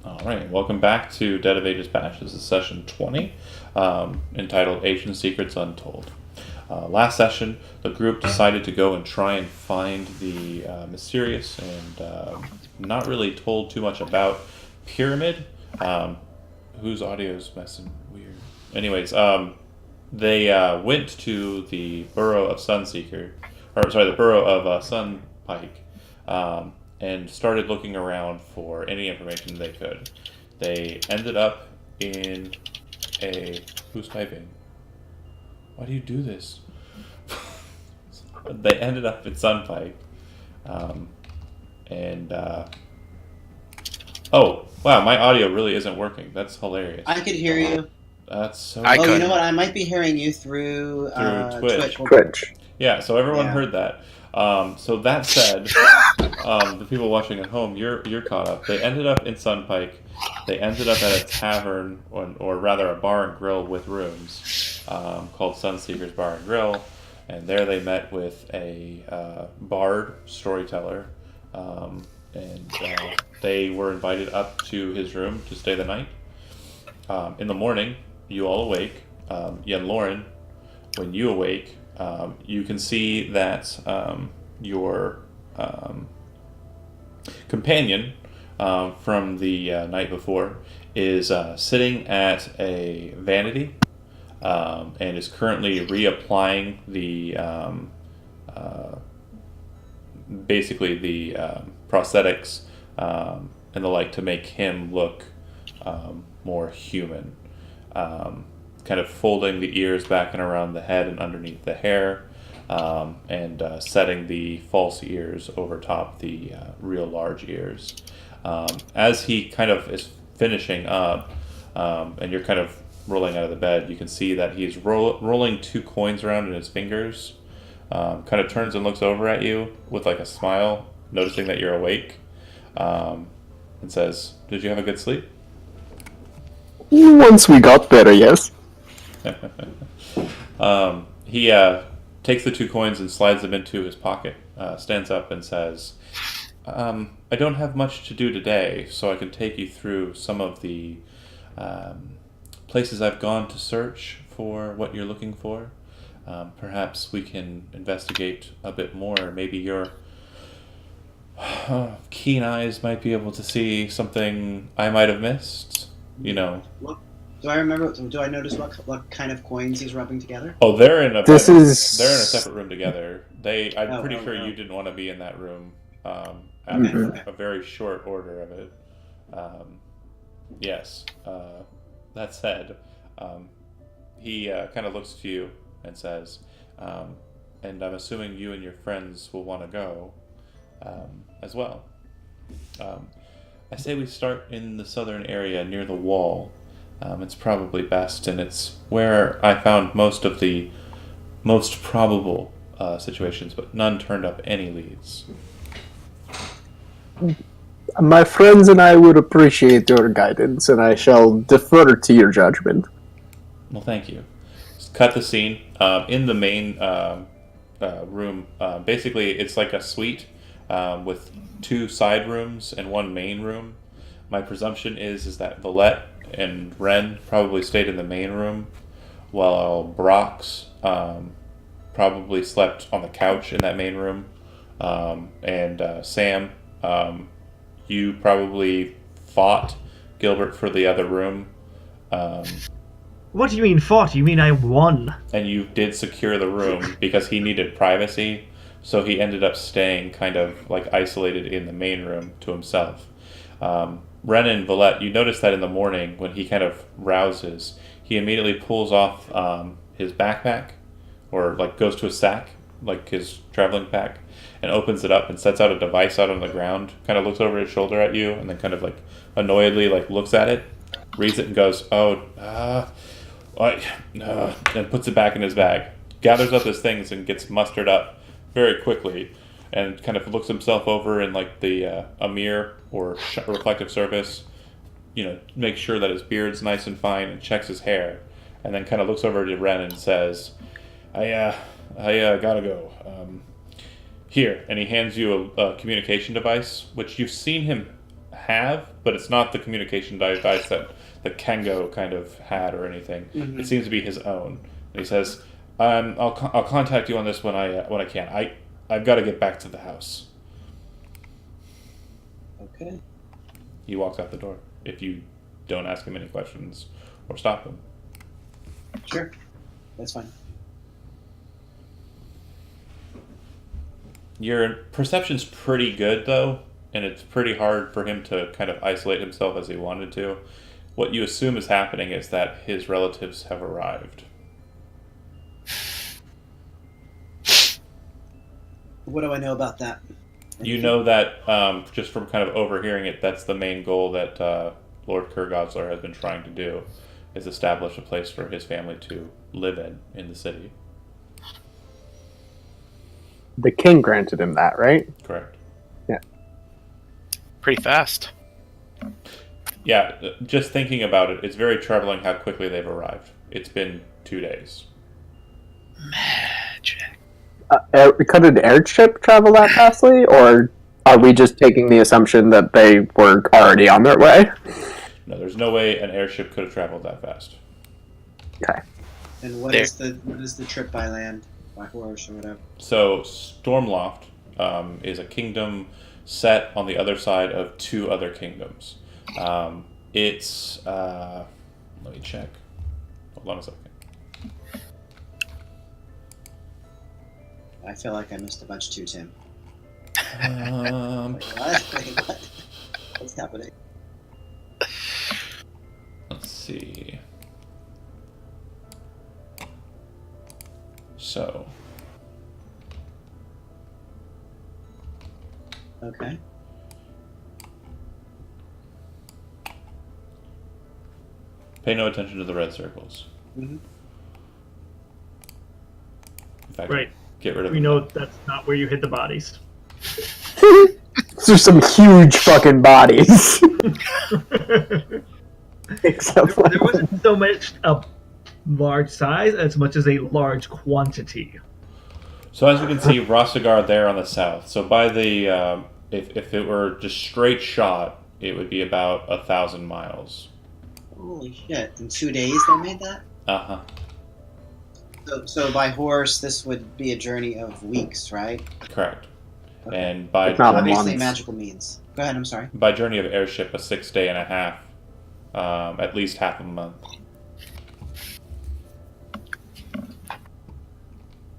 All right, welcome back to Dead of Ages Patch. This is session 20, entitled Ancient Secrets Untold. Last session, the group decided to go and try and find the mysterious and not really told too much about pyramid. Whose audio's messing weird? Anyways, they went to the Burrow of Sunseeker, or sorry, the Burrow of Sunpike, and started looking around for any information they could. They ended up in a... Who's typing? Why do you do this? They ended up at Sunpike. Oh, wow, my audio really isn't working. That's hilarious. I could hear you. That's so... Oh, you know what? I might be hearing you through Twitch. Twitch. Yeah, so everyone heard that. So that said, the people watching at home, you're caught up. They ended up in Sunpike. They ended up at a tavern, or rather a bar and grill with rooms, called Sunseeker's Bar and Grill. And there they met with a bard storyteller, and they were invited up to his room to stay the night. In the morning, you all awake. Yen Lauren, when you awake, you can see that your companion from the night before is sitting at a vanity and is currently reapplying the basically the prosthetics and the like to make him look more human. Kind of folding the ears back and around the head and underneath the hair, and setting the false ears over top the real large ears. As he kind of is finishing up, and you're kind of rolling out of the bed, you can see that he's rolling 2 coins around in his fingers, kind of turns and looks over at you with like a smile, noticing that you're awake, and says, "Did you have a good sleep?" Once we got better, yes. He takes the 2 coins and slides them into his pocket, stands up and says, I don't have much to do today, so I can take you through some of the places I've gone to search for what you're looking for. Perhaps we can investigate a bit more. Maybe your keen eyes might be able to see something I might have missed. You know. Do I remember? Do I notice what kind of coins he's rubbing together? Oh, they're in a separate room together. I'm pretty sure you didn't want to be in that room after a very short order of it. Yes. That said, he kind of looks to you and says, and I'm assuming you and your friends will want to go as well. I say we start in the southern area near the wall. It's probably best, and it's where I found most of the most probable situations, but none turned up any leads. My friends and I would appreciate your guidance, and I shall defer to your judgment. Well, thank you. Just cut the scene. In the main room, basically it's like a suite with 2 side rooms and 1 main room. My presumption is that Valette and Ren probably stayed in the main room, while Brox probably slept on the couch in that main room, and Sam, you probably fought Gilbert for the other room. What do you mean fought? You mean I won? And you did secure the room because he needed privacy, so he ended up staying kind of like isolated in the main room to himself. Ren and Valette, you notice that in the morning when he kind of rouses, he immediately pulls off his backpack, or like goes to a sack, like his traveling pack, and opens it up and sets out a device out on the ground, kind of looks over his shoulder at you, and then kind of like annoyedly like looks at it, reads it and goes, and puts it back in his bag, gathers up his things and gets mustered up very quickly, and kind of looks himself over in like the a mirror or reflective surface, makes sure that his beard's nice and fine, and checks his hair, and then kind of looks over to Ren and says, I gotta go. Here, and he hands you a communication device, which you've seen him have, but it's not the communication device that Kengo kind of had or anything. Mhm. It seems to be his own. And he says, I'll contact you on this when I can. I've got to get back to the house." Okay. He walks out the door. If you don't ask him any questions or stop him. Sure. That's fine. Your perception's pretty good, though, and it's pretty hard for him to kind of isolate himself as he wanted to. What you assume is happening is that his relatives have arrived. What do I know about that? You know that, just from kind of overhearing it, that's the main goal that Lord Kurgosler has been trying to do, is establish a place for his family to live in the city. The king granted him that, right? Correct. Yeah. Pretty fast. Yeah, just thinking about it, it's very troubling how quickly they've arrived. It's been 2 days. Magic. Could an airship travel that fastly, or are we just taking the assumption that they were already on their way? No, there's no way an airship could have traveled that fast. Okay. And what is the trip by land, by horse, or whatever? So, Stormloft is a kingdom set on the other side of 2 other kingdoms. It's let me check. Hold on a second. I feel like I missed a bunch too, Tim. Um, Wait, what? Wait, what? What's happening? let's see. So, Okay. pay no attention to the red circles. Mm-hmm. In fact, Right. get rid of We them. know that's not where you hid the bodies. There's some huge fucking bodies. Except There wasn't so much a large size as much as a large quantity. So as you can see, Rostigar there on the south. So by the if it were just straight shot, it would be about 1,000 miles. Holy shit! In 2 days they made that. Uh-huh. So by horse, this would be a journey of weeks, right? Correct. Okay. And by It's not journey, Obviously, months. magical means. Go ahead. I'm sorry. by journey of airship, a 6 day and a half, at least half a month.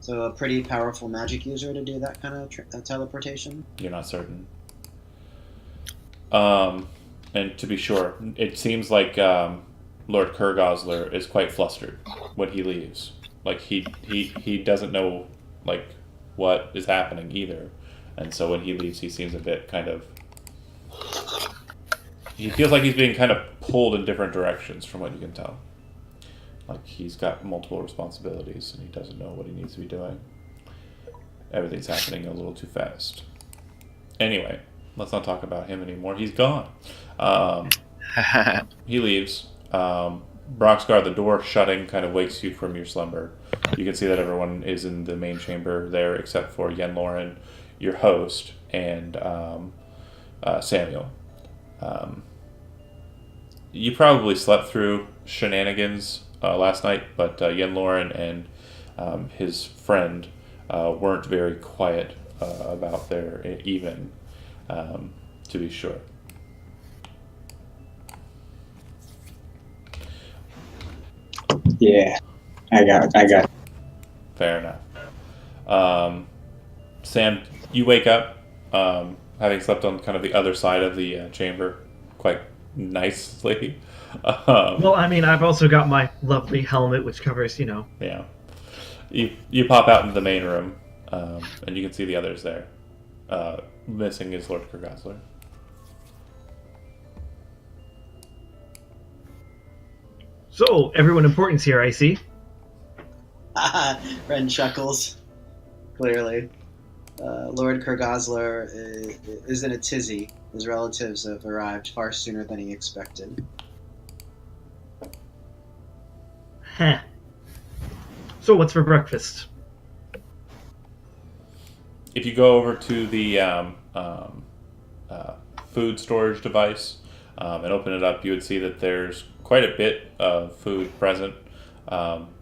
So a pretty powerful magic user to do that kind of teleportation. You're not certain. And to be sure, it seems like Lord Kurgosler is quite flustered when he leaves. Like he doesn't know like what is happening either, and so when he leaves, he seems a bit kind of. He feels like he's being kind of pulled in different directions, from what you can tell. Like he's got multiple responsibilities, and he doesn't know what he needs to be doing. Everything's happening a little too fast. Anyway, let's not talk about him anymore. He's gone. He leaves. Broxgar, the door shutting, kind of wakes you from your slumber. You can see that everyone is in the main chamber there, except for Yenloren, your host, and Samuel. You probably slept through shenanigans last night, but Yenloren and his friend weren't very quiet about their evening, to be sure. Yeah, I got. Fair enough. Sam, you wake up having slept on kind of the other side of the chamber quite nicely. Well, I mean, I've also got my lovely helmet, which covers, Yeah. You pop out into the main room, and you can see the others there. Missing is Lord Kurgosler. So, everyone important's here, I see. Ren chuckles. Clearly, Lord Kurgosler is in a tizzy. His relatives have arrived far sooner than he expected. Heh. So, what's for breakfast? If you go over to the food storage device and open it up, you would see that there's quite a bit of food present.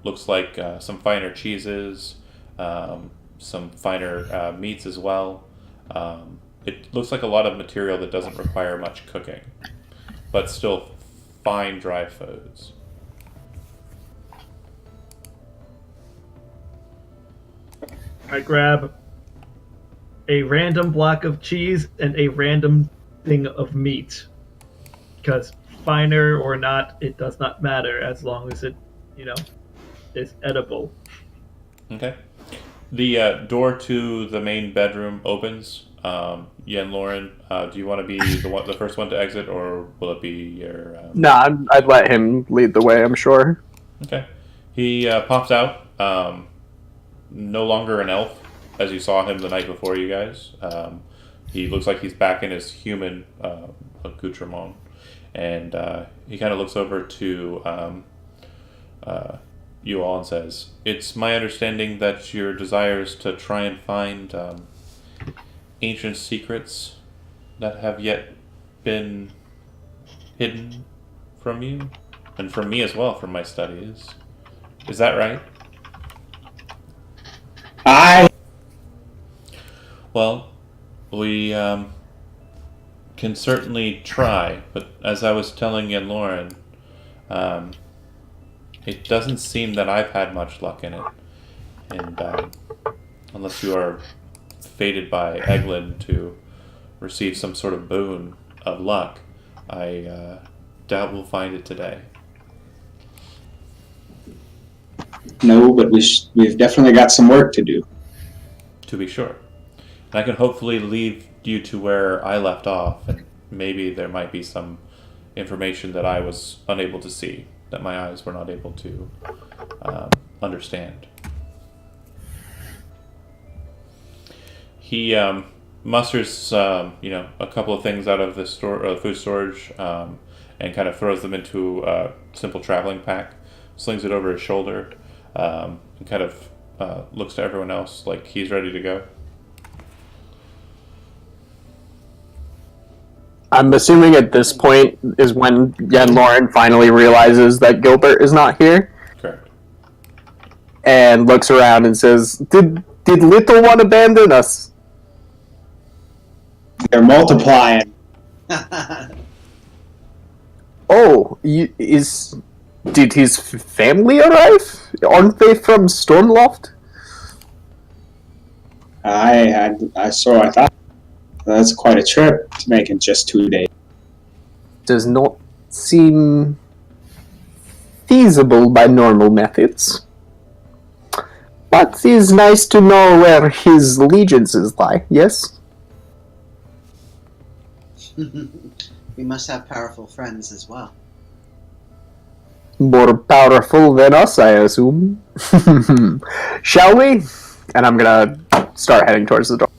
Looks like some finer cheeses, some finer meats as well. It looks like a lot of material that doesn't require much cooking, but still fine dry foods. I grab a random block of cheese and a random thing of meat. Because finer or not, it does not matter as long as it, is edible. Okay. The door to the main bedroom opens. Yen Lauren, do you want to be the first one to exit, or will it be your? No, I'd let him lead the way, I'm sure. Okay. He pops out. No longer an elf, as you saw him the night before, you guys. He looks like he's back in his human accoutrement, and he kind of looks over to you all and says, "It's my understanding that your desire is to try and find ancient secrets that have yet been hidden from you, and from me as well, from my studies. Is that right?" Well, we can certainly try, but as I was telling Yen Lauren, it doesn't seem that I've had much luck in it. And unless you are fated by Eglin to receive some sort of boon of luck, I doubt we'll find it today. No, but we've definitely got some work to do. To be sure. And I can hopefully lead you to where I left off, and maybe there might be some information that I was unable to see, that my eyes were not able to understand. He musters, a couple of things out of the food storage, and kind of throws them into a simple traveling pack, slings it over his shoulder, and kind of looks to everyone else like he's ready to go. I'm assuming at this point is when Yen Lauren finally realizes that Gilbert is not here. Correct. And looks around and says, Did little one abandon us? They're multiplying. Oh, did his family arrive? Aren't they from Stormloft? I thought that's quite a trip to make in just 2 days. Does not seem feasible by normal methods. But it is nice to know where his allegiances lie, yes? We must have powerful friends as well. More powerful than us, I assume. Shall we? And I'm gonna start heading towards the door.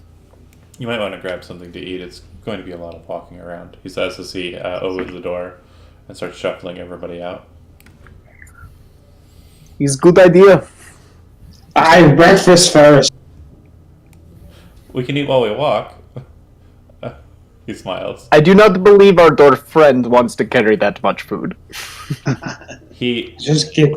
You might want to grab something to eat. It's going to be a lot of walking around, he says as he opens the door and starts shuffling everybody out. It's a good idea. Breakfast first. We can eat while we walk. He smiles. I do not believe our dwarf friend wants to carry that much food. He Just give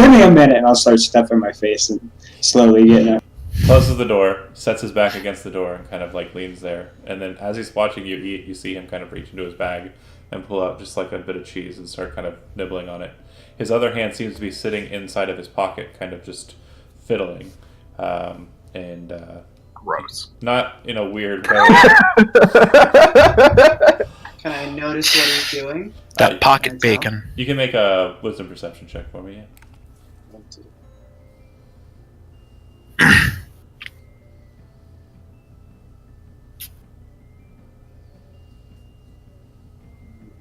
me a minute and I'll start stuffing my face and slowly getting up. closes the door, sets his back against the door, and kind of like leans there. And then as he's watching you eat, you see him kind of reach into his bag and pull out just like a bit of cheese and start kind of nibbling on it. His other hand seems to be sitting inside of his pocket, kind of just fiddling. Gross. Not in a weird way. Can I notice what he's doing? That pocket That's bacon. You can make a wisdom perception check for me. Yeah.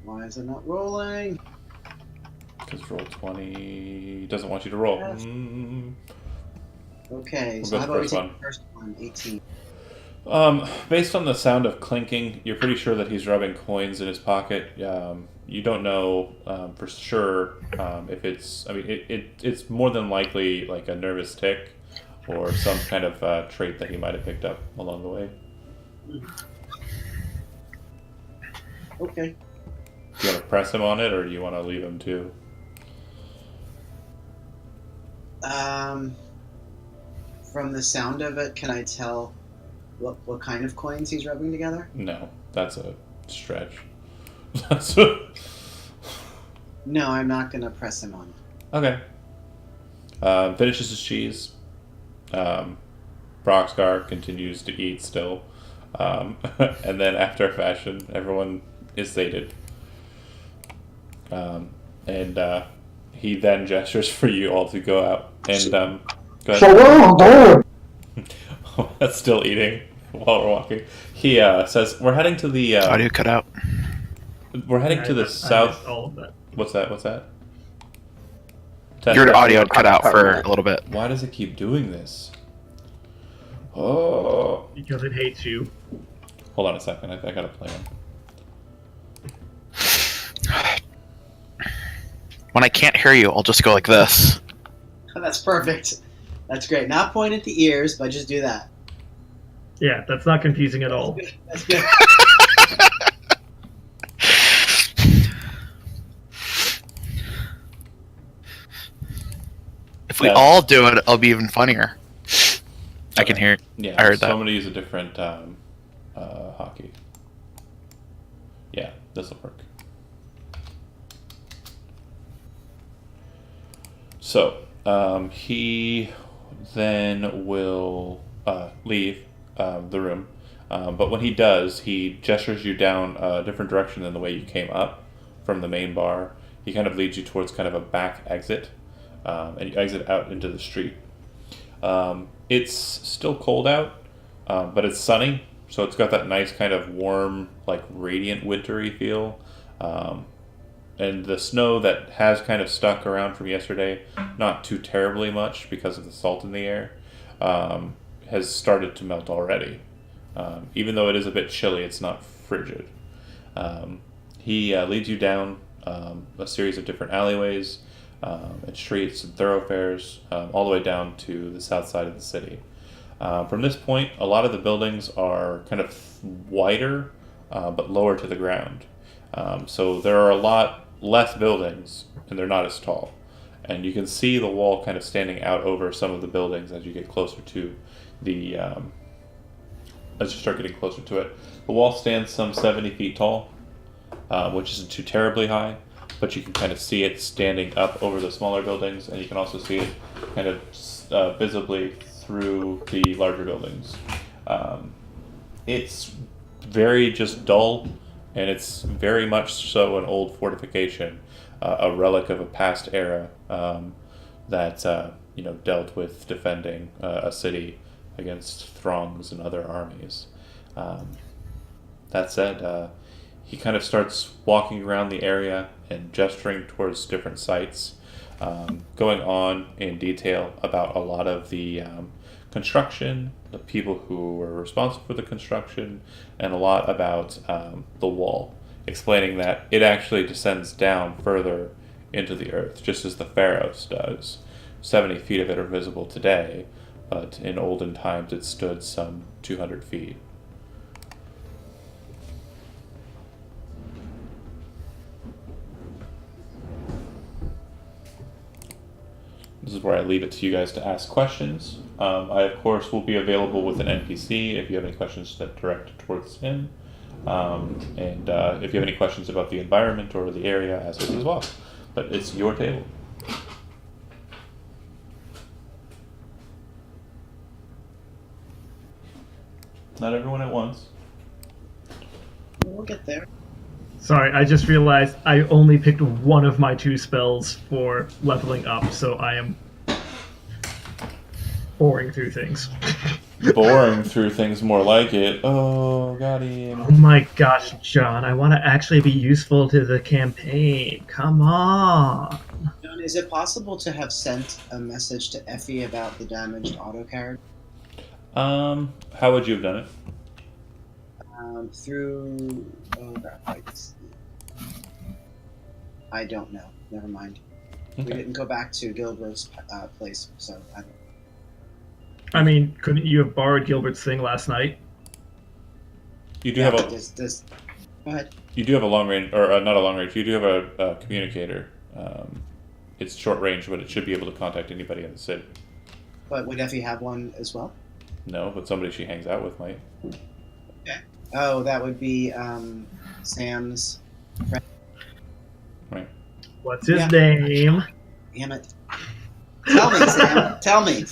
Why is it not rolling? Because roll 20 doesn't want you to roll. Yes. Okay, We'll so go how the about we first take one. the first one, 18. Based on the sound of clinking, you're pretty sure that he's rubbing coins in his pocket. You don't know for sure if it's. I mean, it's more than likely like a nervous tick or some kind of trait that he might have picked up along the way. Okay. Do you want to press him on it, or do you want to leave him to? From the sound of it, can I tell what kind of coins he's rubbing together? No, that's a stretch. That's a... No, I'm not gonna press him on it. Okay. Finishes his cheese. Broxgar continues to eat still. And then after a fashion, everyone is sated. And he then gestures for you all to go out. And go ahead. So what am I doing? That's still eating while we're walking. He says, we're heading to the... Audio cut out. We're heading to the I south... missed all of that. What's that? Your audio cut out for a little bit. Why does it keep doing this? Oh. Because it hates you. Hold on a second. I got a plan. When I can't hear you, I'll just go like this. That's perfect. That's great. Not point at the ears, but just do that. Yeah, that's not confusing at all. That's good. If we all do it, it'll be even funnier. I can hear it. Yeah, I heard so that. I'm going to use a different hockey. Yeah, this will work. So, he then will leave the room. But when he does, he gestures you down a different direction than the way you came up from the main bar. He kind of leads you towards kind of a back exit. And you exit out into the street. It's still cold out, but it's sunny, so it's got that nice kind of warm, like radiant wintry feel. And the snow that has kind of stuck around from yesterday, not too terribly much because of the salt in the air, has started to melt already. Even though it is a bit chilly, it's not frigid. He leads you down a series of different alleyways, and streets and thoroughfares, all the way down to the south side of the city. From this point, a lot of the buildings are kind of wider, but lower to the ground. So there are a lot less buildings, and they're not as tall. And you can see the wall kind of standing out over some of the buildings as you get closer to the... as you start getting closer to it. The wall stands some 70 feet tall, which isn't too terribly high. But you can kind of see it standing up over the smaller buildings, and you can also see it kind of visibly through the larger buildings. It's very just dull, and it's very much so an old fortification, a relic of a past era that dealt with defending a city against throngs and other armies. That said, he kind of starts walking around the area and gesturing towards different sites, going on in detail about a lot of the construction, the people who were responsible for the construction, and a lot about the wall, explaining that it actually descends down further into the earth, just as the Pharos does. 70 feet of it are visible today, but in olden times it stood some 200 feet. This is where I leave it to you guys to ask questions. I, of course, will be available with an NPC if you have any questions that direct towards him. And if you have any questions about the environment or the area, ask us as well. But it's your table. Not everyone at once. We'll get there. Sorry, I just realized I only picked one of my 2 spells for leveling up, so I am boring through things. Boring through things, more like it. Oh, got him. Oh my gosh, John, I want to actually be useful to the campaign. Come on. John, is it possible to have sent a message to Effie about the damaged autocard? How would you have done it? Through... I don't know. Never mind. We Okay. didn't go back to Gilbert's place, so I don't... I mean, couldn't you have borrowed Gilbert's thing last night? You do have a... Go ahead. You do have a long range, or not a long range. You do have a communicator. It's short range, but it should be able to contact anybody in the city. But would Effie have one as well? No, but somebody she hangs out with might. Oh, that would be Sam's. Right. What's his Yeah. name? Damn it! Tell me, Sam. Tell me.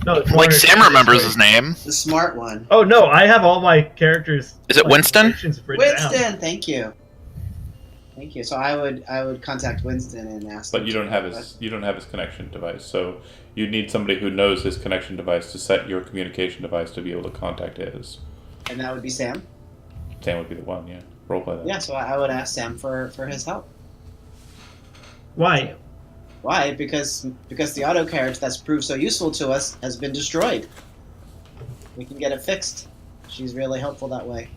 No, it's Like more- Sam remembers his name. The smart one. Oh no, I have all my characters. Is it like, Winston? connections written down. Winston, thank you. Thank you. So I would contact Winston and ask. But him you to don't have help his us. connection device, so you need somebody who knows his connection device to set your communication device to be able to contact his. And that would be Sam. Sam would be the one, yeah. Roleplay that. Yeah. So I would ask Sam for his help. Why? Why? Because the auto carriage that's proved so useful to us has been destroyed. We can get it fixed. She's really helpful that way.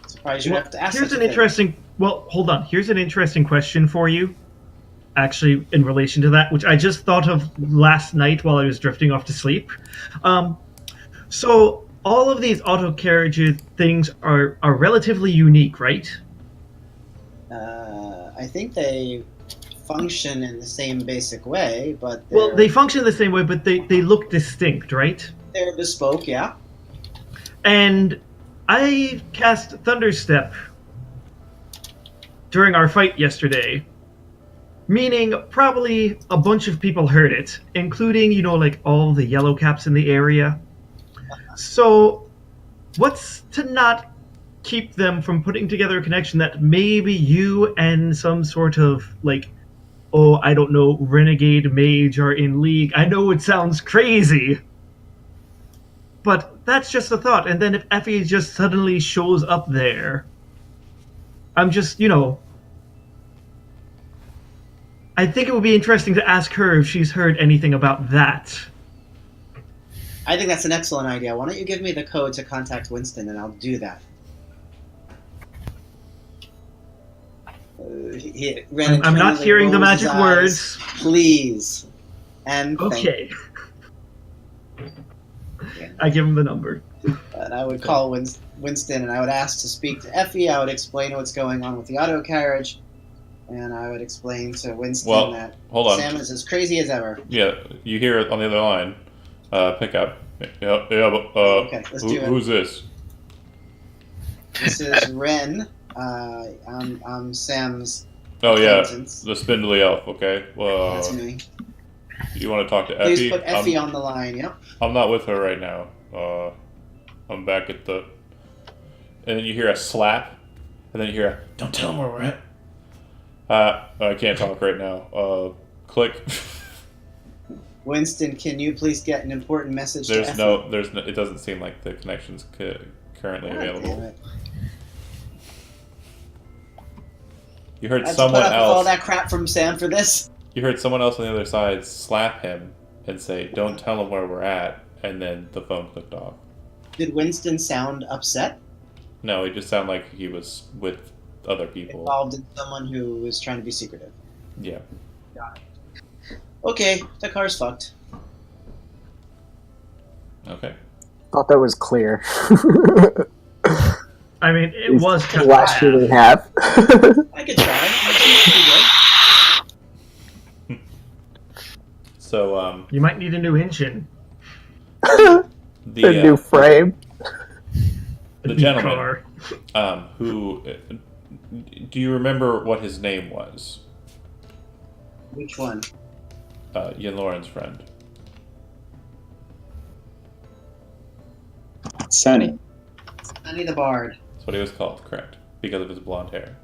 Surprised you Well, have to ask. here's such an a thing. interesting. Well, hold on. Here's an interesting question for you. Actually, in relation to that, which I just thought of last night while I was drifting off to sleep. So all of these auto carriage things are relatively unique, right? I think they function in the same basic way, but Well, they function the same way, but they look distinct, right? they're bespoke. Yeah. And I cast Thunderstep during our fight yesterday, meaning probably a bunch of people heard it, including, like all the yellow caps in the area. So, what's to not keep them from putting together a connection that maybe you and some sort of, I don't know, renegade mage are in league? I know it sounds crazy, but that's just a thought. And then if Effie just suddenly shows up there, I'm just, I think it would be interesting to ask her if she's heard anything about that. I think that's an excellent idea. Why don't you give me the code to contact Winston, and I'll do that. Ren I'm not internally hearing the rolls his magic eyes. words. Please. And thank Okay. Yeah. I give him the number. And I would call Winston, and I would ask to speak to Effie. I would explain what's going on with the auto carriage, and I would explain to Winston Well, that hold on. Sam is as crazy as ever. Yeah, you hear it on the other line. Pick up. Yeah, but Okay, let's do it. who's this? This is Ren. I'm Sam's Oh yeah, acquaintance. the spindly elf. Okay. Well, That's me. you want to talk to Please Effie? put Effie on the line. Yep. I'm not with her right now. I'm back at the. And then you hear a slap, and then you hear a, "Don't tell him where we're at." I can't talk right now. Click. Winston, can you please get an important message to There's Effie? no. It doesn't seem like the connection's currently God available. damn it. You heard I have to someone put up with all else. that crap from Sam for this. You heard someone else on the other side slap him and say, "Don't tell him where we're at," and then the phone clicked off. Did Winston sound upset? No, he just sounded like he was with other people. Involved in someone who was trying to be secretive. Yeah. Okay, the car's fucked. Okay. Thought that was clear. I mean, it was kind of Last year we bad. have. I could try. It seems pretty So, You might need a new engine. The new the frame. the new gentleman car. who do you remember what his name was? good. Which one? Yen Lauren's friend. Sunny. Sunny the Bard. That's what he was called, correct? Because of his blonde hair.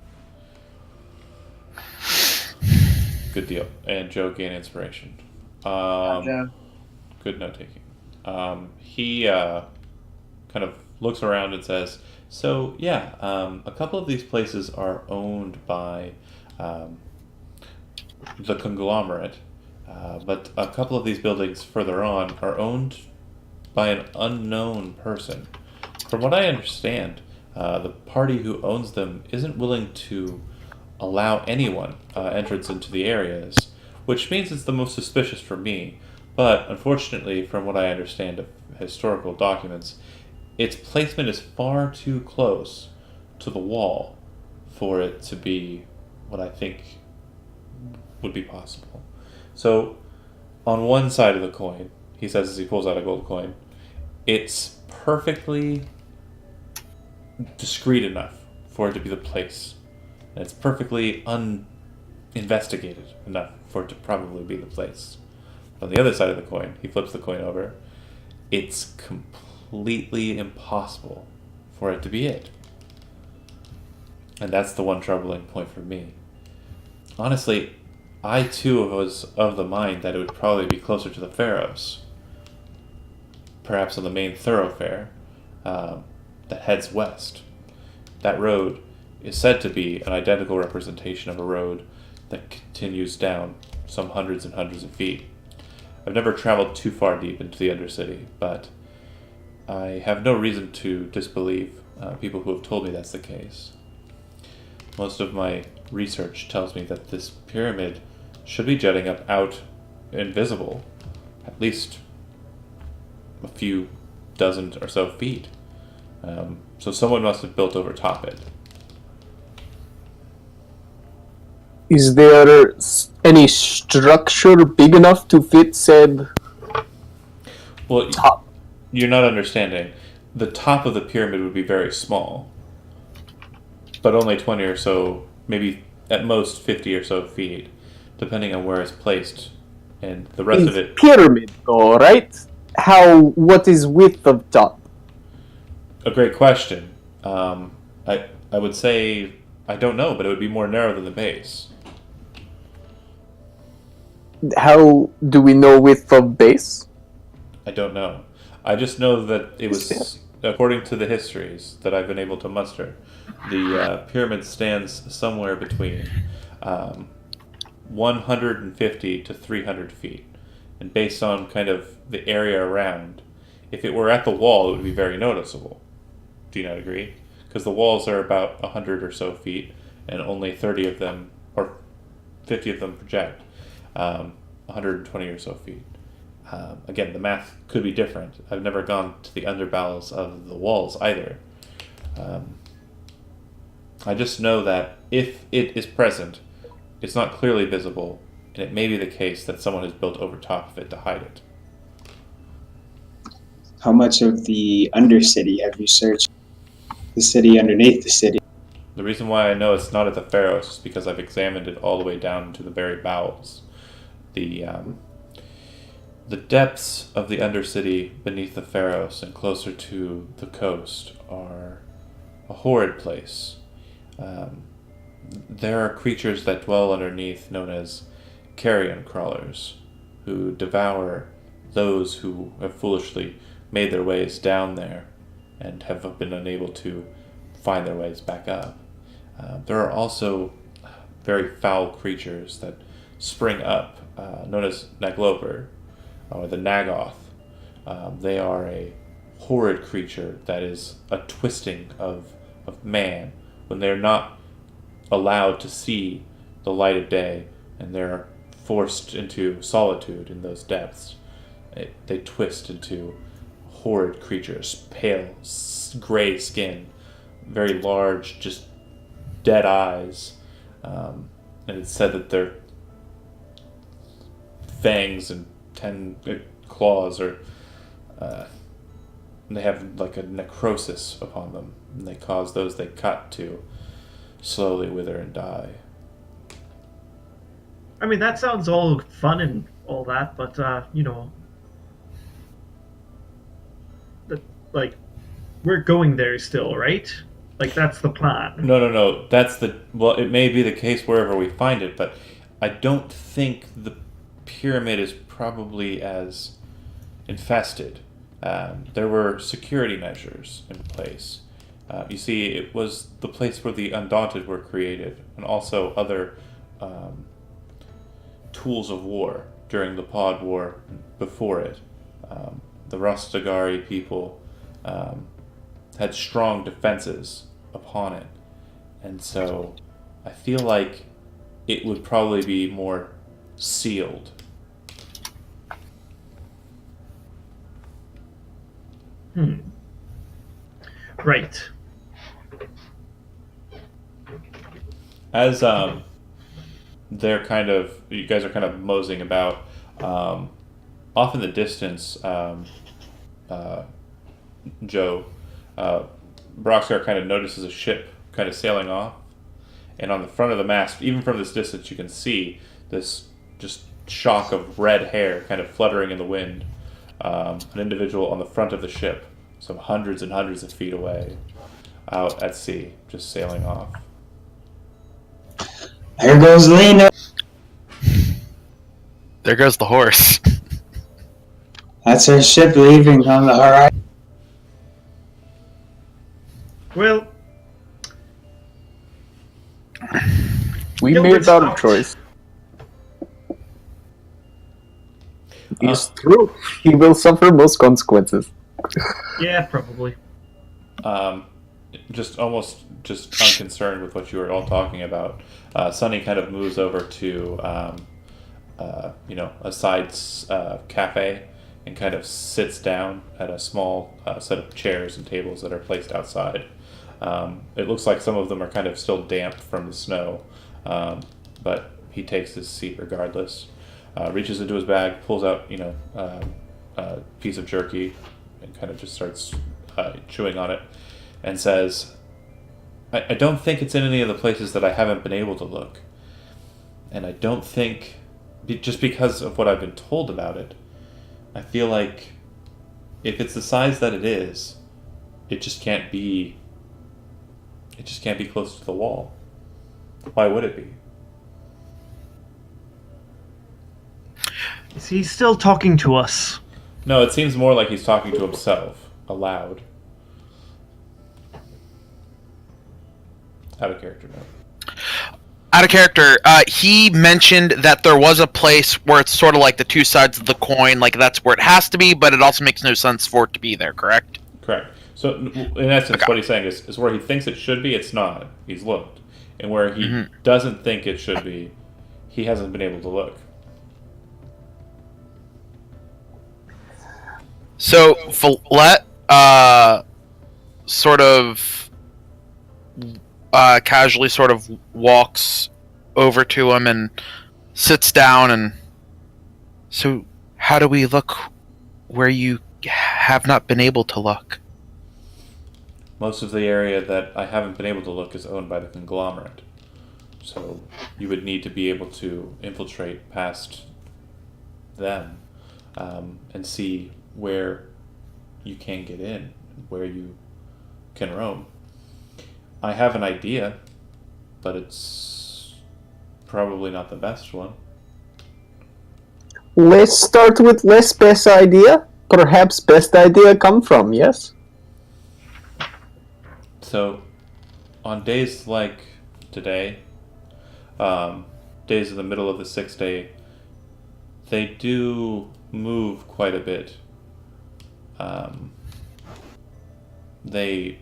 Good deal. And Joe gained inspiration. Joe. Good note taking. He kind of looks around and says, "So yeah, a couple of these places are owned by the conglomerate, but a couple of these buildings further on are owned by an unknown person. From what I understand, the party who owns them isn't willing to allow anyone entrance into the areas, which means it's the most suspicious for me. But unfortunately, from what I understand of historical documents, its placement is far too close to the wall for it to be what I think would be possible. So, on one side of the coin, he says as he pulls out a gold coin, it's perfectly discreet enough for it to be the place. And it's perfectly uninvestigated enough for it to probably be the place. On the other side of the coin, he flips the coin over. It's completely impossible for it to be it. And that's the one troubling point for me. Honestly, I too was of the mind that it would probably be closer to the Pharos. Perhaps on the main thoroughfare that heads west. That road is said to be an identical representation of a road that continues down some hundreds and hundreds of feet. I've never traveled too far deep into the Undercity, but I have no reason to disbelieve people who have told me that's the case. Most of my research tells me that this pyramid should be jutting up out invisible, at least a few dozen or so feet. So someone must have built over top it. Is there any structure big enough to fit said Well, top? you're not understanding. The top of the pyramid would be very small, but only 20 or so, maybe at most 50 or so feet, depending on where it's placed. And the rest of it... pyramid though, right? What is width of top? A great question. I would say, I don't know, but it would be more narrow than the base. How do we know width of base? I don't know. I just know that it was, according to the histories that I've been able to muster, the pyramid stands somewhere between 150 to 300 feet. And based on kind of the area around, if it were at the wall, it would be very noticeable. Do you not agree? Because the walls are about 100 or so feet, and only 30 of them, or 50 of them project 120 or so feet. Again, the math could be different. I've never gone to the underbowels of the walls either. I just know that if it is present, it's not clearly visible, and it may be the case that someone has built over top of it to hide it. How much of the Undercity have you searched? The city underneath the city? The reason why I know it's not at the Pharos is because I've examined it all the way down to the very bowels. The depths of the Undercity beneath the Pharos and closer to the coast are a horrid place. There are creatures that dwell underneath known as carrion crawlers, who devour those who have foolishly made their ways down there and have been unable to find their ways back up. There are also very foul creatures that spring up, known as Nagloper, or the Nagoth. They are a horrid creature that is a twisting of man when they're not allowed to see the light of day and they're forced into solitude in those depths. They twist into horrid creatures, pale, gray skin, very large, just dead eyes, and it's said that their fangs and 10 claws are they have like a necrosis upon them, and they cause those they cut to slowly wither and die. I mean, that sounds all fun and all that, but like, we're going there still, right? Like, that's the plan. No. Well, it may be the case wherever we find it, but I don't think the pyramid is probably as infested. There were security measures in place. You see, it was the place where the Undaunted were created, and also other tools of war during the Pod War before it. The Rastagari people had strong defenses upon it, and so I feel like it would probably be more sealed. Right. As you guys are kind of moseying about, off in the distance, Joe, Broxgar kind of notices a ship kind of sailing off, and on the front of the mast, even from this distance, you can see this just shock of red hair kind of fluttering in the wind. An individual on the front of the ship, some hundreds and hundreds of feet away, out at sea, just sailing off. There goes Lena. There goes the horse. That's her ship leaving on the horizon. Well, We Yo, made it's that a out. choice. He's through. He will suffer most consequences. yeah, probably. Just unconcerned with what you were all talking about. Sonny kind of moves over to a side cafe and kind of sits down at a small set of chairs and tables that are placed outside. It looks like some of them are kind of still damp from the snow, but he takes his seat regardless. Reaches into his bag, pulls out a piece of jerky, and kind of just starts chewing on it, and says, I don't think it's in any of the places that I haven't been able to look. And I don't think, just because of what I've been told about it, I feel like if it's the size that it is, it just can't be close to the wall. Why would it be? Is he still talking to us? No, it seems more like he's talking to himself, aloud. Out of character note. Out of character, he mentioned that there was a place where it's sort of like the two sides of the coin, like that's where it has to be, but it also makes no sense for it to be there, correct? Correct. So, in essence, what he's saying is where he thinks it should be, it's not. He's looked. And where he doesn't think it should be, he hasn't been able to look. So, Follette, sort of casually sort of walks over to him and sits down and... So, how do we look where you have not been able to look? Most of the area that I haven't been able to look is owned by the conglomerate. So you would need to be able to infiltrate past them and see where you can get in, where you can roam. I have an idea, but it's probably not the best one. Let's start with less best idea. Perhaps best idea come from, yes? So, on days like today, days in the middle of the 6th day, they do move quite a bit. They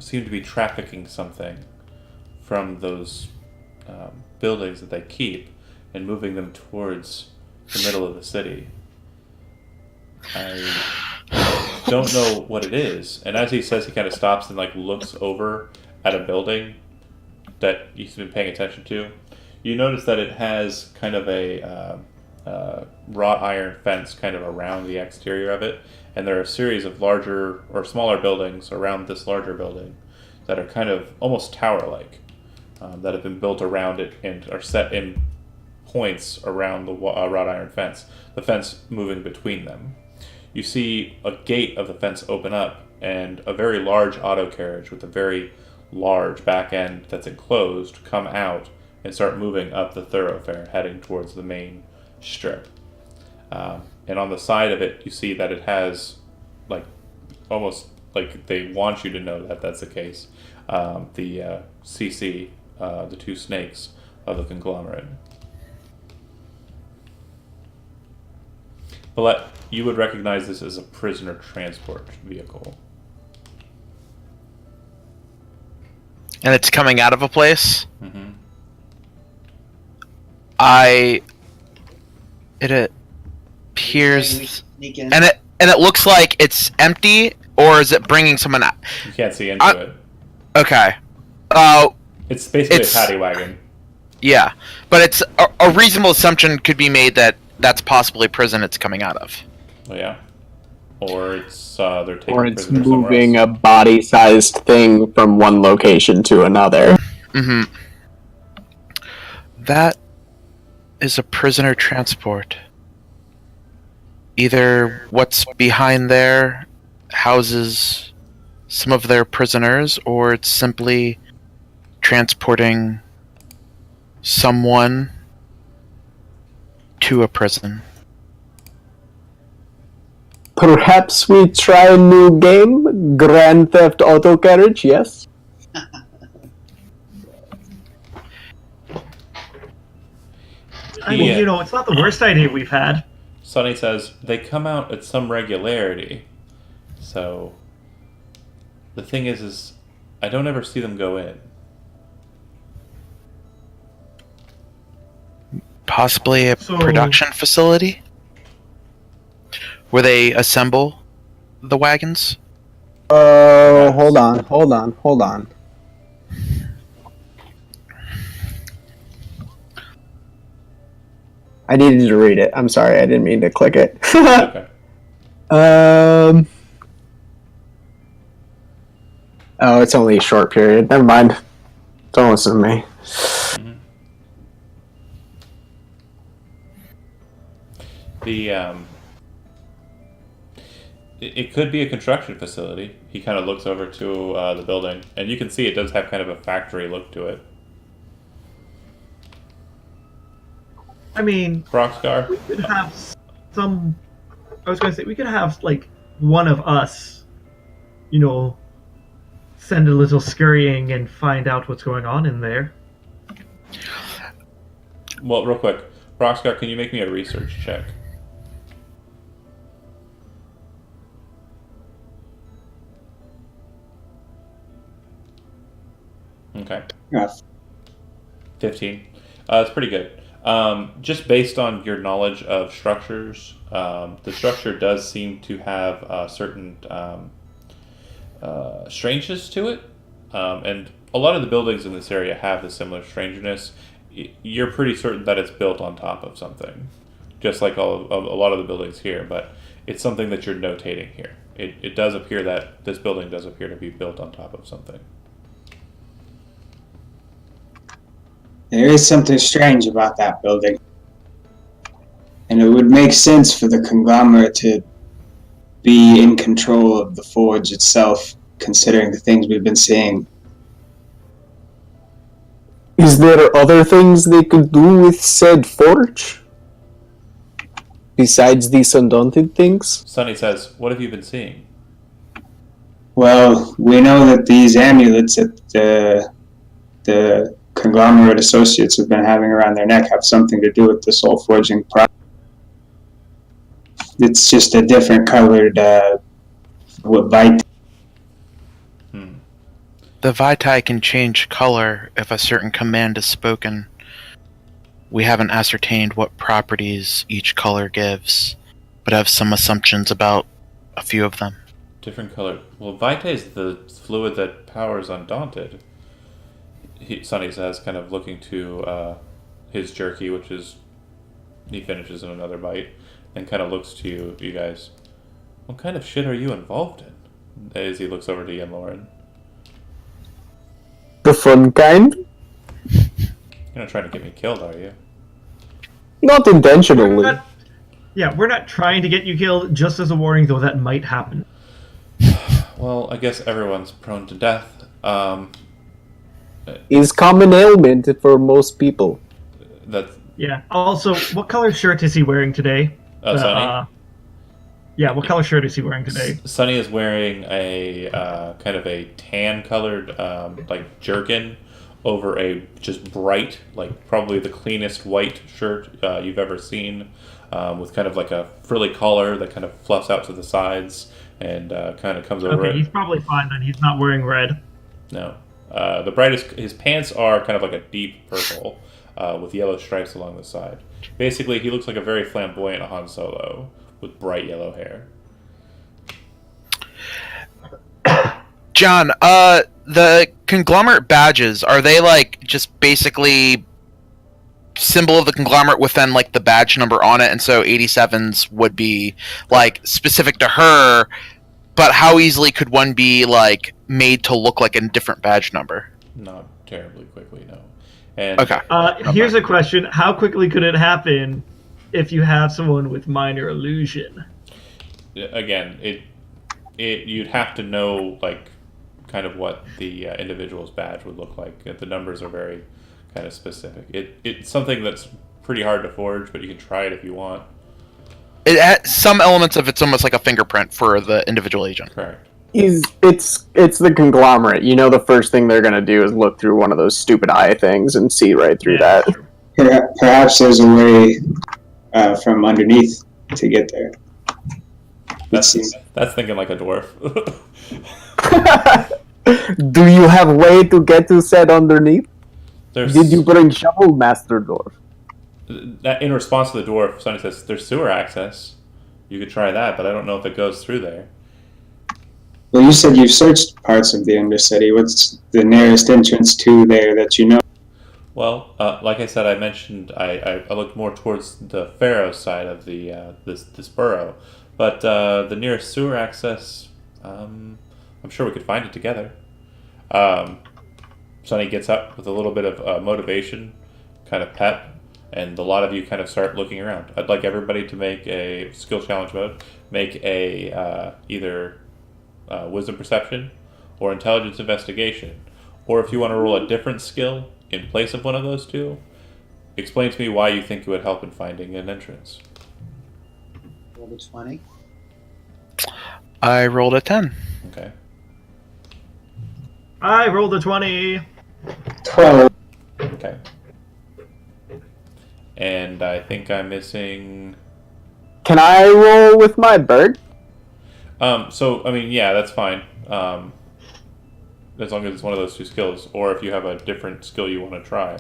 seem to be trafficking something from those buildings that they keep and moving them towards the middle of the city. I don't know what it is. And as he says, he kind of stops and looks over at a building that he's been paying attention to. You notice that it has kind of a wrought iron fence kind of around the exterior of it, and there are a series of larger or smaller buildings around this larger building that are kind of almost tower-like, that have been built around it and are set in points around the wrought iron fence, the fence moving between them. You see a gate of the fence open up and a very large auto carriage with a very large back end that's enclosed come out and start moving up the thoroughfare heading towards the main strip. And on the side of it, you see that it has almost like they want you to know that that's the case. The CC, the two snakes of the conglomerate. But you would recognize this as a prisoner transport vehicle. And it's coming out of a place? Mm-hmm. It appears... Sneak in. And it looks like it's empty, or is it bringing someone? You can't see into it. Okay. It's basically It's- a paddy wagon. Yeah, but it's a reasonable assumption could be made that that's possibly prison it's coming out of. Oh, yeah. Or it's they're taking Or it's prisoners somewhere moving else. a body-sized thing from one location to another. Mm-hmm. That is a prisoner transport. Either what's behind there houses some of their prisoners, or it's simply transporting someone to a prison. Perhaps we try a new game? Grand Theft Auto Carriage, yes? I mean, Yeah. it's not the worst idea we've had. Sonny says they come out at some regularity. So the thing is I don't ever see them go in. Possibly a So- production facility where they assemble the wagons. Oh, hold on. I needed to read it. I'm sorry, I didn't mean to click it. Okay. Oh, it's only a short period. Never mind. Don't listen to me. The it could be a construction facility. He kind of looks over to the building, and you can see it does have kind of a factory look to it. I mean, Rockstar. we could have some. I was going to say we could have like one of us, send a little scurrying and find out what's going on in there. Well, real quick, Rockstar, can you make me a research check? Okay. Yeah. 15. It's pretty good. Just based on your knowledge of structures, the structure does seem to have certain strangeness to it. And a lot of the buildings in this area have the similar strangeness. You're pretty certain that it's built on top of something, just like a lot of the buildings here, but it's something that you're notating here. It does appear that this building does appear to be built on top of something. There is something strange about that building. And it would make sense for the conglomerate to be in control of the forge itself, considering the things we've been seeing. Is there other things they could do with said forge? Besides these undaunted things? Sonny says, "What have you been seeing?" Well, we know that these amulets that the conglomerate associates have been having around their neck have something to do with the soul forging process. It's just a different colored white. The Vitae can change color if a certain command is spoken. We haven't ascertained what properties each color gives, but have some assumptions about a few of them. Different color. Well, Vitae is the fluid that powers Undaunted. Sonny says, kind of looking to his jerky, which is he finishes in another bite, and kind of looks to you guys. What kind of shit are you involved in? As he looks over to Ian Lauren. The fun kind? You're not trying to get me killed, are you? Not intentionally. We're not trying to get you killed, just as a warning, though that might happen. Well, I guess everyone's prone to death. Is common ailment for most people. That's Yeah. Also, what color shirt is he wearing today? Sonny. Yeah, what color shirt is he wearing today? Sonny is wearing a kind of a tan-colored like jerkin over a just bright, like probably the cleanest white shirt you've ever seen, with kind of like a frilly collar that kind of fluffs out to the sides and kind of comes over Okay, it. he's probably fine then. He's not wearing red. No. The brightest, his pants are kind of like a deep purple with yellow stripes along the side. Basically, he looks like a very flamboyant Han Solo with bright yellow hair. John, the conglomerate badges, are they like just basically symbol of the conglomerate with then like the badge number on it, and so 87's would be like specific to her, but how easily could one be like made to look like a different badge number? Not terribly quickly, no. And Okay. Here's a question: how quickly could it happen if you have someone with minor illusion? again, you'd have to know like kind of what the individual's badge would look like. The numbers are very kind of specific. It's something that's pretty hard to forge, but you can try it if you want. It has some elements of it's almost like a fingerprint for the individual agent. Correct. It's the conglomerate. You know, the first thing they're gonna do is look through one of those stupid eye things and see right through that. Perhaps there's a way from underneath to get there. That's thinking like a dwarf. Do you have way to get to said underneath? There's, Did you bring shovel, Master Dwarf? in response to the dwarf, Sonny says, there's sewer access. You could try that, but I don't know if it goes through there. Well, you said you've searched parts of the Undercity. What's the nearest entrance to there that you know? Well, like I said, I mentioned I looked more towards the Pharaoh side of the this borough, but the nearest sewer access, I'm sure we could find it together. Sonny gets up with a little bit of motivation, kind of pep, and a lot of you kind of start looking around. I'd like everybody to make a skill challenge mode, make a either wisdom perception or intelligence investigation, or if you want to roll a different skill in place of one of those two, explain to me why you think it would help in finding an entrance. Roll a 20. I rolled a 10. Okay. I rolled a 20. 12. Okay. And I think I'm missing. Can I roll with my bird? So I mean, yeah, that's fine. As long as it's one of those two skills, or if you have a different skill you want to try.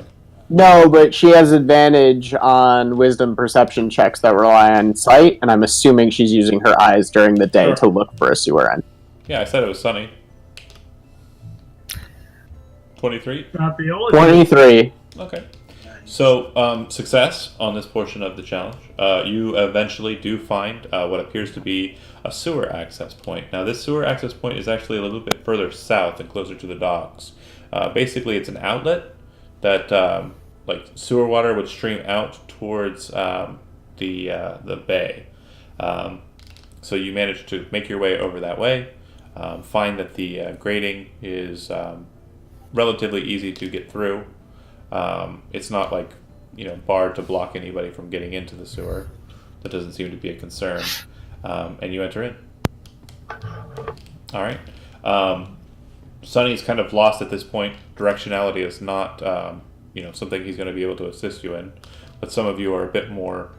No, but she has advantage on wisdom perception checks that rely on sight, and I'm assuming she's using her eyes during the day Sure. to look for a sewer end. Yeah, I said it was sunny. 23. Not the only 23. Okay. So, success on this portion of the challenge. You eventually do find what appears to be a sewer access point. Now, this sewer access point is actually a little bit further south and closer to the docks. Basically, it's an outlet that, like, sewer water would stream out towards the bay. So you manage to make your way over that way, find that the grading is relatively easy to get through. It's not like, barred to block anybody from getting into the sewer. That doesn't seem to be a concern. And you enter in. All right. Sonny's kind of lost at this point. Directionality is not, something he's going to be able to assist you in. But some of you are a bit more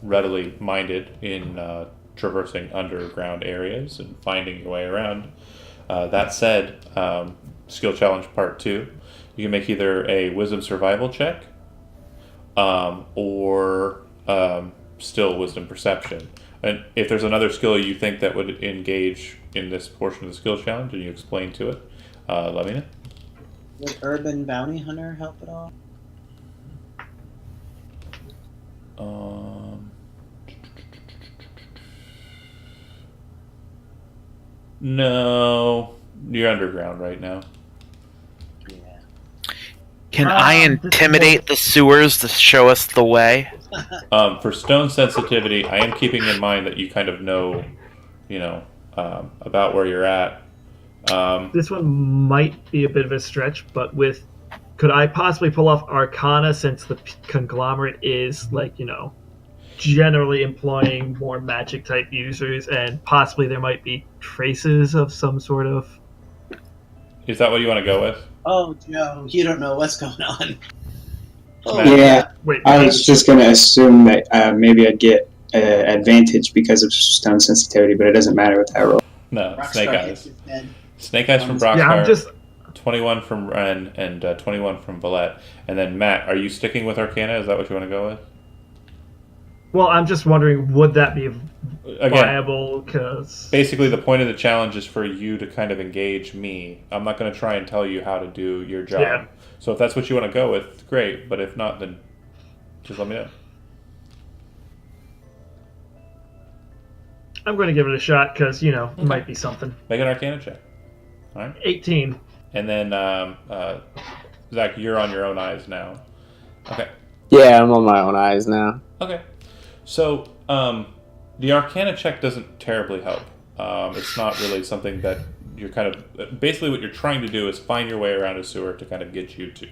readily minded in traversing underground areas and finding your way around. That said, skill challenge part 2. You can make either a wisdom survival check or still wisdom perception. And if there's another skill you think that would engage in this portion of the skill challenge and you explain to it, let me know. Would Urban Bounty Hunter help at all? No, you're underground right now. Yeah. Can I intimidate the sewers to show us the way? For stone sensitivity, I am keeping in mind that you kind of know, about where you're at. This one might be a bit of a stretch, but could I possibly pull off Arcana since the conglomerate is generally employing more magic type users, and possibly there might be traces of some sort of. Is that what you want to go with? Oh, Joe, you don't know what's going on. Oh, Yeah, Wait, I was just going to assume that maybe I'd get advantage because of stone sensitivity, but it doesn't matter with that roll. No, Rockstar Snake hits Eyes. his head. Snake Eyes from yeah, I'm Brockstar, just 21 from Ren, and 21 from Valette. And then Matt, are you sticking with Arcana? Is that what you want to go with? Well, I'm just wondering, would that be Again, viable? Because basically the point of the challenge is for you to kind of engage me. I'm not going to try and tell you how to do your job. Yeah. So if that's what you want to go with, great. But if not, then just let me know. I'm going to give it a shot because it Okay. might be something. Make an Arcana check. All right. 18. And then Zach, you're on your own eyes now. Okay. Yeah, I'm on my own eyes now. Okay. So the Arcana check doesn't terribly help. It's not really something that you're kind of... Basically what you're trying to do is find your way around a sewer to kind of get you to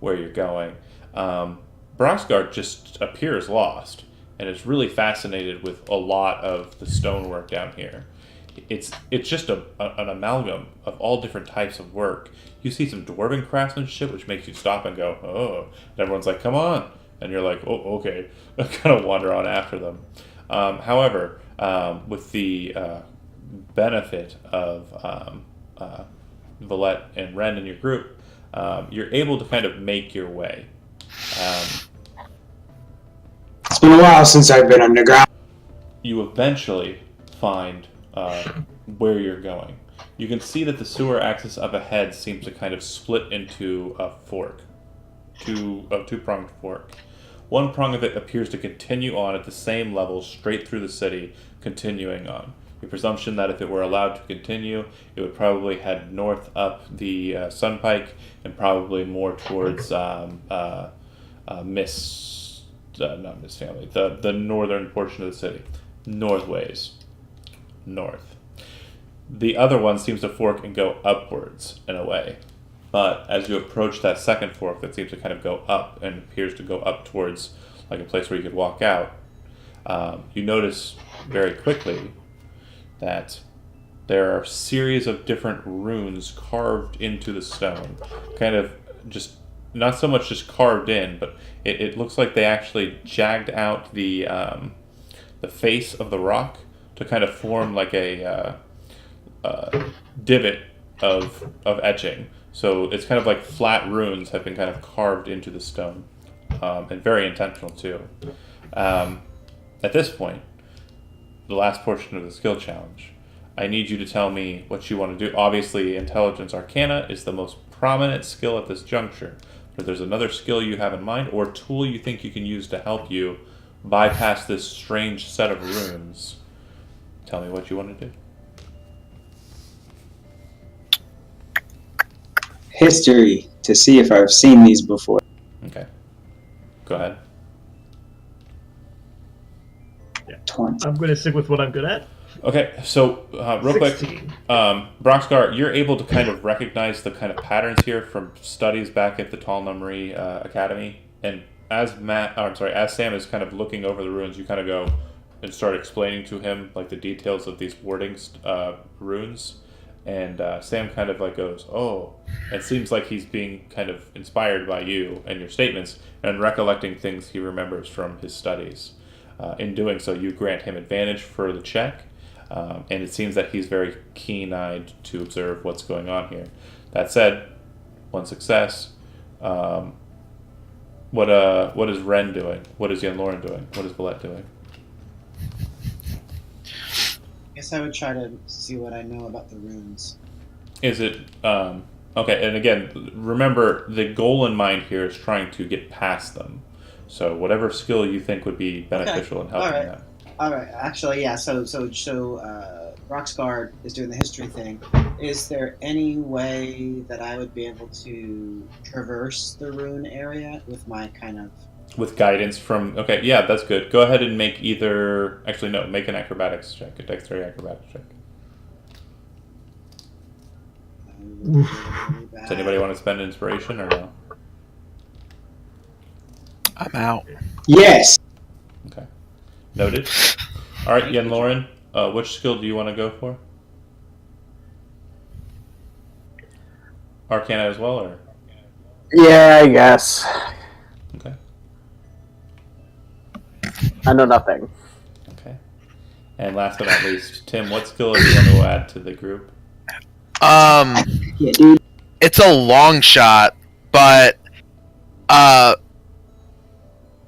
where you're going. Broxgard just appears lost and is really fascinated with a lot of the stonework down here. It's just an amalgam of all different types of work. You see some dwarven craftsmanship, which makes you stop and go, oh. And everyone's like, come on. And you're like, oh, okay. Kind of wander on after them. However, with the benefit of Valette and Ren in your group, you're able to kind of make your way. It's been a while since I've been underground. You eventually find where you're going. You can see that the sewer axis up ahead seems to kind of split into a fork, a two-pronged fork. One prong of it appears to continue on at the same level straight through the city, continuing on. Your presumption that if it were allowed to continue, it would probably head north up the Sunpike and probably more towards not Miss Family, the northern portion of the city, northways, north. The other one seems to fork and go upwards in a way. But as you approach that second fork that seems to kind of go up and appears to go up towards like a place where you could walk out, you notice very quickly that there are a series of different runes carved into the stone. Kind of just, not so much just carved in, but it looks like they actually jagged out the face of the rock to kind of form like a divot of etching. So it's kind of like flat runes have been kind of carved into the stone, and very intentional too. At this point, the last portion of the skill challenge, I need you to tell me what you want to do. Obviously, Intelligence Arcana is the most prominent skill at this juncture. But if there's another skill you have in mind or tool you think you can use to help you bypass this strange set of runes, tell me what you want to do. History, to see if I've seen these before. Okay. Go ahead. 20. I'm going to stick with what I'm good at. Okay, so real 16. quick, Broxgar, you're able to kind of recognize the kind of patterns here from studies back at the Tall Nummery Academy. And as Sam is kind of looking over the runes, you kind of go and start explaining to him like the details of these wordings runes. And Sam kind of like goes, oh, it seems like he's being kind of inspired by you and your statements and recollecting things he remembers from his studies. In doing so, you grant him advantage for the check, and it seems that he's very keen-eyed to observe what's going on here. That said, one success. What is Ren doing? What is Yen Lauren doing? What is Valette doing? I guess I would try to see what I know about the runes. Is it okay? And again, remember the goal in mind here is trying to get past them. So whatever skill you think would be beneficial in helping Alright. that. All right, actually, yeah. So Roxguard is doing the history thing. Is there any way that I would be able to traverse the rune area with my kind of? With guidance from... Okay, yeah, that's good. Go ahead and make either... Actually, no, make an acrobatics check. A dexterity acrobatics check. Does anybody want to spend inspiration or no? I'm out. Yes! Okay. Noted. All right, Yen Lauren, which skill do you want to go for? Arcana as well, or? Yeah, I guess. Okay. I know nothing. Okay. And last but not least, Tim, what skill do you want to add to the group? Yeah, dude. It's a long shot, but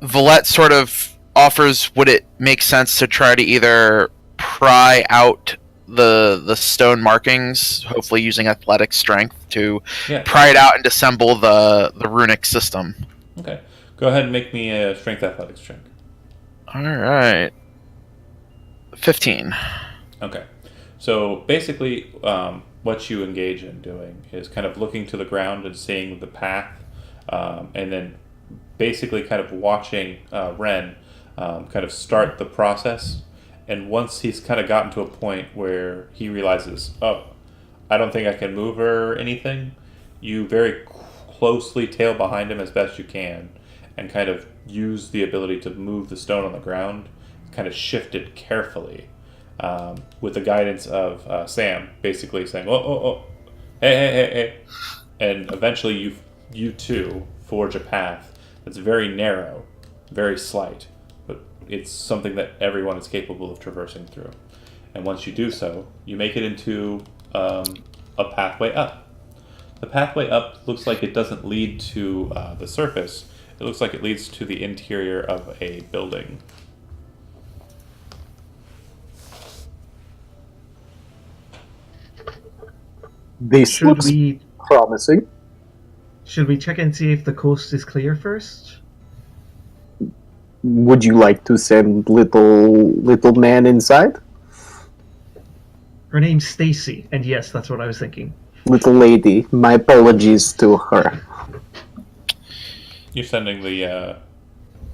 Valette sort of offers, would it make sense to try to either pry out the stone markings, hopefully using athletic strength to Yeah. pry it out and disassemble the runic system? Okay. Go ahead and make me a strength athletics check. All right. 15. Okay. So basically, what you engage in doing is kind of looking to the ground and seeing the path, and then basically kind of watching Ren kind of start the process. And once he's kind of gotten to a point where he realizes, oh, I don't think I can move her or anything, you very closely tail behind him as best you can and kind of use the ability to move the stone on the ground, kind of shift it carefully with the guidance of Sam, basically saying, oh, hey. And eventually you two forge a path that's very narrow, very slight, but it's something that everyone is capable of traversing through. And once you do so, you make it into a pathway up. The pathway up looks like it doesn't lead to the surface. It looks like it leads to the interior of a building. This Should looks we promising. check and see if the coast is clear first? Would you like to send little man inside? Her name's Stacy, and yes, that's what I was thinking. Little lady, my apologies to her. You're sending the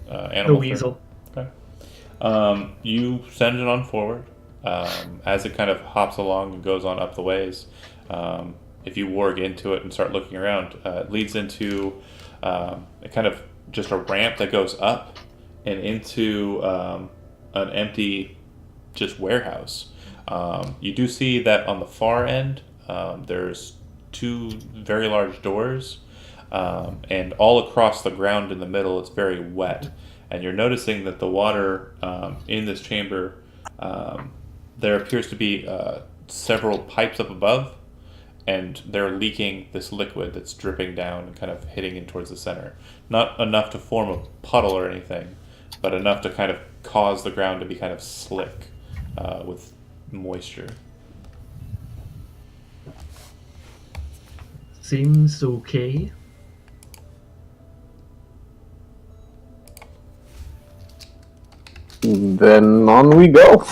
The animal. weasel. Okay. You send it on forward. As it kind of hops along and goes on up the ways, if you warg into it and start looking around, it leads into a kind of just a ramp that goes up and into an empty just warehouse. You do see that on the far end there's two very large doors, and all across the ground in the middle it's very wet, and you're noticing that the water in this chamber, there appears to be several pipes up above, and they're leaking this liquid that's dripping down and kind of hitting in towards the center. Not enough to form a puddle or anything, but enough to kind of cause the ground to be kind of slick with moisture. Seems okay. Then on we go.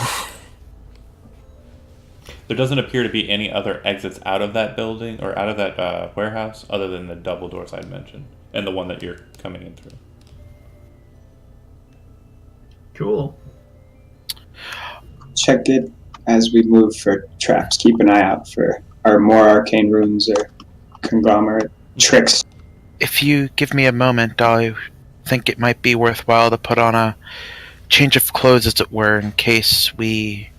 There doesn't appear to be any other exits out of that building or out of that warehouse other than the double doors I'd mentioned and the one that you're coming in through. Cool. Check it as we move for traps. Keep an eye out for our more arcane runes or conglomerate tricks. If you give me a moment, I think it might be worthwhile to put on a change of clothes, as it were, in case we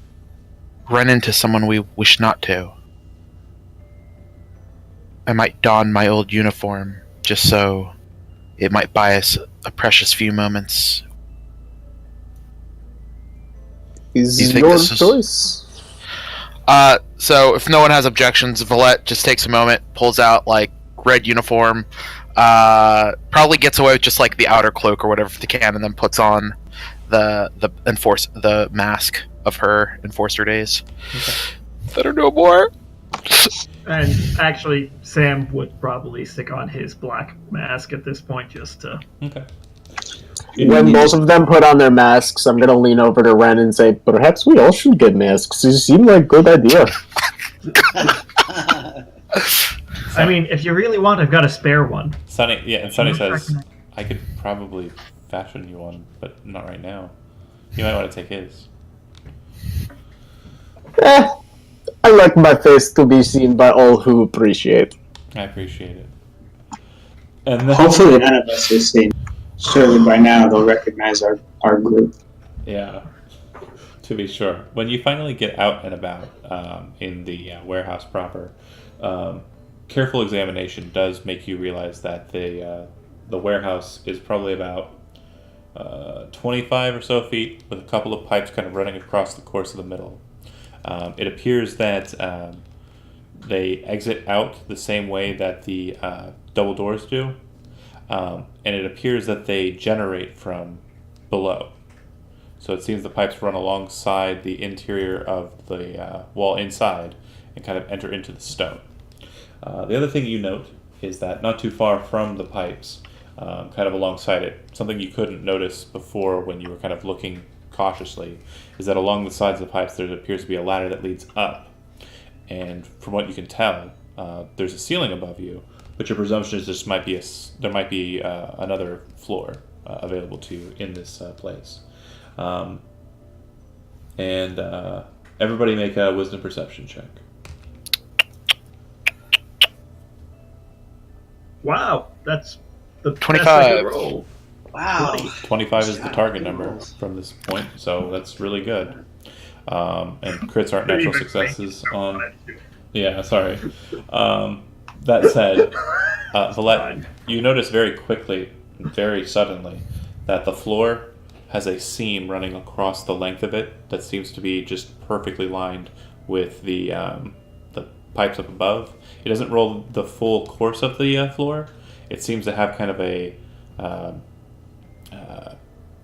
run into someone we wish not to. I might don my old uniform, just so it might buy us a precious few moments. Is You think your this is- choice. So if no one has objections, Valette just takes a moment, pulls out like red uniform, probably gets away with just like the outer cloak or whatever if they can, and then puts on the mask of her enforcer days. I don't know more. And actually, Sam would probably stick on his black mask at this point just to... Okay. When both of them put on their masks, I'm gonna lean over to Ren and say, perhaps we all should get masks. It seemed like a good idea. I mean, if you really want, I've got a spare one. Sunny, yeah, and Sunny says, I could probably fashion you one, but not right now. You might want to take his. I like my face to be seen by all who appreciate. I appreciate it. And then, Hopefully none of us is seen. Surely by now they'll recognize our group. yeah, to be sure. When you finally get out and about in the warehouse proper, careful examination does make you realize that the warehouse is probably about 25 or so feet, with a couple of pipes kind of running across the course of the middle. It appears that they exit out the same way that the double doors do, and it appears that they generate from below. So it seems the pipes run alongside the interior of the wall inside and kind of enter into the stone. The other thing you note is that not too far from the pipes, kind of alongside it, something you couldn't notice before when you were kind of looking cautiously, is that along the sides of the pipes there appears to be a ladder that leads up. And from what you can tell, there's a ceiling above you, but your presumption is there might be another floor available to you in this place. And everybody make a wisdom perception check. Wow, that's the 25. best I could roll. Wow. 25 is the God, target good number rolls. from this point, so that's really good. And crits aren't natural successes on... Yeah, sorry. That said, Valette, you notice very quickly, very suddenly, that the floor has a seam running across the length of it that seems to be just perfectly lined with the pipes up above. It doesn't roll the full course of the floor. It seems to have kind of a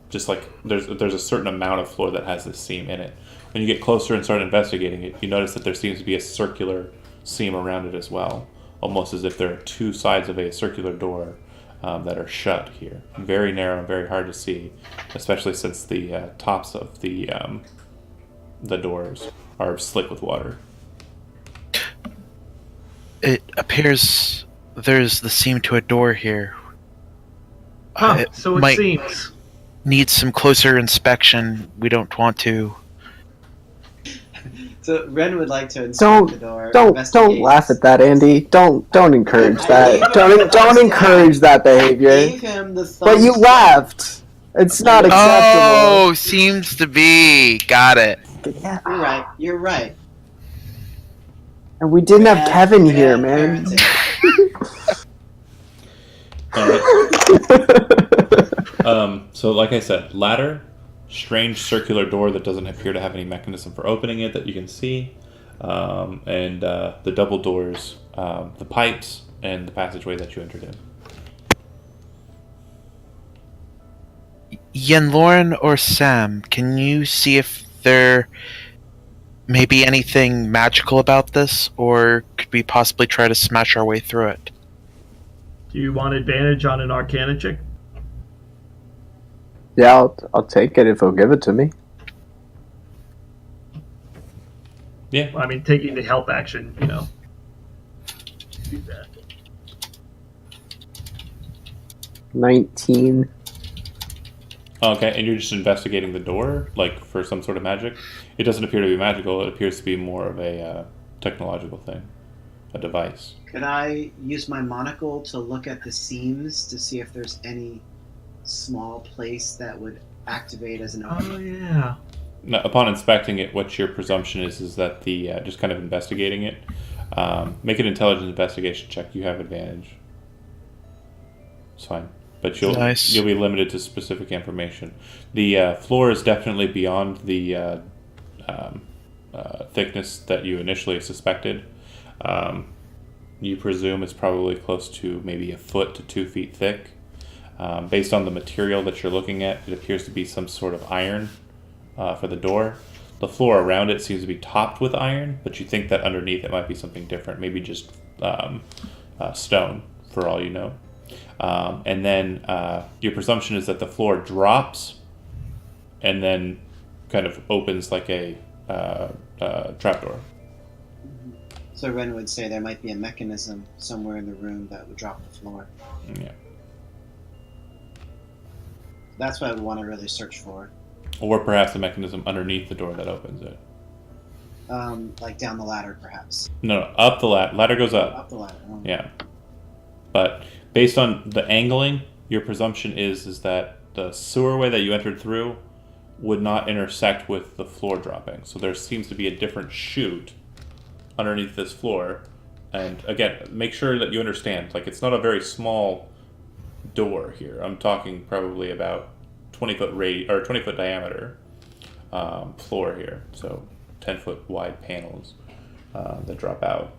just like there's a certain amount of floor that has this seam in it. When you get closer and start investigating it, you notice that there seems to be a circular seam around it as well, almost as if there are two sides of a circular door that are shut here. Very narrow and very hard to see, especially since the tops of the doors are slick with water. It appears there's the seam to a door here. Huh, so it might seems. need some closer inspection. We don't want to. So Ren would like to inspect the door. Don't investigate. laugh at that, Andy. Don't encourage I that. gave him Don't the thumbs encourage that behavior. Gave him the But you thumbs laughed. It's not acceptable. Oh, seems to be. Got it. Yeah. You're right. You're right. And we didn't have Bad- Kevin bad here, man. parenting. So like I said, ladder, strange circular door that doesn't appear to have any mechanism for opening it that you can see, and the double doors, the pipes, and the passageway that you entered in. Yen Lauren or Sam, can you see if there may be anything magical about this, or could we possibly try to smash our way through it? Do you want advantage on an Arcana check? Yeah, I'll take it if he'll give it to me. Yeah. Well, I mean, taking the help action, you know. Do that. 19. Okay, and you're just investigating the door, like for some sort of magic? It doesn't appear to be magical. It appears to be more of a technological thing, a device. Could I use my monocle to look at the seams to see if there's any small place that would activate as an Oh, opening? yeah. Now, upon inspecting it, what your presumption is that the just kind of investigating it. Make an intelligence investigation check. You have advantage. It's fine, but you'll be limited to specific information. The floor is definitely beyond the thickness that you initially suspected. You presume it's probably close to maybe a foot to 2 feet thick. Based on the material that you're looking at, it appears to be some sort of iron for the door. The floor around it seems to be topped with iron, but you think that underneath it might be something different, maybe just stone, for all you know. And then your presumption is that the floor drops and then kind of opens like a trapdoor. So Ren would say there might be a mechanism somewhere in the room that would drop the floor. Yeah. That's what I would want to really search for. Or perhaps a mechanism underneath the door that opens it. Like down the ladder, perhaps. No, up the ladder. Ladder goes up. Up the ladder. Yeah. But based on the angling, your presumption is that the sewerway that you entered through would not intersect with the floor dropping. So there seems to be a different chute underneath this floor. And again, make sure that you understand, like, it's not a very small door here. I'm talking probably about 20 foot diameter floor here. So 10 foot wide panels that drop out.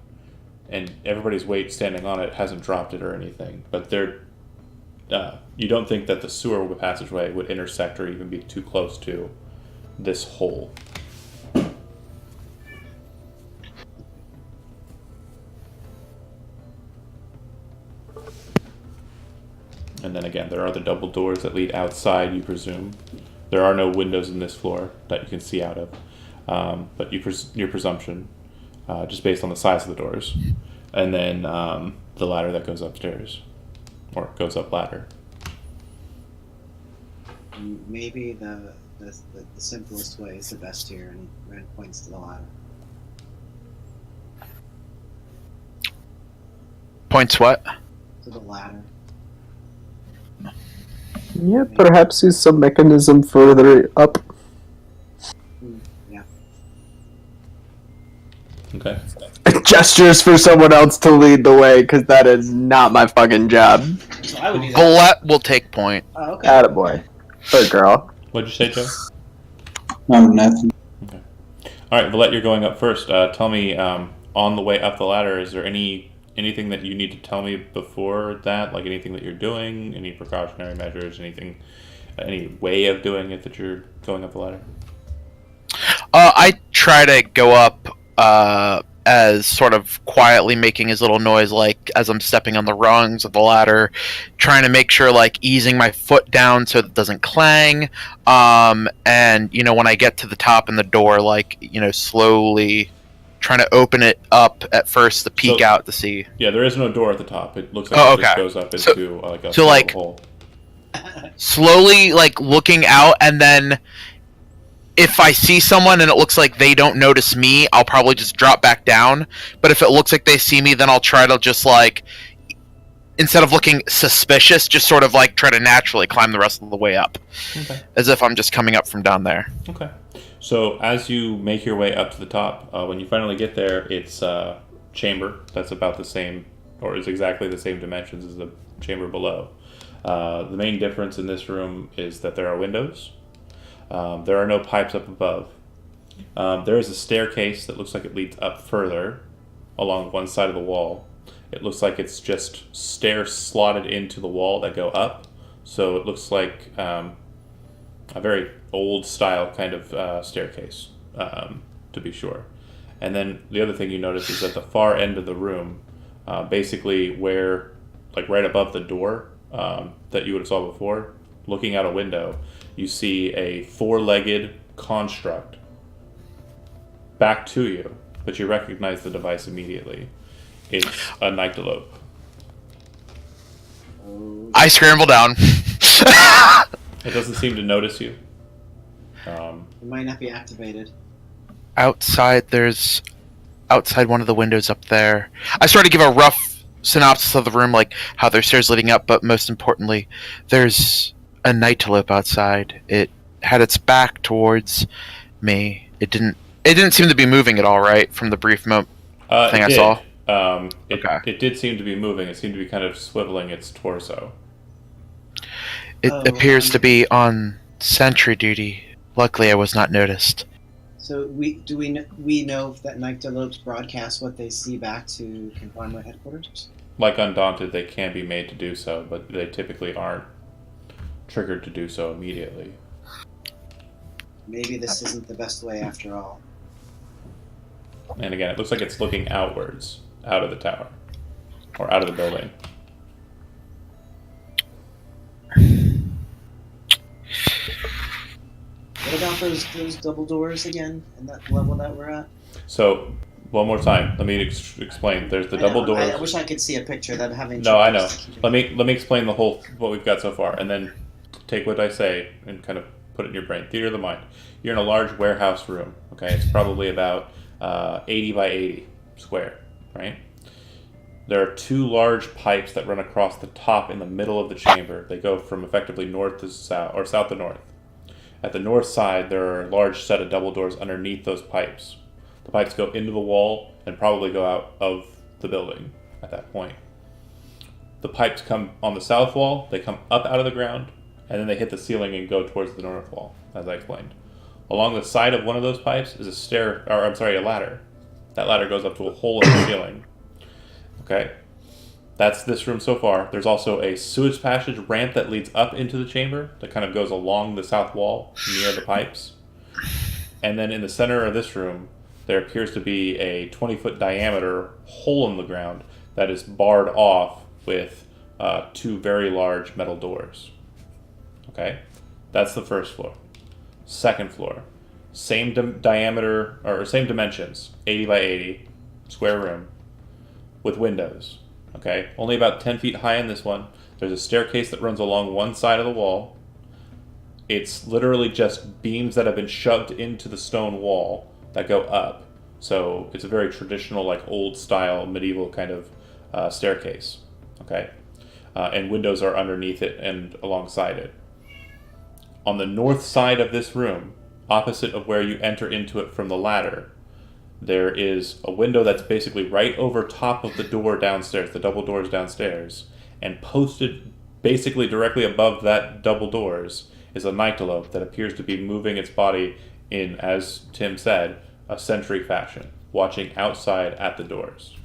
And everybody's weight standing on it hasn't dropped it or anything. But you don't think that the sewer passageway would intersect or even be too close to this hole. And then again, there are the double doors that lead outside, you presume. There are no windows in this floor that you can see out of. But your presumption, just based on the size of the doors. And then the ladder that goes upstairs. Or goes up ladder. Maybe the simplest way is the best here, and Ren points to the ladder. Points what? To the ladder. Yeah, perhaps use some mechanism further up. Yeah. Okay. Gestures for someone else to lead the way, because that is not my fucking job. So I would do that. Bullet will take point. Oh, okay. Attaboy. Or girl. What'd you say, Joe? No, nothing. Okay. All right, Valette, you're going up first. Tell me, on the way up the ladder, is there anything that you need to tell me before that? Like anything that you're doing, any precautionary measures, anything, any way of doing it that you're going up the ladder? I try to go up as sort of quietly making his little noise, like as I'm stepping on the rungs of the ladder, trying to make sure, like, easing my foot down so it doesn't clang. And, you know, when I get to the top and the door, like, you know, slowly trying to open it up at first to peek out to see. Yeah, there is no door at the top. It looks like it just goes up into like a hole. Slowly, like, looking out, and then if I see someone and it looks like they don't notice me, I'll probably just drop back down. But if it looks like they see me, then I'll try to just, like, instead of looking suspicious, just sort of, like, try to naturally climb the rest of the way up. Okay. As if I'm just coming up from down there. Okay. So as you make your way up to the top, when you finally get there, it's a chamber that's about the same, or is exactly the same dimensions as the chamber below. The main difference in this room is that there are windows. There are no pipes up above. There is a staircase that looks like it leads up further along one side of the wall. It looks like it's just stairs slotted into the wall that go up. So it looks like a very old style kind of staircase, to be sure. And then the other thing you notice is at the far end of the room, basically where, like right above the door that you would have saw before, looking out a window, you see a four-legged construct back to you, but you recognize the device immediately. It's a nyctalope. I scramble down. It doesn't seem to notice you. It might not be activated. Outside one of the windows up there. I sort of give a rough synopsis of the room, like how there's stairs leading up, but most importantly, there's a nyctalope outside. It had its back towards me. It didn't seem to be moving at all, right? From the brief thing I saw. It did seem to be moving. It seemed to be kind of swiveling its torso. It appears to be on sentry duty. Luckily, I was not noticed. So we know that nyctalopes broadcast what they see back to confinement headquarters? Like Undaunted, they can be made to do so, but they typically aren't triggered to do so immediately. Maybe this isn't the best way after all. And again, it looks like it's looking outwards, out of the tower, or out of the building. What about those double doors again, in that level that we're at? So, one more time, let me explain. There's the double doors. I wish I could see a picture of them having. No, I know. Let me explain what we've got so far, and then take what I say and kind of put it in your brain. Theater of the mind. You're in a large warehouse room. Okay, it's probably about 80 by 80 square, right? There are two large pipes that run across the top in the middle of the chamber. They go from effectively north to south, or south to north. At the north side, there are a large set of double doors underneath those pipes. The pipes go into the wall and probably go out of the building at that point. The pipes come on the south wall, they come up out of the ground, and then they hit the ceiling and go towards the north wall, as I explained. Along the side of one of those pipes is a ladder. That ladder goes up to a hole in the ceiling. Okay? That's this room so far. There's also a sewage passage ramp that leads up into the chamber that kind of goes along the south wall near the pipes. And then in the center of this room, there appears to be a 20-foot diameter hole in the ground that is barred off with 2 very large metal doors. Okay? That's the first floor. Second floor. Same diameter, or same dimensions, 80 by 80, square room, with windows. Okay? Only about 10 feet high in this one. There's a staircase that runs along one side of the wall. It's literally just beams that have been shoved into the stone wall that go up. So it's a very traditional, like old style, medieval kind of staircase. Okay? And windows are underneath it and alongside it. On the north side of this room, opposite of where you enter into it from the ladder, there is a window that's basically right over top of the door downstairs, the double doors downstairs, and posted basically directly above that double doors is a nyctalope that appears to be moving its body in, as Tim said, a sentry fashion, watching outside at the doors.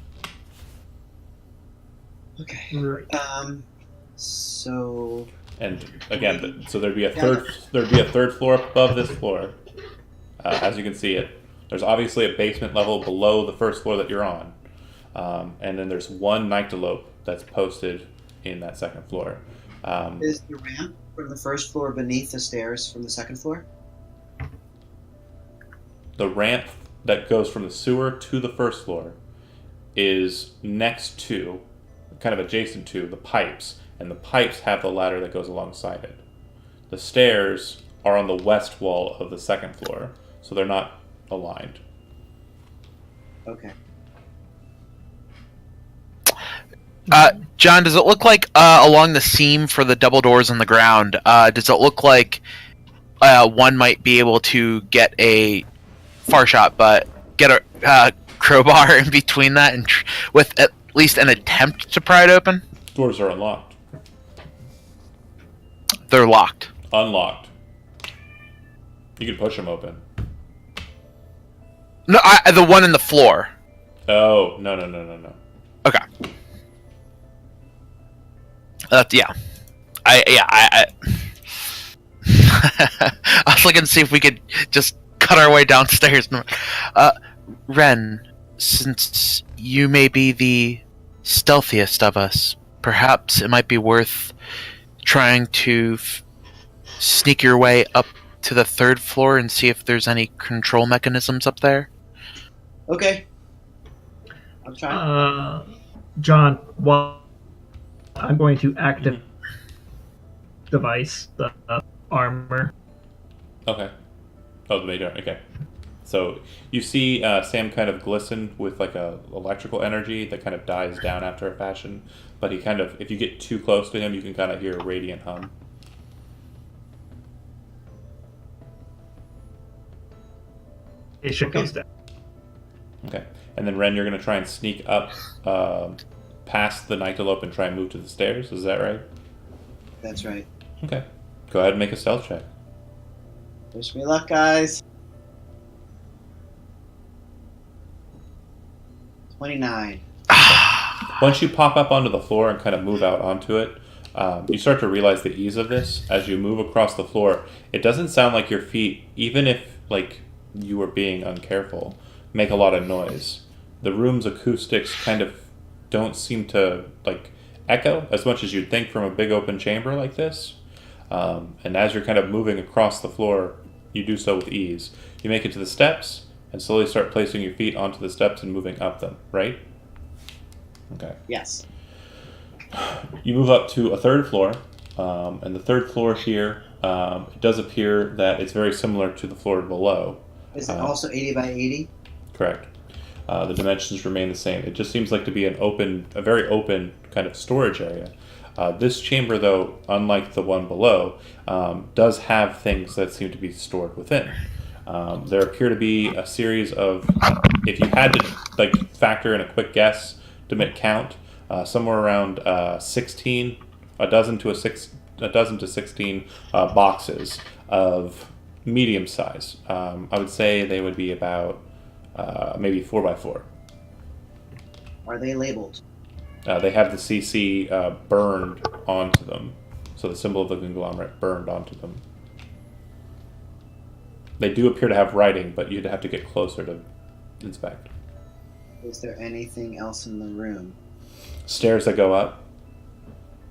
Okay. Right. So. And again, so there'd be a third floor above this floor, as you can see it. There's obviously a basement level below the first floor that you're on, and then there's one nyctalope that's posted in that second floor. Is the ramp from the first floor beneath the stairs from the second floor? The ramp that goes from the sewer to the first floor is next to, kind of adjacent to, the pipes, and the pipes have the ladder that goes alongside it. The stairs are on the west wall of the second floor, so they're not aligned. Okay. John, does it look like along the seam for the double doors on the ground, does it look like one might be able to get a far shot, but get a crowbar in between that and with at least an attempt to pry it open? Doors are unlocked. They're locked. Unlocked. You can push them open. No, the one in the floor. Oh, no. Okay. Yeah. I I was looking to see if we could just cut our way downstairs. Ren, since you may be the stealthiest of us, perhaps it might be worth trying to sneak your way up to the third floor and see if there's any control mechanisms up there. Okay. I'm trying. John, while I'm going to activate device, the armor. Okay. Oh, the main door. Okay. So you see Sam kind of glisten with like a electrical energy that kind of dies down after a fashion, but he kind of, if you get too close to him, you can kind of hear a radiant hum. It should goes down. Okay. And then Ren, you're going to try and sneak up past the nyctalope and try and move to the stairs. Is that right? That's right. Okay. Go ahead and make a stealth check. Wish me luck, guys. 29. Once you pop up onto the floor and kind of move out onto it, you start to realize the ease of this. As you move across the floor, it doesn't sound like your feet, even if like you were being uncareful, make a lot of noise. The room's acoustics kind of don't seem to like echo as much as you'd think from a big open chamber like this. And as you're kind of moving across the floor, you do so with ease. You make it to the steps and slowly start placing your feet onto the steps and moving up them, right? Okay. Yes. You move up to a third floor, and the third floor here, it does appear that it's very similar to the floor below. Is it also 80 by 80? Correct. The dimensions remain the same. It just seems like to be a very open kind of storage area. This chamber, though, unlike the one below, does have things that seem to be stored within. There appear to be a series of, if you had to like factor in a quick guess to make count, somewhere around 16, a dozen to 16 boxes of medium size. I would say they would be about maybe 4x4. Are they labeled? They have the CC burned onto them, so the symbol of the conglomerate burned onto them. They do appear to have writing, but you'd have to get closer to inspect. Is there anything else in the room? Stairs that go up,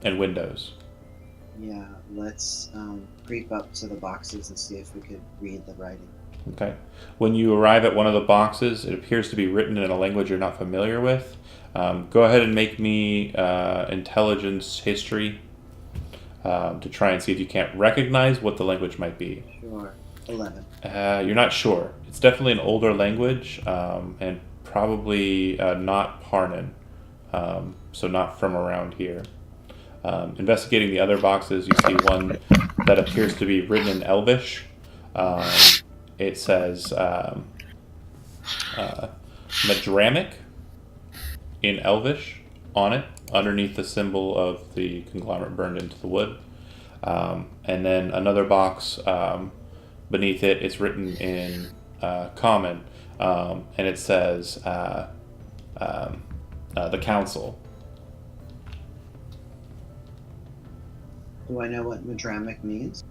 and windows. Yeah, let's creep up to the boxes and see if we could read the writing. Okay. When you arrive at one of the boxes, it appears to be written in a language you're not familiar with. Go ahead and make me intelligence history to try and see if you can't recognize what the language might be. Sure. 11. You're not sure. It's definitely an older language, and probably not Parnan, so not from around here. Investigating the other boxes, you see one that appears to be written in Elvish. It says Madramic in Elvish on it, underneath the symbol of the conglomerate burned into the wood. And then another box beneath it is written in Common, and it says the Council. Do I know what Madramic means?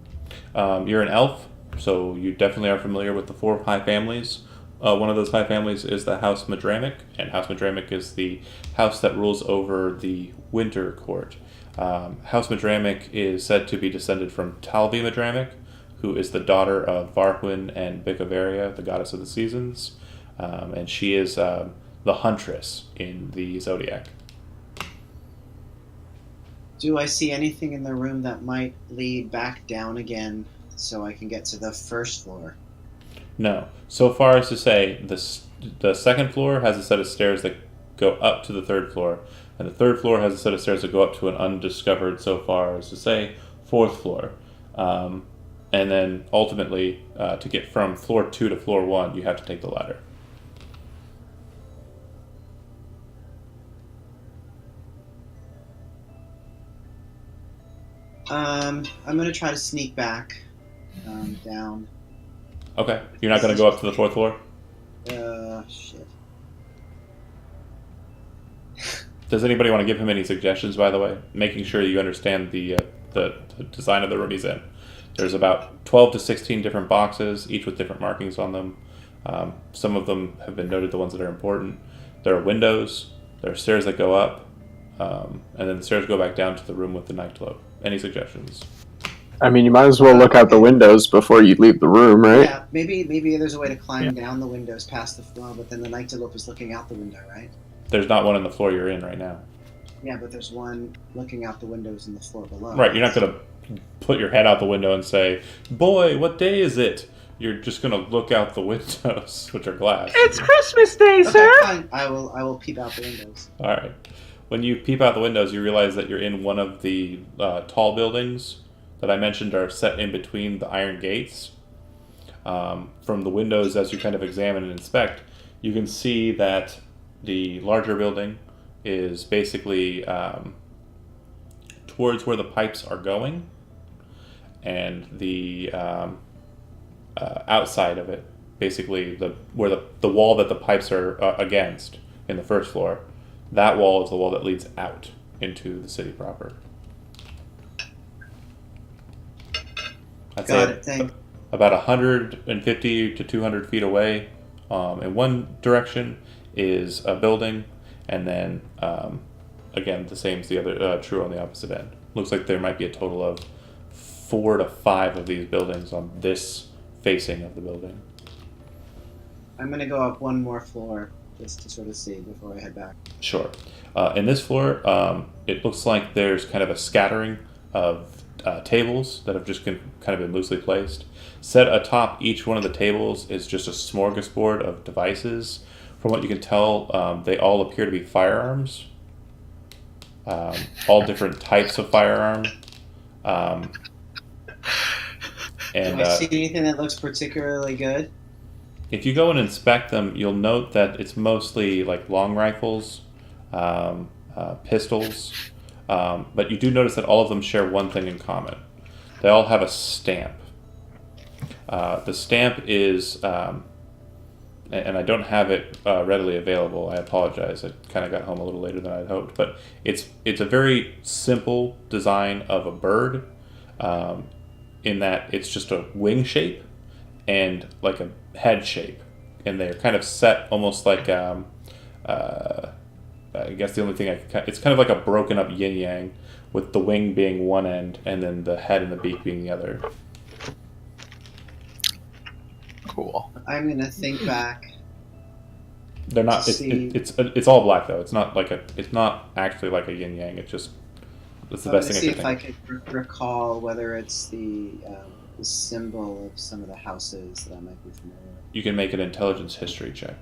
You're an elf, so you definitely are familiar with the 4 high families. One of those high families is the House Madramic, and House Madramic is the house that rules over the Winter Court. House Madramic is said to be descended from Talvi Madramic, who is the daughter of Varhuin and Bicavaria, the goddess of the seasons, and she is the huntress in the Zodiac. Do I see anything in the room that might lead back down again so I can get to the first floor? No. So far as to say, the second floor has a set of stairs that go up to the third floor, and the third floor has a set of stairs that go up to an undiscovered, so far as to say, 4th floor. And then ultimately, to get from floor 2 to floor 1, you have to take the ladder. I'm going to try to sneak back down. Okay. You're not going to go up to the 4th floor? Shit. Does anybody want to give him any suggestions, by the way? Making sure you understand the design of the room he's in. There's about 12 to 16 different boxes, each with different markings on them. Some of them have been noted, the ones that are important. There are windows, there are stairs that go up, and then the stairs go back down to the room with the night globe. Any suggestions? I mean, you might as well look out the windows before you leave the room, right? Yeah, maybe there's a way to climb down the windows past the floor, but then the night globe is looking out the window, right? There's not one on the floor you're in right now. Yeah, but there's one looking out the windows in the floor below. Right, you're not going to put your head out the window and say, "Boy, what day is it?" You're just going to look out the windows, which are glass. It's Christmas Day, Okay, sir! fine. I will peep out the windows. All right. When you peep out the windows, you realize that you're in one of the tall buildings that I mentioned are set in between the iron gates. From the windows, as you kind of examine and inspect, you can see that the larger building is basically towards where the pipes are going, and the outside of it, basically where the wall that the pipes are against in the first floor, that wall is the wall that leads out into the city proper. I'd Got say it. Thank. about 150 to 200 feet away, in one direction, is a building, and then again the same as the other, true on the opposite end. Looks like there might be a total of 4 to 5 of these buildings on this facing of the building. I'm gonna go up one more floor just to sort of see before I head back. Sure. In this floor, it looks like there's kind of a scattering of tables that have just kind of been loosely placed. Set atop each one of the tables is just a smorgasbord of devices. From what you can tell, they all appear to be firearms. All different types of firearm. And Do I see anything that looks particularly good? if you go and inspect them, you'll note that it's mostly like long rifles, pistols, but you do notice that all of them share one thing in common. They all have a stamp. The stamp is, and I don't have it readily available. I apologize. I kind of got home a little later than I'd hoped, but it's a very simple design of a bird, in that it's just a wing shape, and like a head shape, and they're kind of set almost like I guess the only thing it's kind of like a broken up yin yang, with the wing being one end and then the head and the beak being the other. Cool. I'm gonna think back. They're not. To see- It's all black though. It's not like it's not actually like a yin yang. It's the I'm best gonna thing see I if can I think. could recall whether it's the symbol of some of the houses that I might be familiar with. You can make an intelligence history check.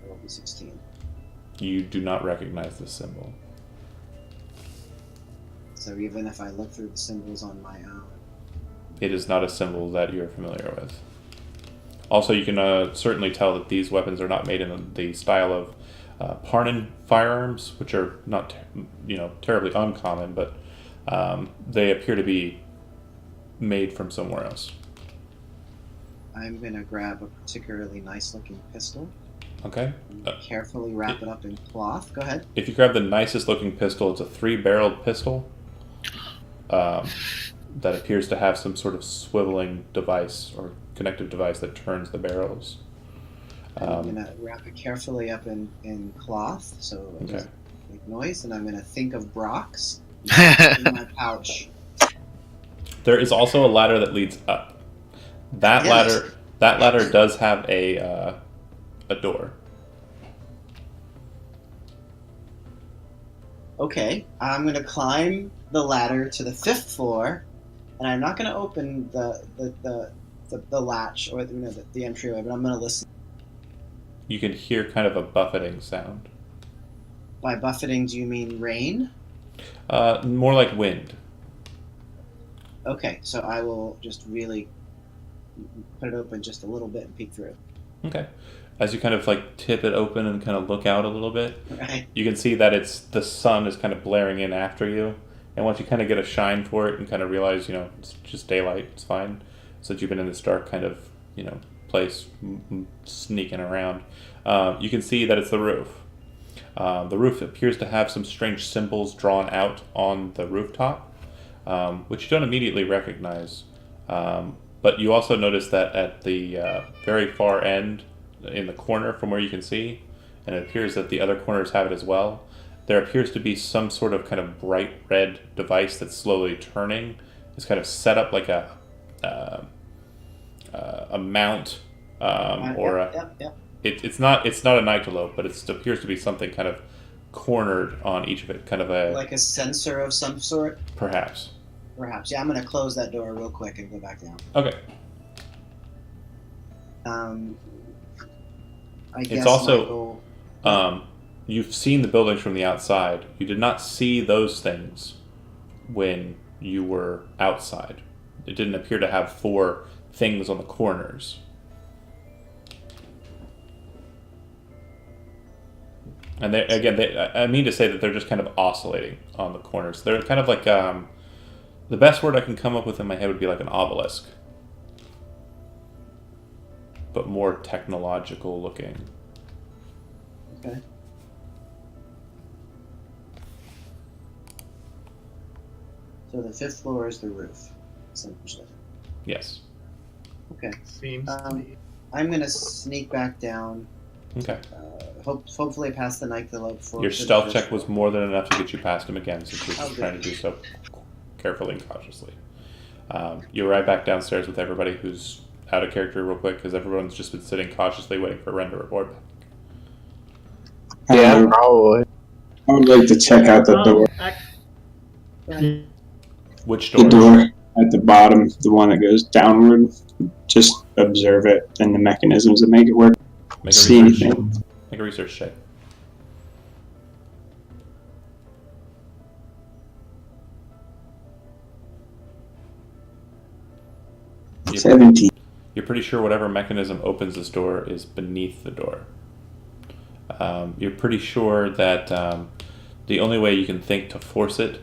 Roll the 16. You do not recognize this symbol. So even if I look through the symbols on my own, It is not a symbol that you're familiar with. Also, you can certainly tell that these weapons are not made in the style of Parnan firearms, which are not, terribly uncommon, but they appear to be made from somewhere else. I'm gonna grab a particularly nice-looking pistol Okay. and carefully wrap it up in cloth. Go ahead. If you grab the nicest looking pistol, it's a 3-barreled pistol that appears to have some sort of swiveling device or connective device that turns the barrels. I'm gonna wrap it carefully up in cloth so it Okay. doesn't make noise, and I'm gonna think of Brock's in my pouch. There is also a ladder that leads up. That Yes. ladder does have a door. Okay, I'm gonna climb the ladder to the 5th floor, and I'm not gonna open the latch or the entryway, but I'm gonna listen. You can hear kind of a buffeting sound. By buffeting, do you mean rain? More like wind. Okay, so I will just really put it open just a little bit and peek through. Okay. As you kind of like tip it open and kind of look out a little bit, Right. you can see that the sun is kind of blaring in after you. And once you kind of get a shine for it and kind of realize, it's just daylight, it's fine. Since you've been in this dark kind of, place sneaking around, you can see that it's the roof. The roof appears to have some strange symbols drawn out on the rooftop, which you don't immediately recognize. But you also notice that at the very far end, in the corner from where you can see, and it appears that the other corners have it as well, there appears to be some sort of kind of bright red device that's slowly turning. It's kind of set up like a mount or Yep. it's not a nightalope, but it appears to be something kind of cornered on each of it, kind of a Like a sensor of some sort, perhaps. perhaps. Yeah, I'm gonna close that door real quick and go back down. Okay. I guess also- my goal. You've seen the buildings from the outside. You did not see those things when you were outside. It didn't appear to have 4 things on the corners. And I mean to say that they're just kind of oscillating on the corners. They're kind of like, the best word I can come up with in my head would be like an obelisk, but more technological looking. Okay. So the 5th floor is the roof, essentially. Yes. Okay. Seems to me. I'm gonna sneak back down. Okay. Hopefully past the nightalope. Your stealth check was more than enough to get you past him again, since you're just Oh, trying to good. do so carefully and cautiously. You arrive back downstairs with everybody who's out of character real quick, because everyone's just been sitting cautiously waiting for Ren to report back. Yeah, probably. I would like to check out the door. Which The door? door at the bottom, the one that goes downward. Just observe it and the mechanisms that make it work. Make See a research. anything. Make a research check. You're, 17. you're pretty sure whatever mechanism opens this door is beneath the door. You're pretty sure that the only way you can think to force it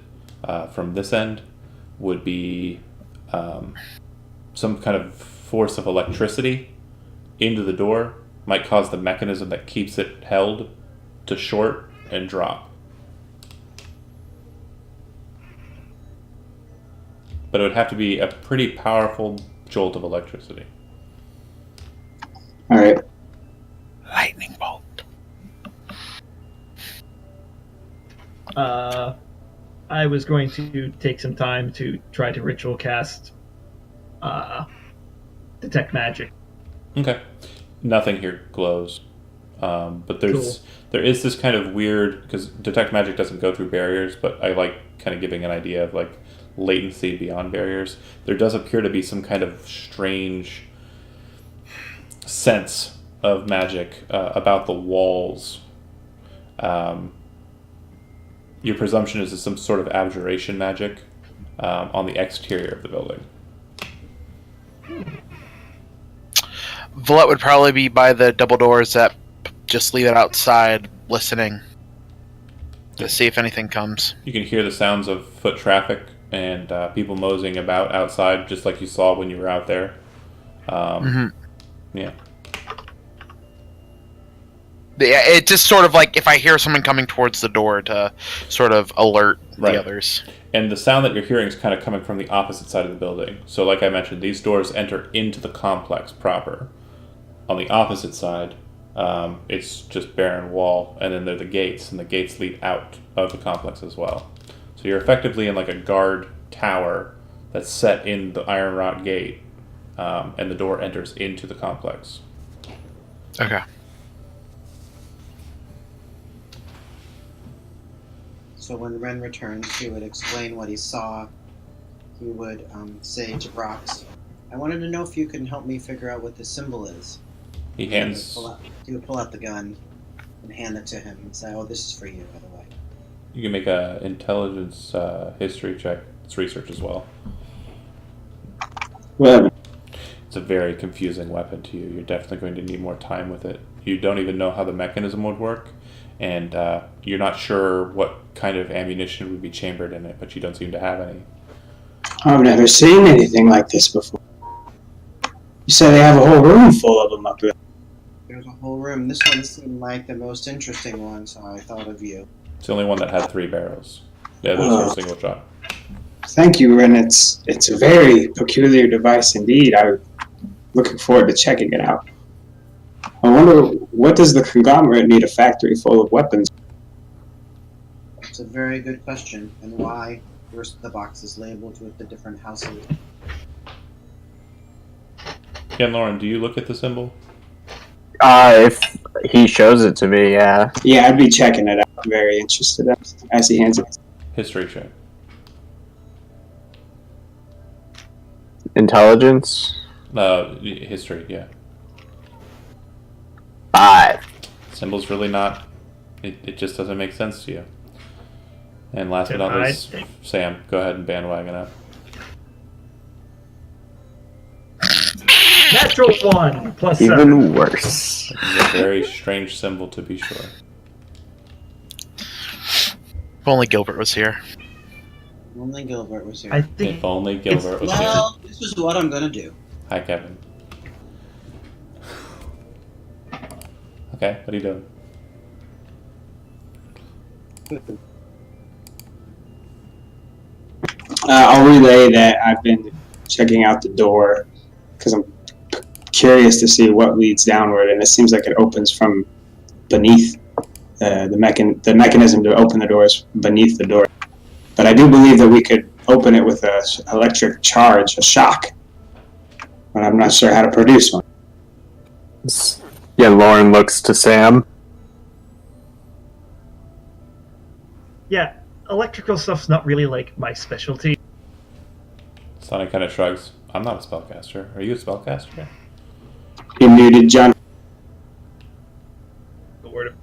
from this end would be some kind of force of electricity into the door might cause the mechanism that keeps it held to short and drop. but it would have to be a pretty powerful jolt of electricity. All right. Lightning bolt. I was going to take some time to try to ritual cast detect magic. Okay. Nothing here glows. But there is this kind of weird, because detect magic doesn't go through barriers, but I like kind of giving an idea of like latency beyond barriers. There does appear to be some kind of strange sense of magic about the walls. Your presumption is some sort of abjuration magic on the exterior of the building. Villette would probably be by the double doors that just leave it outside, listening to see if anything comes. You can hear the sounds of foot traffic and people moseying about outside, just like you saw when you were out there. Yeah. It just sort of like if I hear someone coming towards the door to sort of alert Right. the others. And the sound that you're hearing is kind of coming from the opposite side of the building. So like I mentioned, these doors enter into the complex proper. On the opposite side, it's just barren wall, and then there are the gates, and the gates lead out of the complex as well. So you're effectively in like a guard tower that's set in the iron rod gate, and the door enters into the complex. Okay. So when Ren returns, he would explain what he saw. He would say to Brox, I wanted to know if you can help me figure out what this symbol is. He He would pull out the gun and hand it to him and say, oh, this is for you, by the way. You can make a intelligence history check. It's research as well. Well, It's a very confusing weapon to you. You're definitely going to need more time with it. You don't even know how the mechanism would work, and you're not sure what kind of ammunition would be chambered in it, but you don't seem to have any. I've never seen anything like this before. You said they have a whole room full of them up there. There's a whole room. This one seemed like the most interesting one, so I thought of you. It's the only one that had 3 barrels. Yeah, there's no single shot. Thank you, Ren. It's a very peculiar device indeed. I'm looking forward to checking it out. I wonder, what does the conglomerate need a factory full of weapons? It's a very good question, and why were the boxes labeled with the different houses? Ken Lauren, do you look at the symbol? If he shows it to me, yeah. Yeah, I'd be checking it out. I'm very interested as he hands it. History check. Intelligence? History, yeah. 5. Symbol's really not... It just doesn't make sense to you. And last but not least, Sam, go ahead and bandwagon up. Natural 1 plus 7. Even worse. This is a very strange symbol, to be sure. If only Gilbert was here. Only Gilbert was here. I think If only Gilbert was here. Well, this is what I'm gonna do. Hi, Kevin. Okay, what are you doing? I'll relay that I've been checking out the door because I'm curious to see what leads downward, and it seems like it opens from beneath the mechanism to open the doors beneath the door. But I do believe that we could open it with an electric charge, a shock. But I'm not sure how to produce one. Yeah, Lauren looks to Sam. yeah, electrical stuff's not really like my specialty. Sonic kind of shrugs. I'm not a spellcaster. Are you a spellcaster? You're muted, John. The word of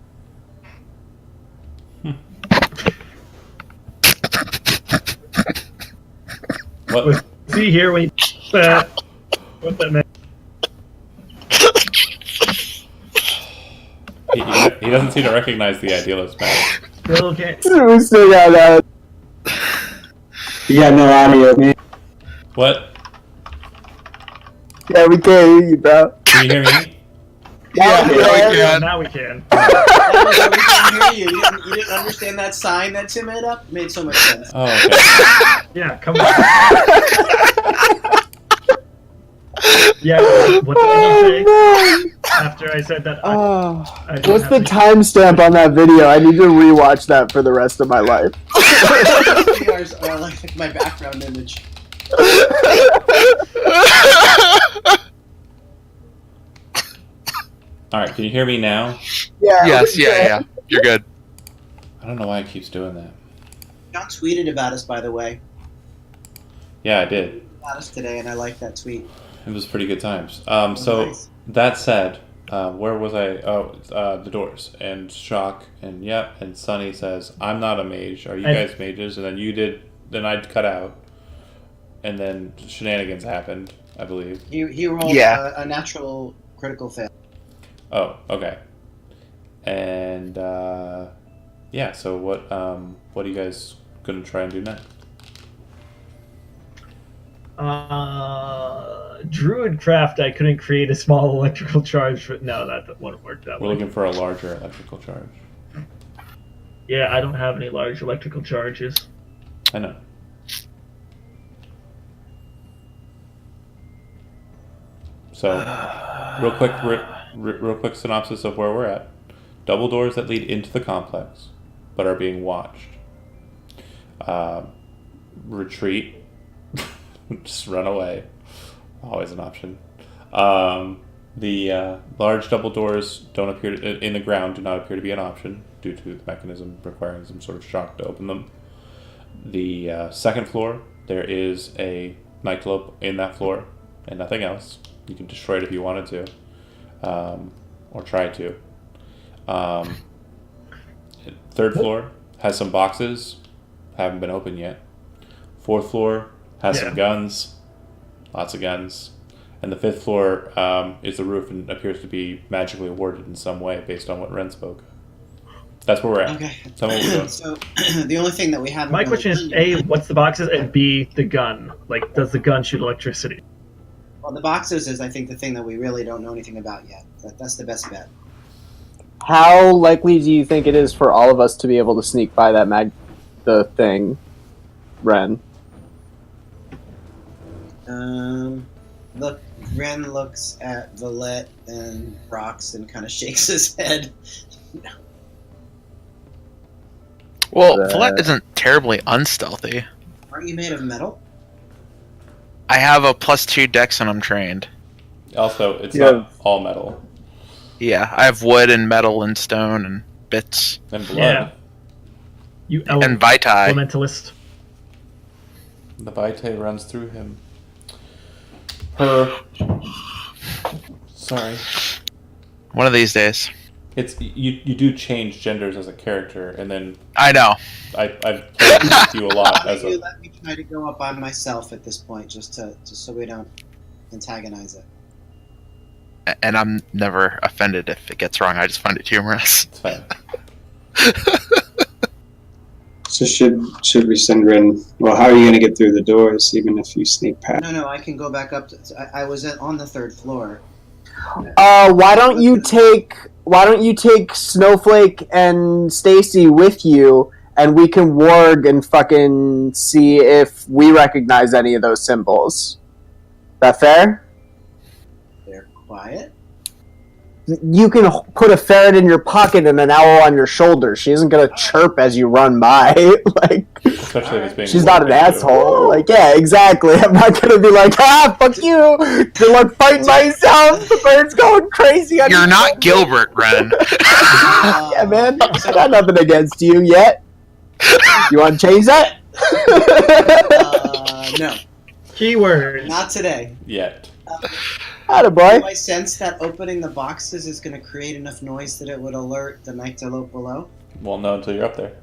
What? was he here when what that meant? He doesn't seem to recognize the idealist man. Still can't. We still got that. You got no audio, man. What? Yeah, we can't hear you, bro. Can you hear me? Yeah, we we can. can. Now we can. Yeah, we can't hear you. You didn't understand that sign that Tim made up? It made so much sense. Oh, okay. Yeah, come on. Yeah, what did he say after I said that? Oh, I don't what's have the any- timestamp on that video? I need to rewatch that for the rest of my life. PRs are like my background image. Alright, can you hear me now? Yeah. Yes, yeah. You're good. I don't know why it keeps doing that. John tweeted about us, by the way. Yeah, I did. About us today, and I liked that tweet. It was pretty good times. was So, nice. that said, where was I? Oh, the doors. And Shock and Yep and Sunny says, I'm not a mage. Are you And- guys mages? And then you did, then I'd cut out. And then shenanigans happened, I believe. He rolled Yeah. a natural critical fail. Oh, okay. And, yeah, so what are you guys going to try and do next? Druidcraft, I couldn't create a small electrical charge, but no, that wouldn't work that We're way. looking for a larger electrical charge. Yeah, I don't have any large electrical charges. I know. So, real quick synopsis of where we're at. Double doors that lead into the complex, but are being watched. Retreat. Just run away. Always an option. The large double doors don't appear in the ground. Do not appear to be an option due to the mechanism requiring some sort of shock to open them. The second floor, there is a nightclub in that floor, and nothing else. You can destroy it if you wanted to, or try to. Third floor has some boxes, haven't been opened yet. Fourth floor has some guns, lots of guns. And the fifth floor is the roof and appears to be magically warded in some way based on what Ren spoke. That's where we're at. Okay. Tell me what we're doing. So, the only thing that we haven't. My really question is, done A, yet- what's the boxes, and B, the gun. Like, does the gun shoot electricity? Well, the boxes is, I think, the thing that we really don't know anything about yet. That's the best bet. How likely do you think it is for all of us to be able to sneak by the thing, Ren? Look, Ren looks at Valette and rocks and kind of shakes his head. Well, Valette isn't terribly unstealthy. Aren't you made of metal? I have a +2 dex and I'm trained. Also, it's Yeah. not all metal Yeah, I have wood and metal and stone and bits. and blood. Yeah. You And Vitae. elementalist. The vitae runs through him. Her. Sorry. One of these days. It's you do change genders as a character, and then I know. I've played with you a lot Why as don't you a. let me try to go up by myself at this point, just so we don't antagonize it. And I'm never offended if it gets wrong. I just find it humorous. It's fine. So should we send Ren? Well, how are you going to get through the doors, even if you sneak past? No, I can go back up. I was on the third floor. Why don't you take Snowflake and Stacy with you, and we can warg and fucking see if we recognize any of those symbols. That fair? They're quiet. You can put a ferret in your pocket and an owl on your shoulder. She isn't gonna chirp as you run by. Like, Especially if it's being. she's not an warped into. asshole. Like, yeah, exactly. I'm not gonna be like, fuck you. Good luck fighting myself. The bird's going crazy. On You're your not shoulder." Gilbert, Ren. Yeah, man. I got nothing against you yet. You want to change that? No, Keywords. not today. Yet. Attaboy. Do I sense that opening the boxes is going to create enough noise that it would alert the Nyctalope below? Won't know until you're up there.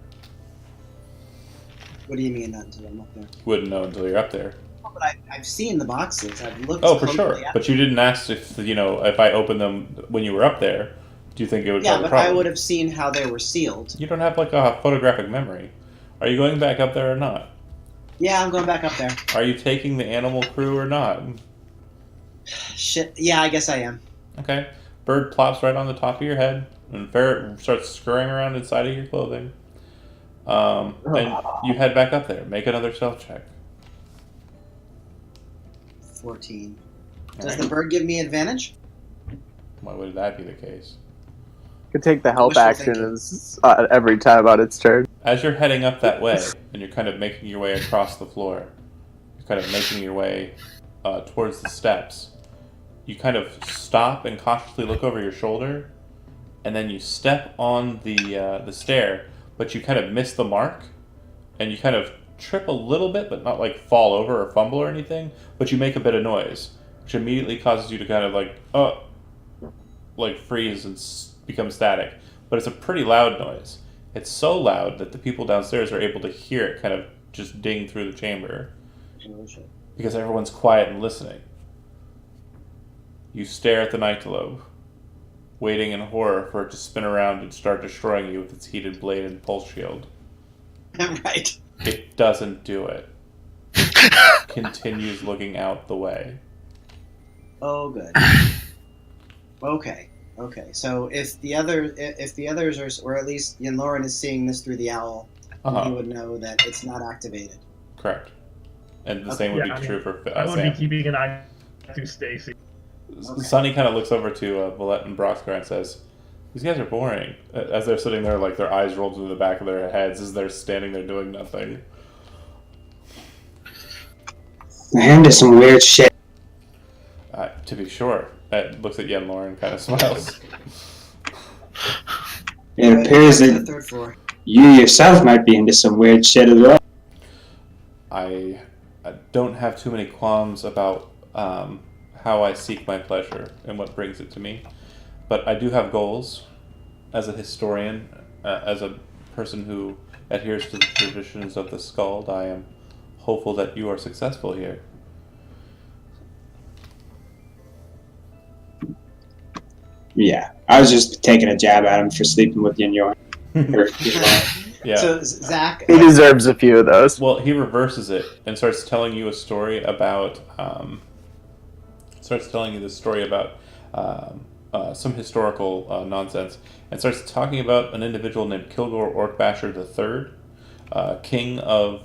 What do you mean not until I'm up there? Wouldn't know until you're up there. Oh, but I've seen the boxes. I've looked. Oh, for closely sure. at But you didn't ask if if I opened them when you were up there. Do you think it would Yeah, cause a but problem? I would have seen how they were sealed. You don't have like a photographic memory. Are you going back up there or not? Yeah, I'm going back up there. Are you taking the animal crew or not? Shit. Yeah, I guess I am. Okay. Bird plops right on the top of your head, and ferret starts scurrying around inside of your clothing. And you head back up there. Make another stealth check. 14. All Does right. the bird give me advantage? Why would that be the case? Could take the help Wishful action thinking. every time on its turn. As you're heading up that way, and you're kind of making your way across the floor, you're kind of making your way towards the steps, you kind of stop and cautiously look over your shoulder, and then you step on the stair, but you kind of miss the mark, and you kind of trip a little bit, but not like fall over or fumble or anything, but you make a bit of noise, which immediately causes you to kind of like freeze and become static. But it's a pretty loud noise. It's so loud that the people downstairs are able to hear it kind of just ding through the chamber Oh, shit. because everyone's quiet and listening. You stare at the Nyctalope, waiting in horror for it to spin around and start destroying you with its heated blade and pulse shield. Right. It doesn't do it. Continues looking out the way. Oh, good. Okay. So if the others are, or at least Lauren is seeing this through the owl, he would know that it's not activated. Correct. And the Okay. same would Yeah, be true for I would Sam. be keeping an eye to Stacy. Okay. Sonny kind of looks over to Villette and Broxcar and says, "These guys are boring." As they're sitting there, like their eyes rolled to the back of their heads as they're standing there doing nothing. They're into some weird shit. To be sure. Looks at Yen Lauren and kind of smiles. It appears Back to the that third floor. you yourself might be into some weird shit as well. I don't have too many qualms about how I seek my pleasure and what brings it to me. But I do have goals as a historian, as a person who adheres to the traditions of the Skald. I am hopeful that you are successful here. Yeah, I was just taking a jab at him for sleeping with Yin Yorn. Yeah. So Zach, He deserves a few of those. Well, he reverses it and starts telling you a story about some historical nonsense, and starts talking about an individual named Kilgore Orkbasher III, king of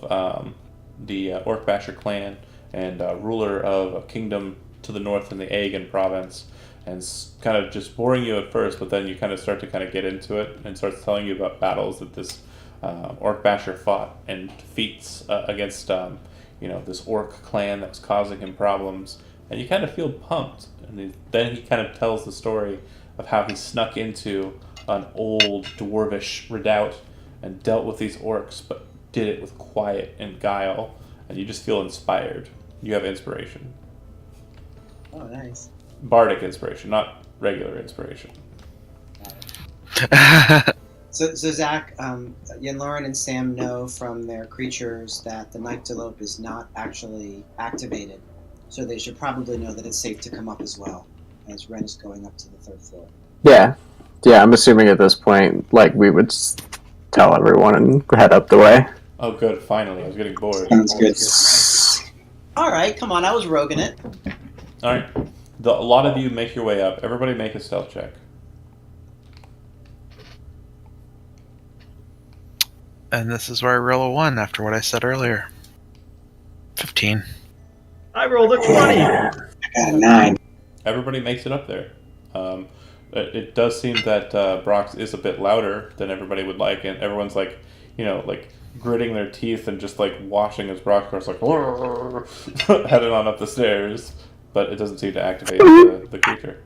the Orkbasher clan and ruler of a kingdom to the north in the Aegon province, and kind of just boring you at first, but then you kind of start to kind of get into it and starts telling you about battles that this Orkbasher fought and defeats against this orc clan that was causing him problems, and you kind of feel pumped. And then he kind of tells the story of how he snuck into an old dwarvish redoubt and dealt with these orcs, but did it with quiet and guile, and you just feel inspired. You have inspiration. oh nice. Bardic inspiration, not regular inspiration. So Zach, Yen Lauren and Sam know from their creatures that the Nyctalope is not actually activated, so they should probably know that it's safe to come up as well, as Ren is going up to the third floor. Yeah, I'm assuming at this point, like, we would just tell everyone and head up the way. Oh, good. Finally, I was getting bored. Sounds good. All right, come on, I was roguing it. All right. A lot of you make your way up. Everybody make a stealth check. And this is where I roll a 1 after what I said earlier. 15. I rolled a 20. I got a 9. Everybody makes it up there. It does seem that Brox is a bit louder than everybody would like, and everyone's like, like gritting their teeth and just like watching as Brox goes like heading on up the stairs, but it doesn't seem to activate the creature.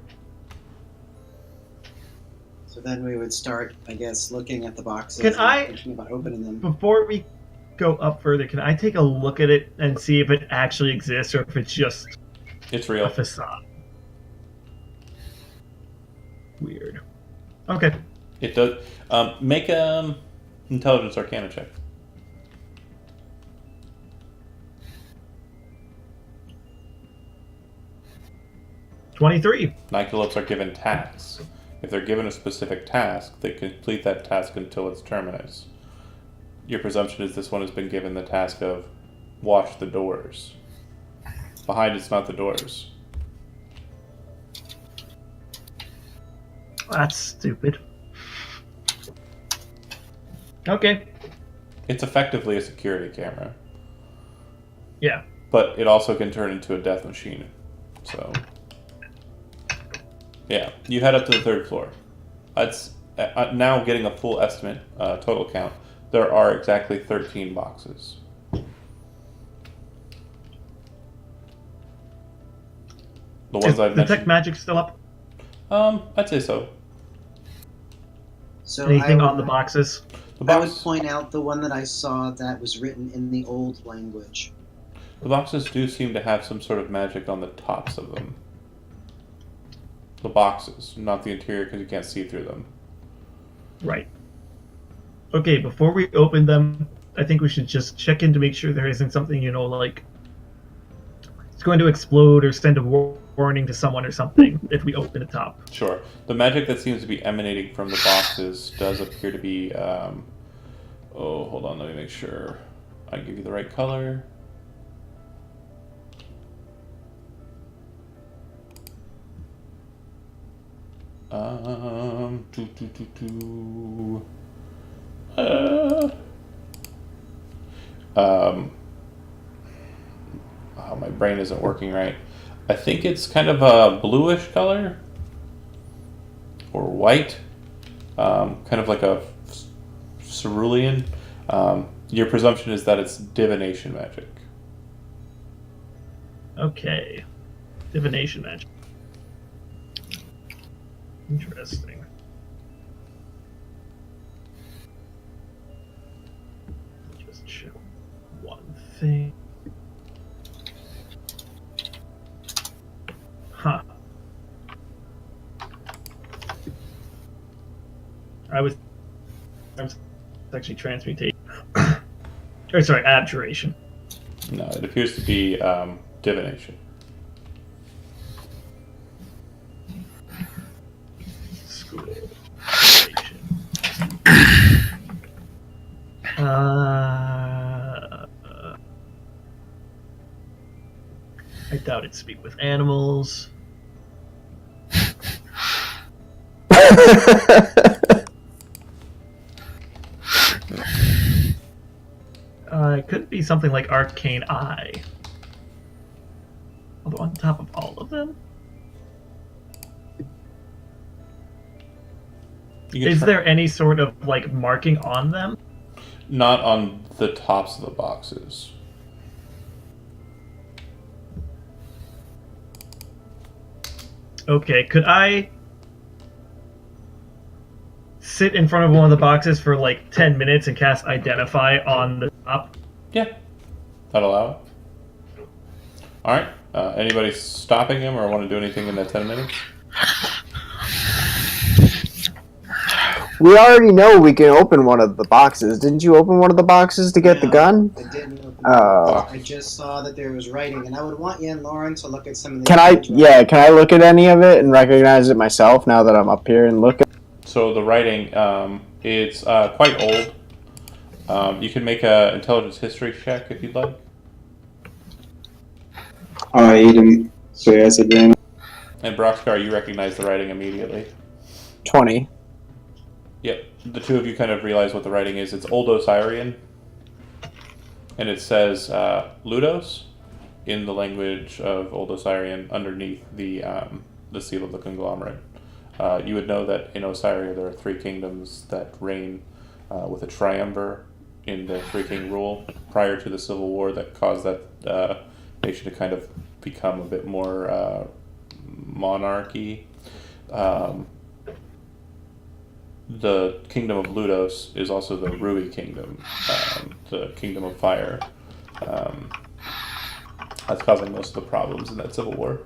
So then we would start, I guess, looking at the boxes Can and I- thinking about opening them. Before we go up further, can I take a look at it and see if it actually exists or if it's just It's a real. facade? Weird. Okay. It does. Make intelligence arcana check. 23. Nyctalopes are given tasks. If they're given a specific task, they complete that task until its terminus. Your presumption is this one has been given the task of watch the doors. Behind it's not the doors. That's stupid. Okay. It's effectively a security camera, Yeah. but it also can turn into a death machine. So, yeah, you head up to the third floor. That's now getting a full estimate total count. There are exactly 13 boxes. The ones I've Detect mentioned. magic still up? I'd say so. So Anything I on the boxes? The I would box, point out the one that I saw that was written in the old language. the boxes do seem to have some sort of magic on the tops of them. The boxes, not the interior, because you can't see through them. Right. Okay, before we open them, I think we should just check in to make sure there isn't something, like it's going to explode or send a warning to someone or something if we open the top. Sure. The magic that seems to be emanating from the boxes does appear to be. Oh, hold on. Let me make sure I give you the right color. Um. doo, doo, doo, doo. Oh, my brain isn't working right. I think it's kind of a bluish color or white, kind of like a cerulean. Your presumption is that it's divination magic. Okay. Divination magic. Interesting. Just check one thing. Huh. I was actually transmutation. Or sorry, abjuration. No, it appears to be divination. School. I doubt it speak with animals. It could be something like Arcane Eye. Although on top of all of them? Is there any sort of marking on them? Not on the tops of the boxes. Okay, could I sit in front of one of the boxes for 10 minutes and cast Identify on the top? Yeah, that'll allow it. All right. Anybody stopping him or want to do anything in that 10 minutes? We already know we can open one of the boxes. Didn't you open one of the boxes to get the No, gun? I didn't open Oh. I just saw that there was writing, and I would want Yen Lauren to look at some of the. Can I look at any of it and recognize it myself now that I'm up here and look at So the writing, it's quite old. You can make a intelligence history check if you'd like. I ate him, so he has advantage. And Broxcar, you recognize the writing immediately. 20? Yep. The two of you kind of realize what the writing is. It's Old Osirian. And it says Ludos in the language of Old Osirian underneath the seal of the conglomerate. You would know that in Osiria there are three kingdoms that reign with a triumvir in the Three King rule prior to the Civil War that caused that nation to kind of become a bit more monarchy. The kingdom of Ludos is also the Rui kingdom, the kingdom of fire. That's causing most of the problems in that civil war.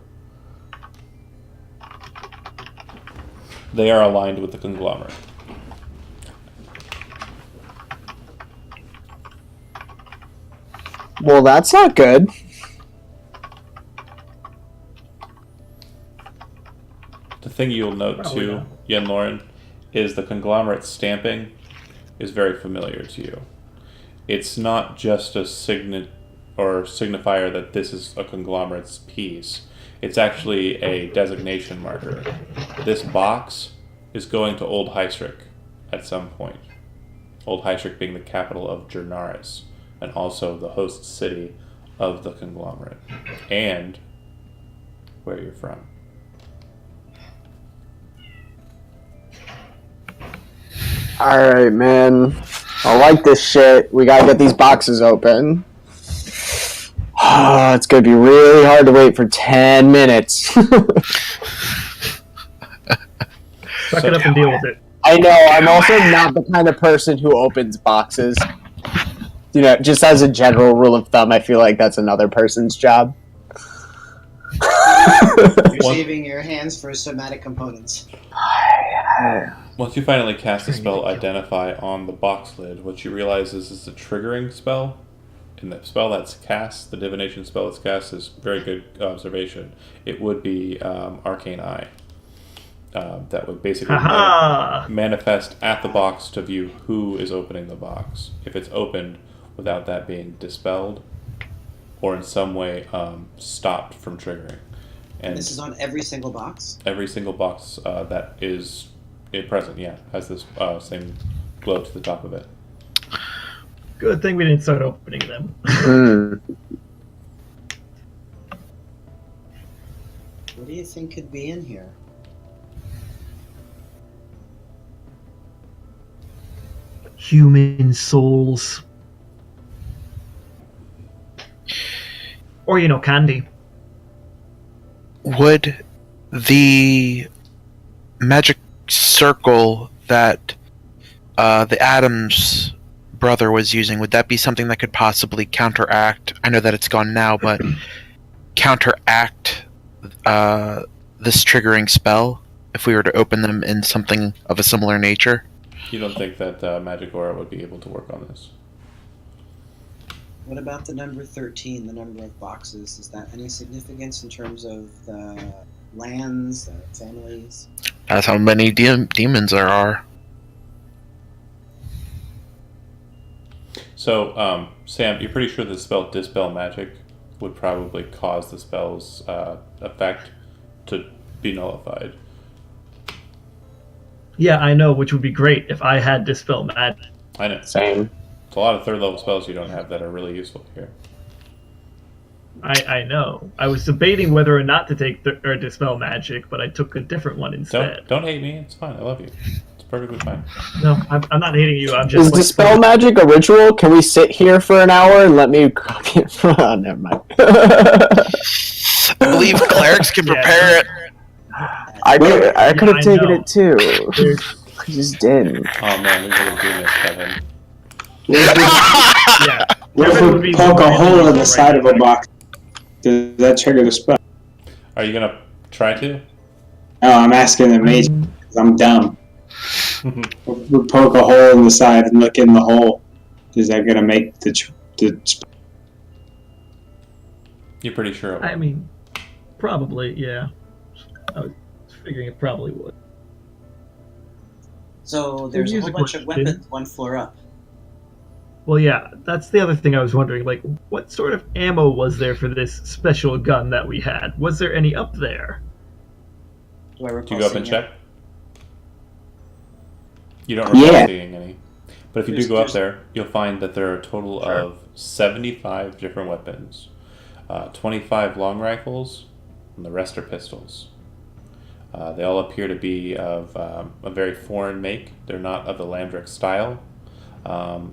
They are aligned with the conglomerate. Well, that's not good. The thing you'll note Probably too, not. Yen Lauren, is the conglomerate stamping is very familiar to you. It's not just a signifier that this is a conglomerate's piece. It's actually a designation marker. This box is going to Old Hystrick at some point. Old Hystrick being the capital of Jernaris, and also the host city of the conglomerate, and where you're from. Alright, man. I like this shit. We gotta get these boxes open. It's gonna be really hard to wait for 10 minutes. Suck it up and deal with it. I know, I'm also not the kind of person who opens boxes. You know, just as a general rule of thumb, I feel like that's another person's job. You're saving your hands for somatic components. Once you finally cast the spell Identify on the box lid, what you realize is it's a triggering spell. And the spell that's cast, the divination spell that's cast, is very good observation. It would be Arcane Eye. That would basically manifest at the box to view who is opening the box. If it's opened without that being dispelled or in some way stopped from triggering. And this is on every single box? Every single box that is present, yeah, has this same glow to the top of it. Good thing we didn't start opening them. What do you think could be in here? Human souls. Or, candy. Would the magic circle that the Adams brother was using, would that be something that could possibly counteract? I know that it's gone now, but counteract this triggering spell if we were to open them in something of a similar nature? You don't think that Magic Aura would be able to work on this? What about the number 13, the number of boxes? Is that any significance in terms of the lands, families? That's how many demons there are. So, Sam, you're pretty sure the spell Dispel Magic would probably cause the spell's effect to be nullified. Yeah, I know, which would be great if I had Dispel Magic. I know. Same. It's a lot of third-level spells you don't have that are really useful here. I know. I was debating whether or not to take Dispel Magic, but I took a different one instead. Don't hate me. It's fine. I love you. It's perfectly fine. No, I'm not hating you. I'm just. Is Dispel Magic a ritual? Can we sit here for an hour and let me copy it? Oh, never mind. I believe clerics can prepare it. I could have taken know. it too. I just didn't. Oh man, we really do miss Kevin. Yeah. What if we poke a hole in the side of a box? Does that trigger the spell? Are you gonna try to? No, I'm asking the mage because I'm dumb. We poke a hole in the side and look in the hole. Is that gonna make the spell? You're pretty sure it will. I mean, probably, yeah. I was figuring it probably would. So there's a whole bunch of weapons one floor up. Well, yeah, that's the other thing I was wondering. Like, what sort of ammo was there for this special gun that we had? Was there any up there? Do I recall Do you go up and seeing check? You don't recall Yeah. seeing any. But if you do go up there, you'll find that there are a total of 75 different weapons. 25 long rifles, and the rest are pistols. They all appear to be of a very foreign make. They're not of the Landric style.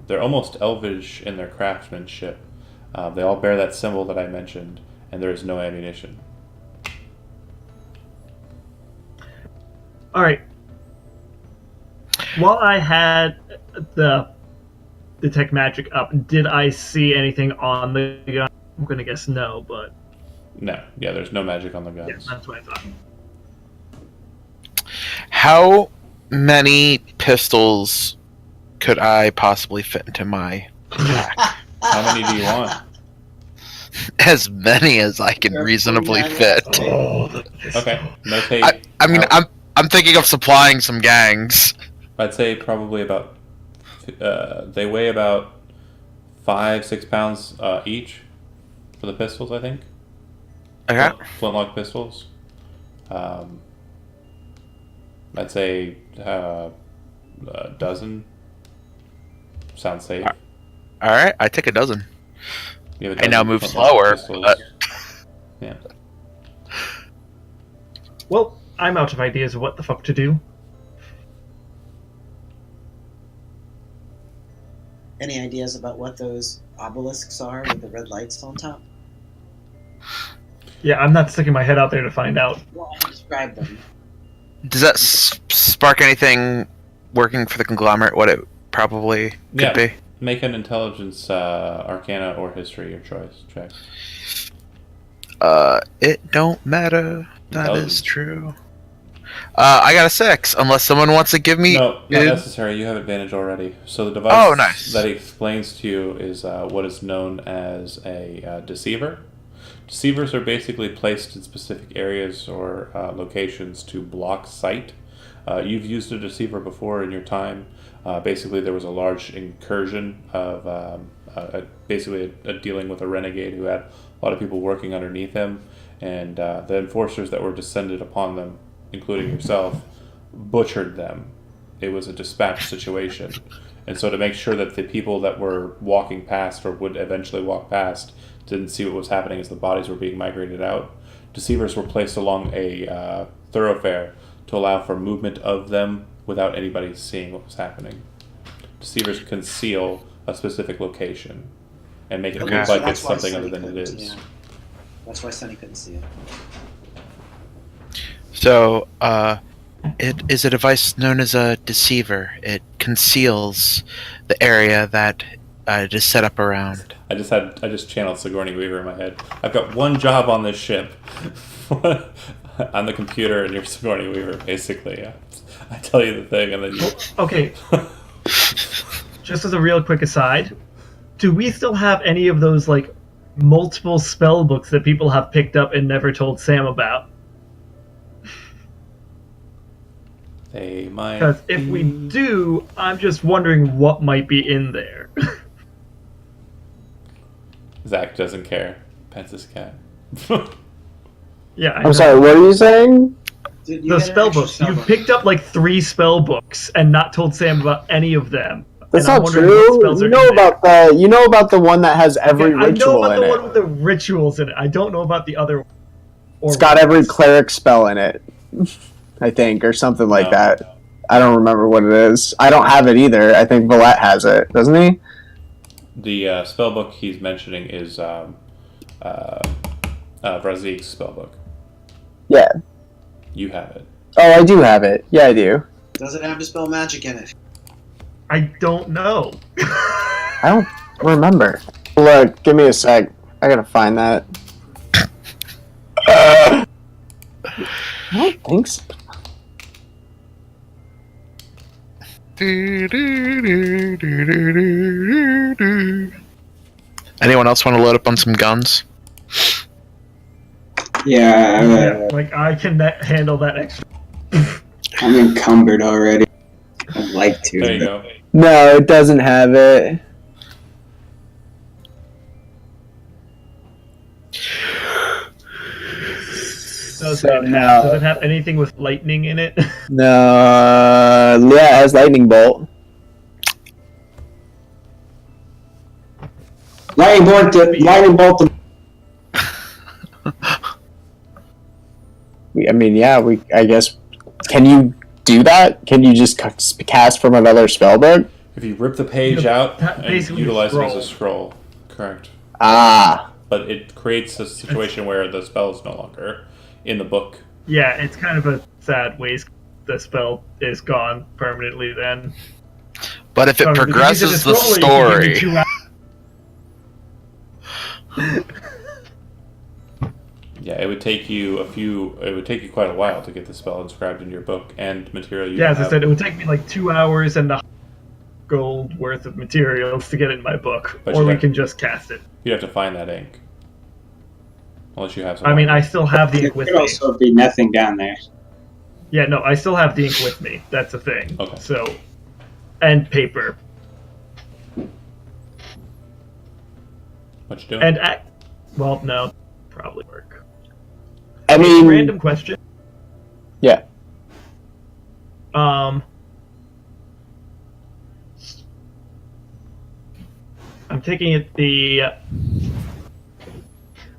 They're almost elvish in their craftsmanship. They all bear that symbol that I mentioned, and there is no ammunition. All right. While I had the detect magic up, did I see anything on the gun? I'm gonna guess no, but No, yeah, there's no magic on the guns. yeah, that's what I thought. How many pistols could I possibly fit into my pack? How many do you want? As many as I can reasonably fit. Okay, notate. I mean, I'm thinking of supplying some gangs. I'd say probably about. They weigh about 5-6 pounds each for the pistols, I think. Okay. Flintlock pistols. I'd say a dozen. Sounds safe. All right, I take a dozen. You have a I now dozen move pistols. slower, but- Yeah. Well, I'm out of ideas of what the fuck to do. Any ideas about what those obelisks are with the red lights on top? Yeah, I'm not sticking my head out there to find out. Well, I can describe them. Does that spark anything working for the conglomerate? What it probably could Yeah. be? Make an intelligence, arcana, or history, your choice. Check. It don't matter. That Intelligence. is true. I got a 6, unless someone wants to give me. No, not necessary. You have advantage already. So the device Oh, nice. that he explains to you is what is known as a deceiver. Deceivers are basically placed in specific areas or locations to block sight. You've used a deceiver before in your time. Basically, there was a large incursion of basically a dealing with a renegade who had a lot of people working underneath him, and the enforcers that were descended upon them, including yourself, butchered them. It was a dispatch situation. And so to make sure that the people that were walking past or would eventually walk past didn't see what was happening as the bodies were being migrated out, deceivers were placed along a thoroughfare to allow for movement of them without anybody seeing what was happening. Deceivers conceal a specific location and make it Okay. look So like that's it's why something other Sonny than it couldn't, is. yeah. That's why Sonny couldn't see it. So, it is a device known as a deceiver. It conceals the area that it is set up around. I just channeled Sigourney Weaver in my head. I've got one job on this ship. On the computer, and you're Sigourney Weaver, basically. I tell you the thing, and then you. Okay, just as a real quick aside, do we still have any of those, like, multiple spell books that people have picked up and never told Sam about? They might. Because if we do, I'm just wondering what might be in there. Zach doesn't care. Pets his cat. Yeah, I I'm know. sorry, what are you saying? Dude, The get an spell extra books. spell You've book. picked up like 3 spell books and not told Sam about any of them. That's And I'm not wondering what true. spells You are know in there. about the one that has every Yeah, I know ritual about in the it. one with the rituals in it. I don't know about the other. It's got every cleric spell in it, I think, or something like No. that. I don't remember what it is. I don't have it either. I think Valette has it, doesn't he? The spellbook he's mentioning is Brazik's spellbook. Yeah. You have it. Oh, I do have it. Yeah, I do. Does it have to spell magic in it? I don't know. I don't remember. Look, give me a sec. I gotta find that. I don't think so. Anyone else want to load up on some guns? Yeah, Like I can handle that extra. I'm encumbered already. I'd like to. There you but- go. No, it doesn't have it. Does So, it no. have, does it have anything with lightning in it? No, yeah, it has lightning bolt. Lightning bolt. Lightning bolt. I mean, yeah, I guess. Can you do that? Can you just cast from another spellbook? If you rip the page Yeah, out that and basically utilize it as a scroll. scroll, correct. Ah, But it creates a situation where the spell is no longer in the book. Yeah, it's kind of a sad waste. The spell is gone permanently then. But if it So, you can use it progresses as the scroll, or you can give story, me 2 hours. Yeah, it would take you quite a while to get the spell inscribed in your book and material you Yeah, as I have. said, it would take me like 2 hours and gold worth of materials to get it in my book, But or you we have- can just cast it. You'd have to find that ink. Unless you have some. I mean, I still have the There ink with could me. also be nothing down there. Yeah, no, I still have the ink with me. That's a thing. Okay. So, and paper, What you doing? and well, no, probably work. I mean, Random question. yeah. I'm taking it the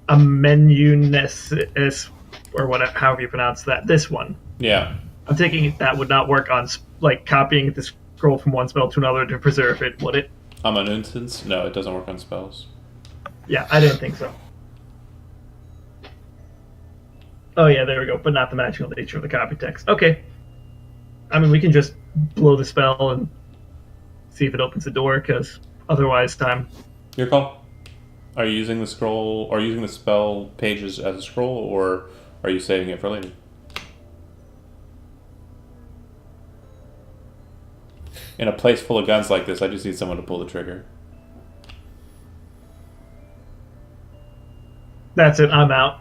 amenunesis, or whatever, however you pronounce that. This one. Yeah. I'm taking it that would not work on like copying the scroll from one spell to another to preserve it, would it? Amanuensis? No, it doesn't work on spells. Yeah, I didn't think so. Oh yeah, there we go. But not the magical nature of the copy text. Okay. I mean, we can just blow the spell and see if it opens the door, because otherwise, time. Your call. Are you using the scroll, or using the spell pages as a scroll, or are you saving it for later? In a place full of guns like this, I just need someone to pull the trigger. That's it. I'm out.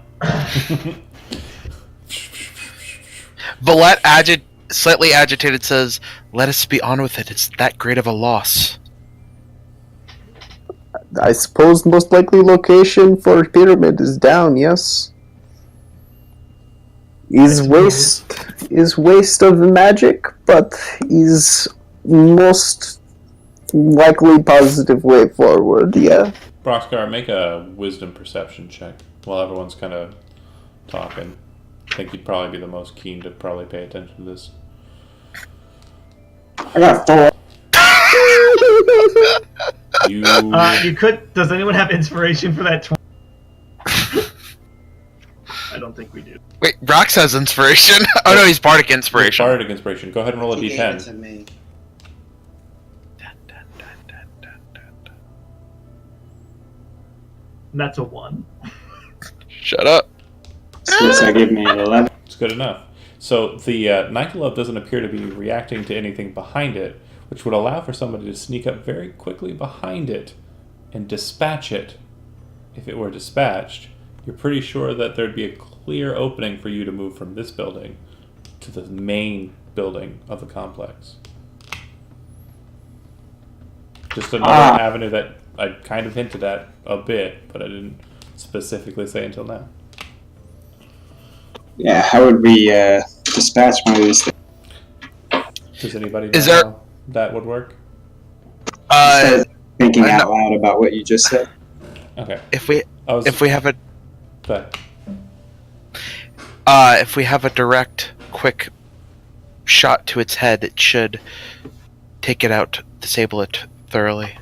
Valette, slightly agitated, says, "Let us be on with it. It's that great of a loss." I suppose most likely location for pyramid is down, yes? Is waste of magic, but is most likely positive way forward, yeah. Broxgar, make a wisdom perception check while everyone's kind of talking. I think you'd probably be the most keen to probably pay attention to this. I got 4. You could. Does anyone have inspiration for that? I don't think we do. Wait, Rox has inspiration. Oh no, he's bardic inspiration. Bardic inspiration. Go ahead and roll a He gave it to d10. me. And that's a 1. Shut up. So does that give me an 11? It's good enough. So the Nikolov doesn't appear to be reacting to anything behind it, which would allow for somebody to sneak up very quickly behind it and dispatch it. If it were dispatched, you're pretty sure that there'd be a clear opening for you to move from this building to the main building of the complex. Just another avenue that I kind of hinted at a bit, but I didn't specifically say until now. Yeah, how would we dispatch one of these things? Does anybody know Is there- how that would work? Instead of thinking out loud about what you just said. Okay. If we Go ahead. if we have a direct, quick shot to its head, it should take it out, disable it thoroughly.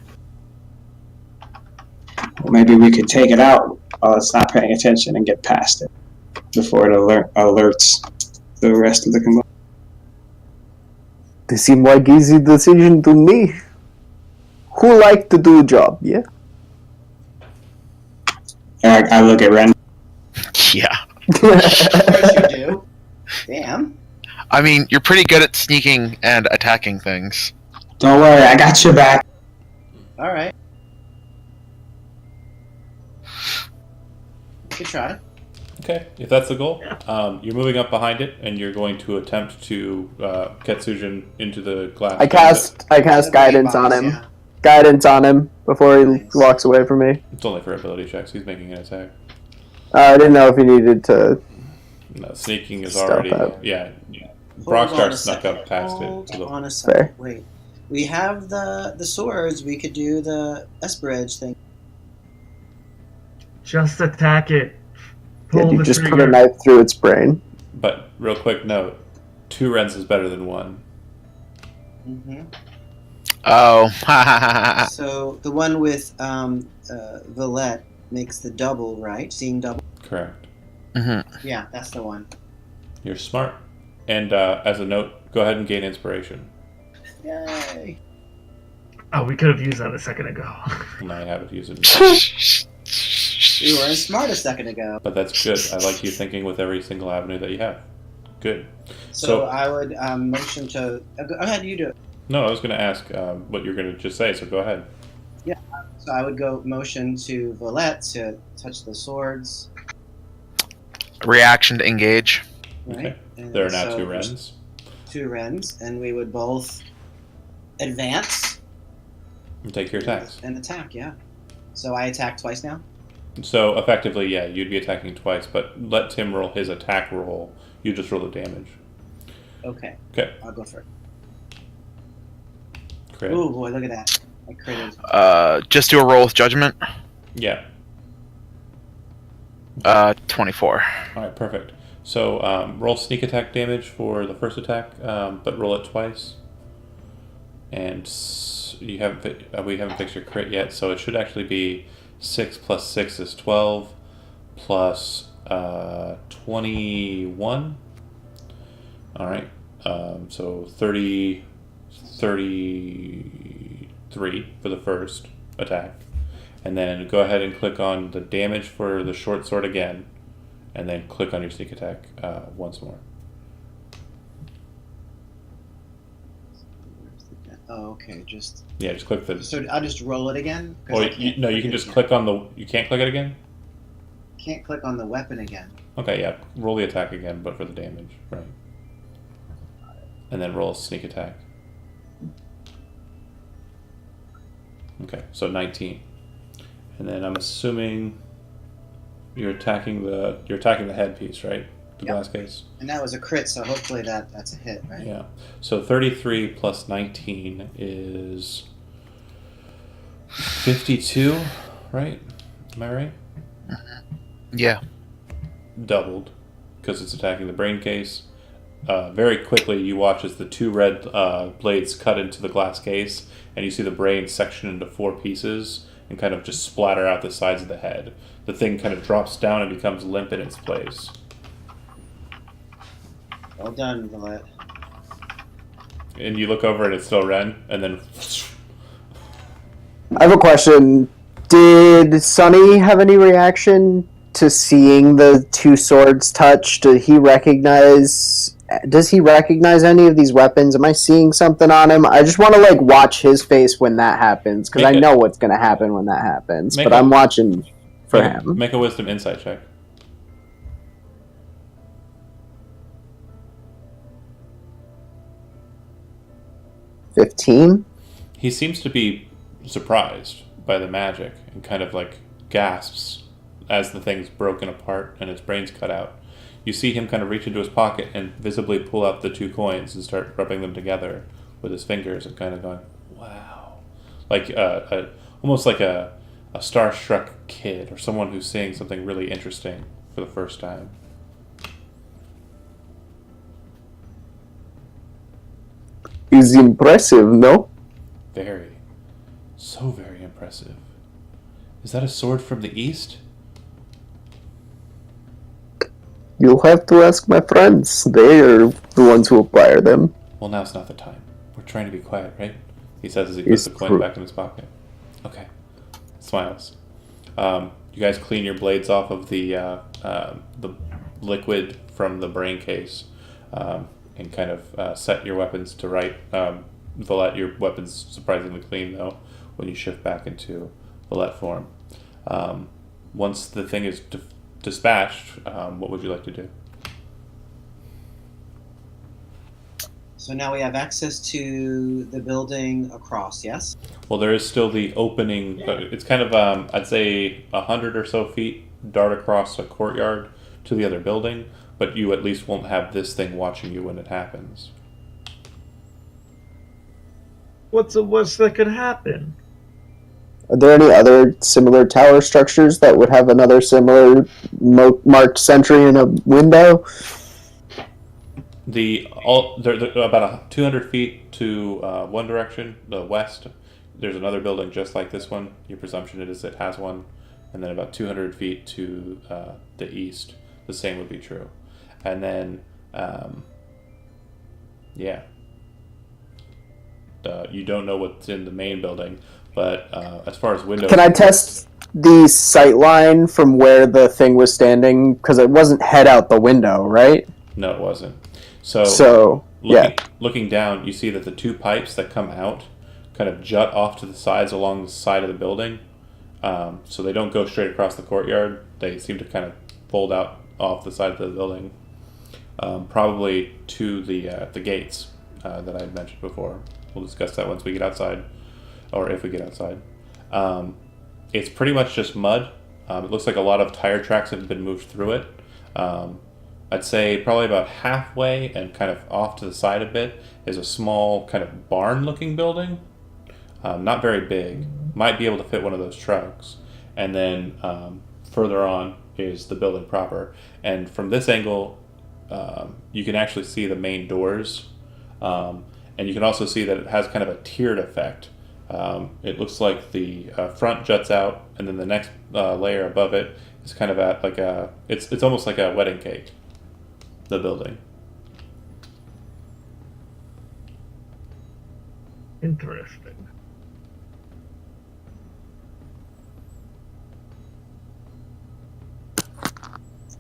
Well, maybe we could take it out while it's not paying attention and get past it before it alerts the rest of the conglomerate. They seem like easy decision to me. Who like to do job, yeah? I look at Ren. Yeah. Of course you do. Damn. I mean, you're pretty good at sneaking and attacking things. Don't worry, I got your back. All right. Good try. Okay, if that's the goal, you're moving up behind it, and you're going to attempt to Ketsujin into the glass. I cast guidance on him. Yeah. Guidance on him before he Nice. walks away from me. It's only for ability checks. He's making an attack. I didn't know if he needed to. No, sneaking is Stealth already out. yeah. Hold on Broxgar a snuck second. up past Hold it. on a second. Fair. Wait. We have the swords. We could do the Esper Edge thing. Just attack it. Yeah, Pull you the just trigger. put a knife through its brain. But real quick note: 2 Rens is better than 1. Mm-hmm. Oh. So the one with Valette makes the double, right? Seeing double. Correct. Mm-hmm. Yeah, that's the one. You're smart. And as a note, go ahead and gain inspiration. Yay! Oh, we could have used that a second ago. Now you have it. Use it. We weren't smart a second ago. But that's good. I like you thinking with every single avenue that you have. Good. So I would motion to. Go ahead, you do it. No, I was going to ask what you're going to just say. So go ahead. So I would go motion to Valette to touch the swords. Reaction to engage. Right? Okay. And There are now so 2 Rens. 2 Rens, and we would both advance And take your attacks. and attack. Yeah. So I attack twice now. So effectively, yeah, you'd be attacking twice, but let Tim roll his attack roll. You just roll the damage. Okay. Okay. I'll go first. Crit. Oh boy, look at that. I critted. Just do a roll with judgment. Yeah. 24. All right. Perfect. So roll sneak attack damage for the first attack, but roll it twice. And we haven't fixed your crit yet, so it should actually be 6 plus 6 is 12 plus 21. All right. So 33 for the first attack. And then go ahead and click on the damage for the short sword again. And then click on your sneak attack once more. Oh, okay. Just Yeah, just click the... so I'll just roll it again. 'Cause Or I can't you click can it just again. click on the... You can't click it again? Can't click on the weapon again. Okay, yeah. Roll the attack again, but for the damage. Right. And then roll a sneak attack. Okay, so 19. And then I'm assuming you're attacking the headpiece, right? The Yep. glass case. And that was a crit, so hopefully that's a hit, right? Yeah. So 33 plus 19 is 52, right? Am I right? Yeah. Doubled, because it's attacking the brain case. Very quickly, you watch as the two red blades cut into the glass case, and you see the brain section into 4 pieces and kind of just splatter out the sides of the head. The thing kind of drops down and becomes limp in its place. Well done, Valette. And you look over and it's still Ren, and then... I have a question. Did Sonny have any reaction to seeing the two swords touch? Does he recognize any of these weapons? Am I seeing something on him? I just want to watch his face when that happens, because I know what's going to happen when that happens, but I'm watching for him. Make a wisdom insight check. $15. He seems to be surprised by the magic and kind of gasps as the thing's broken apart and its brain's cut out. You see him kind of reach into his pocket and visibly pull out the 2 coins and start rubbing them together with his fingers and kind of going, wow. Almost like a starstruck kid or someone who's seeing something really interesting for the first time. Is impressive, no? Very. So very impressive. Is that a sword from the east? You'll have to ask my friends. They are the ones who acquire them. Well, now's not the time. We're trying to be quiet, right? He says as he puts the coin back in his pocket. Okay. Smiles. You guys clean your blades off of the liquid from the brain case, and kind of set your weapons to right. Valette, your weapon's surprisingly clean though when you shift back into Valette form. Once the thing is dispatched, what would you like to do? So now we have access to the building across, yes? Well, there is still the opening. It's kind of, I'd say, 100 or so feet dart across a courtyard to the other building, but you at least won't have this thing watching you when it happens. What's the worst that could happen? Are there any other similar tower structures that would have another similar marked sentry in a window? They're about 200 feet to one direction, the west. There's another building just like this one. Your presumption is it has one. And then about 200 feet to the east, the same would be true. And then, you don't know what's in the main building, but as far as windows... Can I test the sight line from where the thing was standing? Because it wasn't head out the window, right? No, it wasn't. Looking down, you see that the 2 pipes that come out kind of jut off to the sides along the side of the building. So they don't go straight across the courtyard. They seem to kind of fold out off the side of the building. Probably to the gates that I had mentioned before. We'll discuss that once we get outside, or if we get outside. It's pretty much just mud. It looks like a lot of tire tracks have been moved through it. I'd say probably about halfway and kind of off to the side a bit is a small kind of barn-looking building. Not very big. Might be able to fit one of those trucks. And then further on is the building proper. And from this angle, you can actually see the main doors. And you can also see that it has kind of a tiered effect. It looks like the front juts out, and then the next layer above it is kind of at like a. It's almost like a wedding cake. The building. Interesting.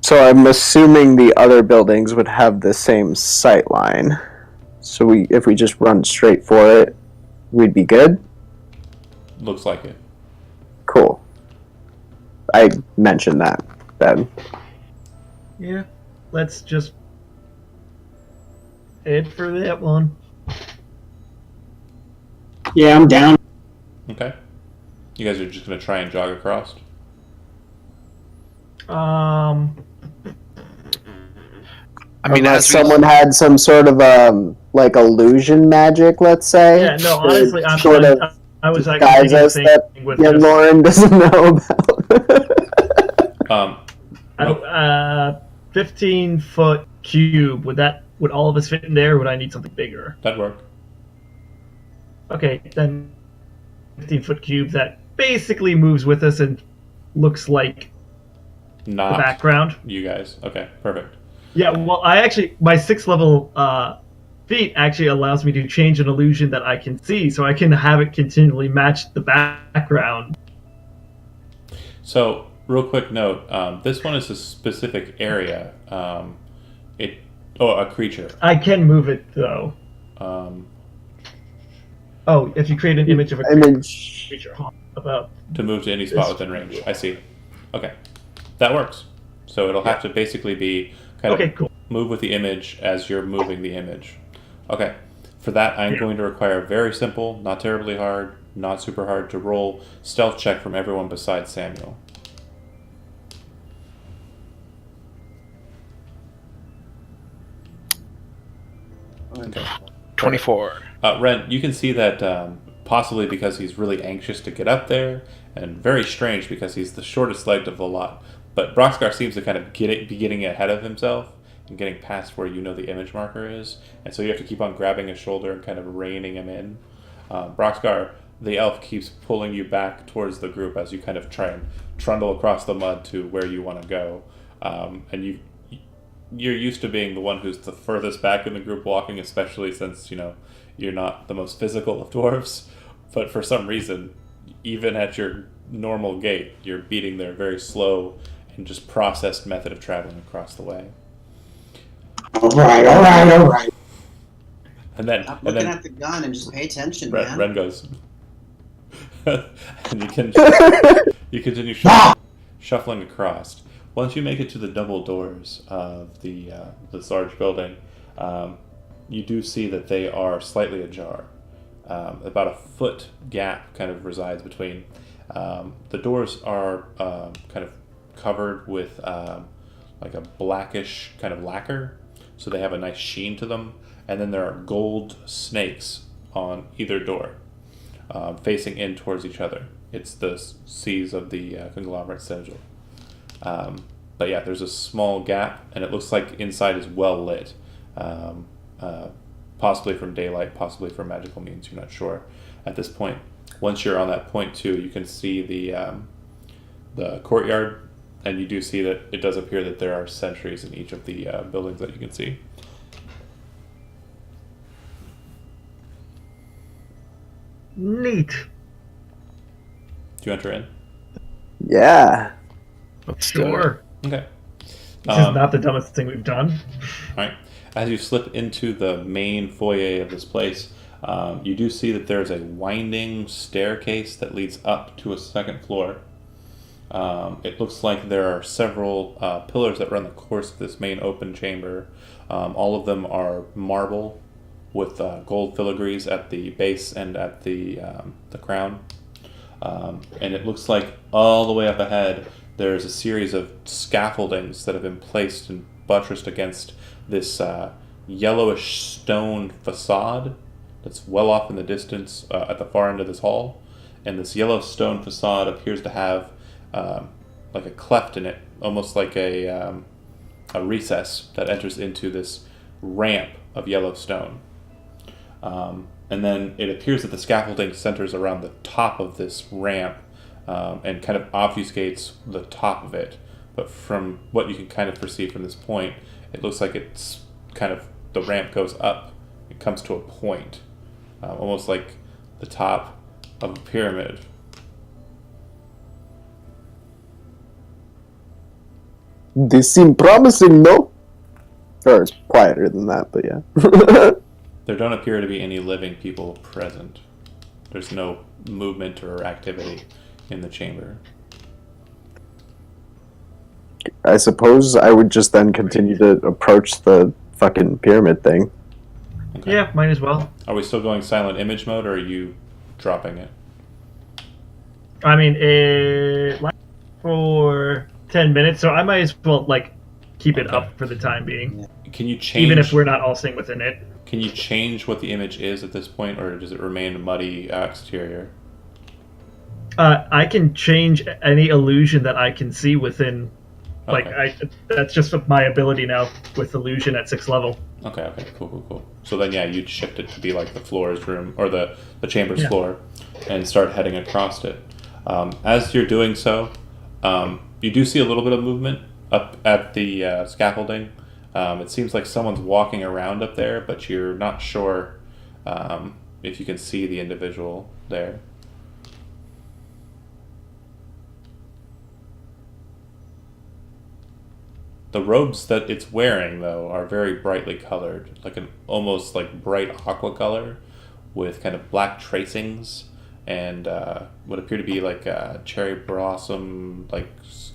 So I'm assuming the other buildings would have the same sight line. So if we just run straight for it, we'd be good? Looks like it. Cool. I mentioned that then. Yeah, let's just head for that one. Yeah, I'm down. Okay. You guys are just going to try and jog across? I mean, Unless as we, someone had some sort of like illusion magic, let's say. Yeah, no, to honestly, I was disguise us actually that thinking with young just, Lauren doesn't know about. 15-foot cube. Would all of us fit in there, or would I need something bigger? That'd work. Okay, then 15-foot cube that basically moves with us and looks like Not the background. you guys. Okay, perfect. Yeah, well, my 6th level feat actually allows me to change an illusion that I can see, so I can have it continually match the background. So, real quick note: this one is a specific area. A creature. I can move it though. If you create an image of a creature, about To move to any spot within range. I see. Okay, that works. So it'll have to basically be kind of cool. move with the image as you're moving the image. Okay, for that I'm going to require a very simple, not terribly hard, not super hard to roll stealth check from everyone besides Samuel. Okay. 24. Ren, you can see that possibly because he's really anxious to get up there, and very strange because he's the shortest legged of the lot. But Broxgar seems to kind of be getting ahead of himself and getting past where you know the image marker is, and so you have to keep on grabbing his shoulder and kind of reining him in. Broxgar, the elf, keeps pulling you back towards the group as you kind of try and trundle across the mud to where you want to go, and you're used to being the one who's the furthest back in the group walking, especially since, you're not the most physical of dwarves. But for some reason, even at your normal gait, you're beating their very slow and just processed method of traveling across the way. All right. And then, Stop looking at the gun and just pay attention, man. Ren goes, and you continue shuffling across. Once you make it to the double doors of this large building, you do see that they are slightly ajar. About a foot gap kind of resides between. The doors are kind of covered with like a blackish kind of lacquer, so they have a nice sheen to them. And then there are gold snakes on either door, facing in towards each other. It's the C's of the conglomerate sigil. But yeah, there's a small gap, and it looks like inside is well lit. Possibly from daylight, possibly from magical means, you're not sure at this point. Once you're on that point too, you can see the courtyard, and you do see that it does appear that there are sentries in each of the buildings that you can see. Neat. Do you enter in? Yeah. Let's do it. Sure. Okay. This is not the dumbest thing we've done. Alright. As you slip into the main foyer of this place, you do see that there's a winding staircase that leads up to a second floor. It looks like there are several pillars that run the course of this main open chamber. All of them are marble with gold filigrees at the base and at the crown. And it looks like all the way up ahead there's a series of scaffoldings that have been placed in buttressed against this yellowish stone facade that's well off in the distance at the far end of this hall. And this yellow stone facade appears to have like a cleft in it, almost like a recess that enters into this ramp of yellow stone. And then it appears that the scaffolding centers around the top of this ramp and kind of obfuscates the top of it. But from what you can kind of perceive from this point, it looks like it's kind of, the ramp goes up. It comes to a point, almost like the top of a pyramid. This seemed promising, no? Or it's quieter than that, but yeah. There don't appear to be any living people present. There's no movement or activity in the chamber. I suppose I would just then continue to approach the fucking pyramid thing. Okay. Yeah, might as well. Are we still going silent image mode, or are you dropping it? I mean, it lasts for 10 minutes, so I might as well, like, keep it Okay. up for the time being. Can you change? Even if we're not all staying within it. Can you change what the image is at this point, or does it remain a muddy exterior? I can change any illusion that I can see within. Like, Okay. that's just my ability now with illusion at 6th level. Okay, cool. So then, yeah, you'd shift it to be like the floor's room, or the chamber's Yeah. floor, and start heading across it. As you're doing so, you do see a little bit of movement up at the scaffolding. It seems like someone's walking around up there, but you're not sure if you can see the individual there. The robes that it's wearing, though, are very brightly colored, like an almost like bright aqua color, with kind of black tracings and what appear to be like cherry blossom, like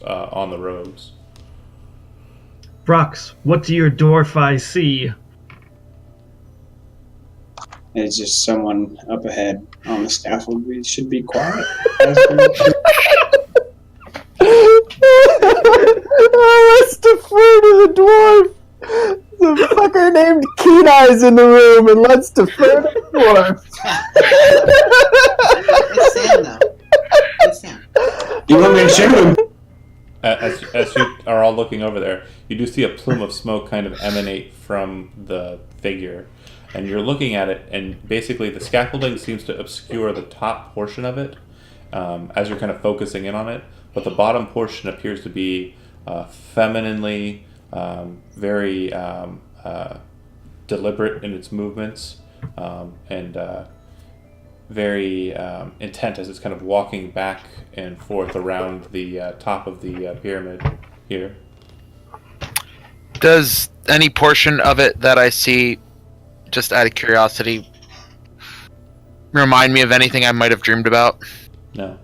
on the robes. Brox, what do your dwarf eyes see? There's just someone up ahead on the scaffold. We should be quiet. Let's defer to the dwarf. The fucker named Keen Eyes in the room, and let's defer to the dwarf. It's Sam, though. It's Sam. You want me to shoot him? As you are all looking over there, you do see a plume of smoke kind of emanate from the figure. And you're looking at it, and basically the scaffolding seems to obscure the top portion of it as you're kind of focusing in on it. But the bottom portion appears to be femininely, very deliberate in its movements, and very intent as it's kind of walking back and forth around the top of the pyramid here. Does any portion of it that I see, just out of curiosity, remind me of anything I might have dreamed about? No.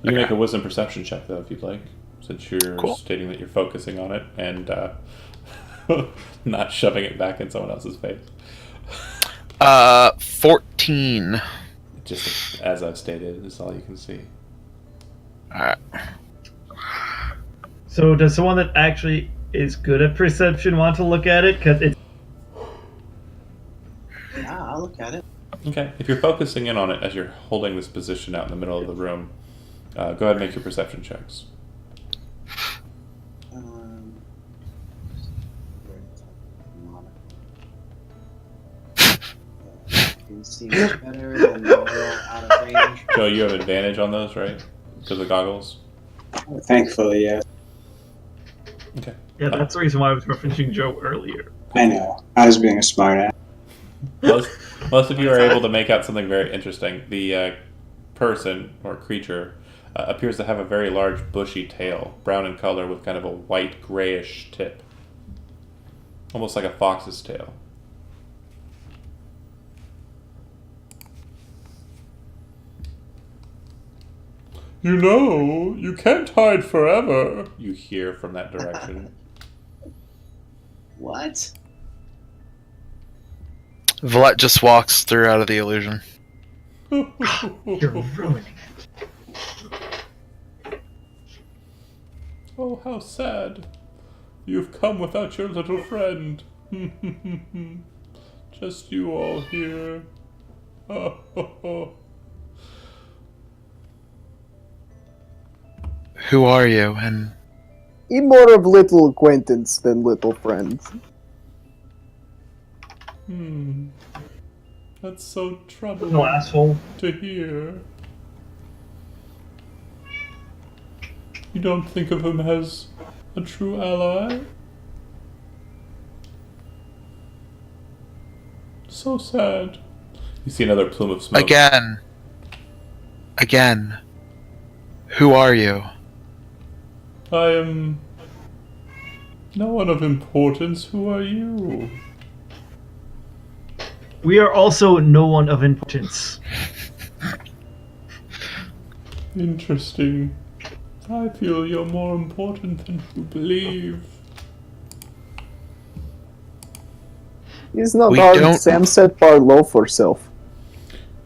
You can make a wisdom perception check, though, if you'd like, since you're Cool. stating that you're focusing on it and not shoving it back in someone else's face. 14. Just as I've stated, is all you can see. Alright. So does someone that actually is good at perception want to look at it? Because it's Yeah, I'll look at it. Okay. If you're focusing in on it as you're holding this position out in the middle of the room, go ahead and make your perception checks. Can see much better than the little out of range. Joe, you have advantage on those, right? Because of the goggles? Thankfully, yes. Okay. yeah, that's the reason why I was referencing Joe earlier. I know. I was being a smartass. Most of you are able to make out something very interesting. The person or creature appears to have a very large bushy tail, brown in color with kind of a white grayish tip. Almost like a fox's tail. You know, you can't hide forever, you hear from that direction. What? Villette just walks through out of the illusion. You're ruining it. Oh, how sad. You've come without your little friend. Just you all here. Who are you, and More of little acquaintance than little friends. That's so troubling No asshole. to hear. You don't think of him as a true ally? So sad. You see another plume of smoke. Again. Who are you? I am no one of importance. Who are you? We are also no one of importance. Interesting. I feel you're more important than you believe. He's not We hard. don't- Sam set bar low for self.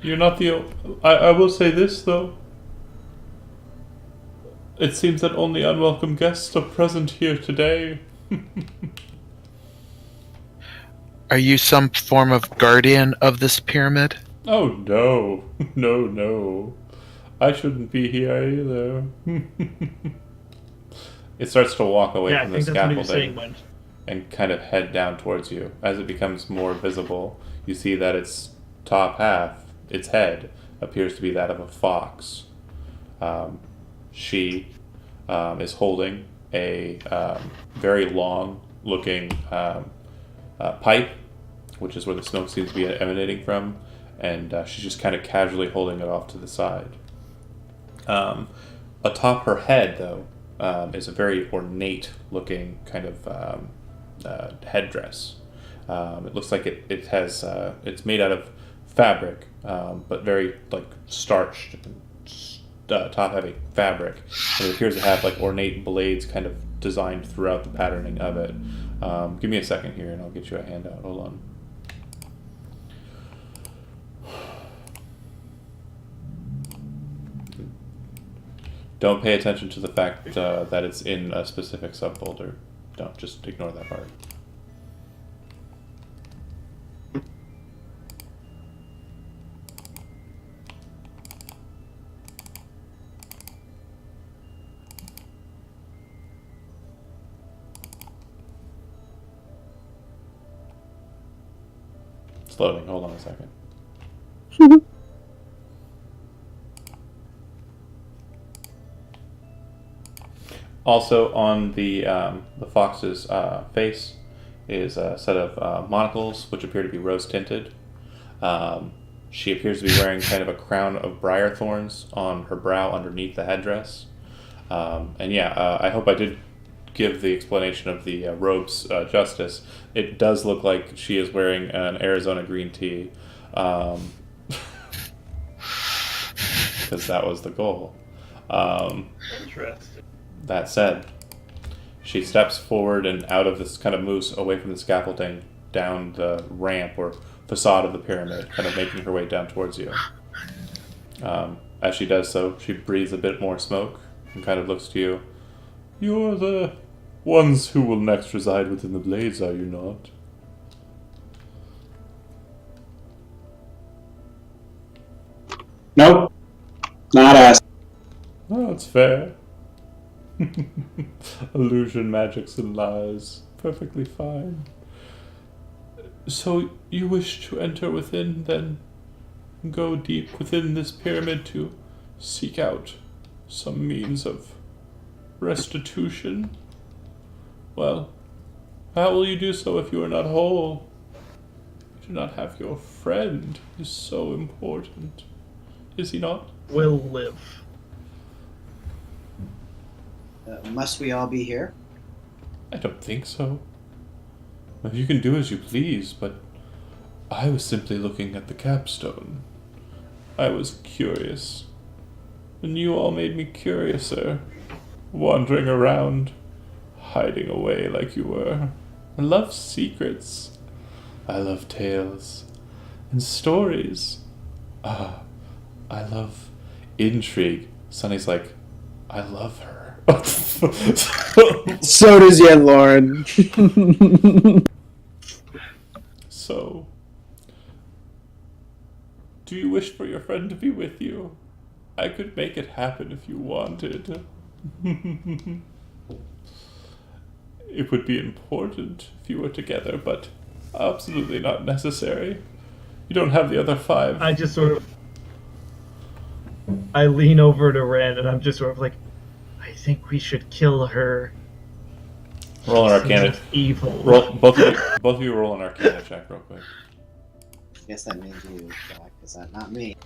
You're not the. I will say this though. It seems that only unwelcome guests are present here today. Are you some form of guardian of this pyramid? Oh no, no. I shouldn't be here either. It starts to walk away Yeah, I from the think that's what he was saying, scaffolding Went. and kind of head down towards you. As it becomes more visible, you see that its top half, its head, appears to be that of a fox. She is holding a very long-looking pipe, which is where the smoke seems to be emanating from, and she's just kind of casually holding it off to the side. Atop her head, though, is a very ornate-looking kind of headdress. It looks like it has it's made out of fabric, but very like starched, top-heavy fabric, and it appears to have like ornate blades kind of designed throughout the patterning of it. Give me a second here, and I'll get you a handout. Hold on. Don't pay attention to the fact that it's in a specific subfolder. Don't, just ignore that part. It's loading. Hold on a second. Also on the fox's face is a set of monocles, which appear to be rose tinted. She appears to be wearing kind of a crown of briar thorns on her brow underneath the headdress. I hope I did give the explanation of the robes justice. It does look like she is wearing an Arizona green tea, because that was the goal. Interesting. That said, she steps forward and out of this kind of moose away from the scaffolding down the ramp or facade of the pyramid, kind of making her way down towards you. As she does so, she breathes a bit more smoke and kind of looks to you. You're the ones who will next reside within the blades, are you not? Nope. Not us. Oh, that's fair. Illusion, magics, and lies. Perfectly fine. So you wish to enter within, then? Go deep within this pyramid to seek out some means of restitution? Well, how will you do so if you are not whole? You do not have your friend, who is so important. Is he not? Will live. Must we all be here? I don't think so. You can do as you please, but I was simply looking at the capstone. I was curious. And you all made me curiouser. Wandering around, hiding away like you were. I love secrets. I love tales. And stories. I love intrigue. Sonny's like, I love her. So does Yen Lauren. So, do you wish for your friend to be with you? I could make it happen if you wanted. It would be important if you were together, but absolutely not necessary. You don't have the other 5. I just sort of, I lean over to Rand and I'm just sort of like, I think we should kill her. Roll an She Arcana. seems evil. Roll both of you roll an Arcana check real quick. I guess that means you, Jack. Is that not me?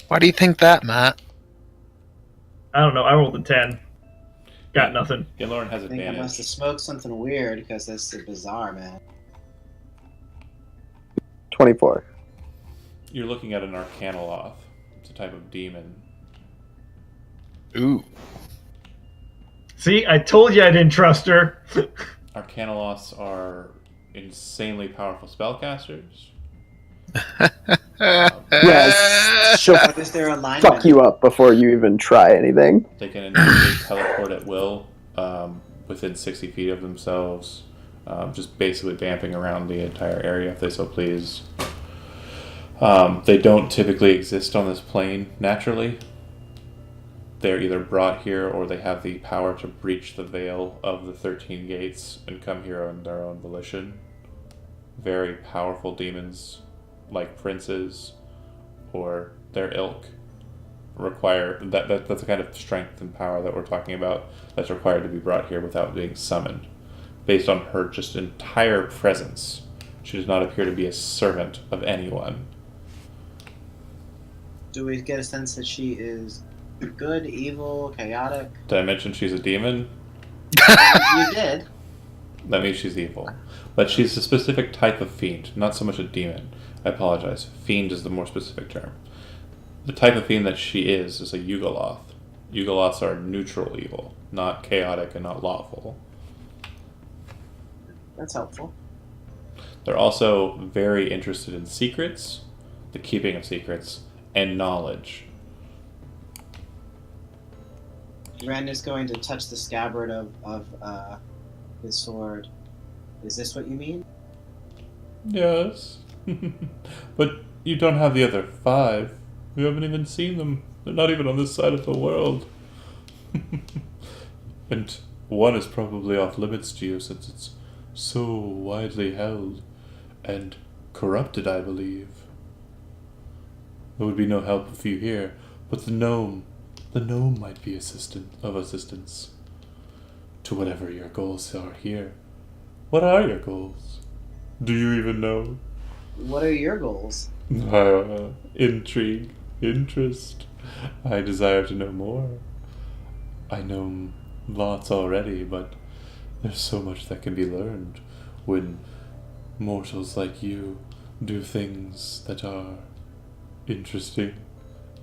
Why do you think that, Matt? I don't know. I rolled a 10. Got nothing. Yeah, Lauren has I think I must advantage. have smoked something weird because this is bizarre, man. 24. You're looking at an Arcanoloth. It's a type of demon. Ooh. See, I told you I didn't trust her. Arcanoloths are insanely powerful spellcasters. Yes, she'll What is their alignment? fuck you up before you even try anything. They can initially teleport at will within 60 feet of themselves, just basically vamping around the entire area if they so please. They don't typically exist on this plane naturally. They're either brought here or they have the power to breach the veil of the 13 gates and come here on their own volition. Very powerful demons, like princes or their ilk, require that's the kind of strength and power that we're talking about that's required to be brought here without being summoned. Based on her just entire presence, she does not appear to be a servant of anyone. Do we get a sense that she is good, evil, chaotic? Did I mention she's a demon? You did. That means she's evil. But she's a specific type of fiend, not so much a demon. I apologize. Fiend is the more specific term. The type of fiend that she is a Yugoloth. Yugoloths are neutral evil, not chaotic and not lawful. That's helpful. They're also very interested in secrets, the keeping of secrets, and knowledge. Ren is going to touch the scabbard of his sword. Is this what you mean? Yes. But you don't have the other 5. We haven't even seen them. They're not even on this side of the world. And one is probably off limits to you since it's so widely held and corrupted, I believe. There would be no help for you here, but the gnome might be of assistance to whatever your goals are here. What are your goals? Do you even know? What are your goals? Intrigue, interest. I desire to know more. I know lots already, but there's so much that can be learned when mortals like you do things that are interesting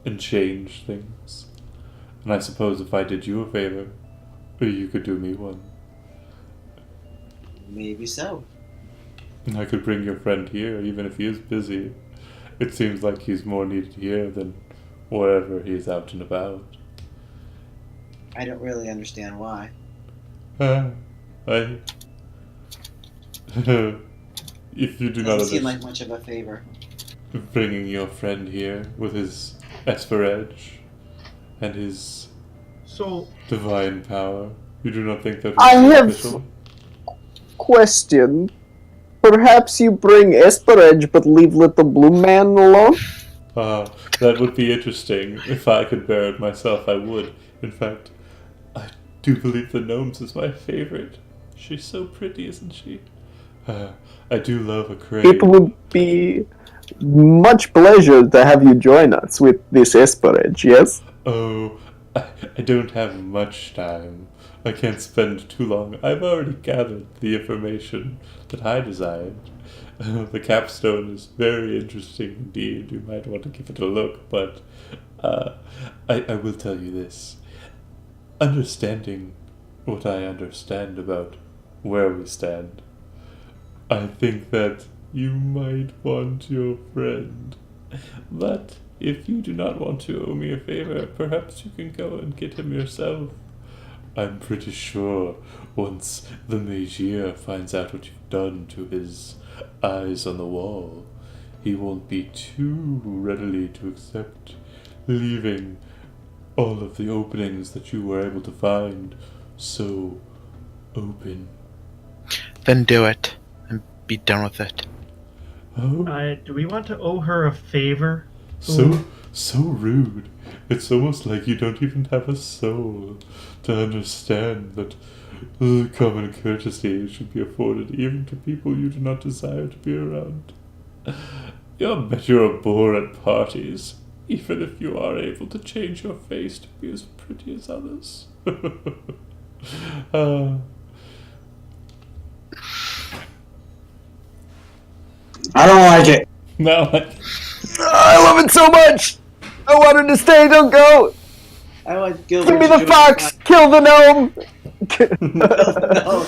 and change things. And I suppose if I did you a favor, you could do me one. Maybe so. I could bring your friend here, even if he is busy. It seems like he's more needed here than wherever he's out and about. I don't really understand why. If you do not Doesn't seem understand, like much of a favor. bringing your friend here with his Esperedge and his So, divine power, you do not think that I would be have- beneficial? Question. Perhaps you bring Esperedge but leave little blue man alone? That would be interesting. If I could bear it myself, I would. In fact, I do believe the gnomes is my favorite. She's so pretty, isn't she? I do love a crane. It would be much pleasure to have you join us with this Esperedge, yes? Oh, I don't have much time. I can't spend too long. I've already gathered the information that I desired. The capstone is very interesting indeed. You might want to give it a look, but I will tell you this. Understanding what I understand about where we stand, I think that you might want your friend. But if you do not want to owe me a favor, perhaps you can go and get him yourself. I'm pretty sure once the Magier finds out what you've done to his eyes on the wall, he won't be too readily to accept leaving all of the openings that you were able to find so open. Then do it and be done with it. Oh, Do we want to owe her a favor? so rude. It's almost like you don't even have a soul to understand that common courtesy should be afforded even to people you do not desire to be around. I bet you're a bore at parties, even if you are able to change your face to be as pretty as others. I don't like it. No, I love it so much. I want her to stay. Don't go. I want Gilbert. Give me to the do fox. Kill the gnome. No.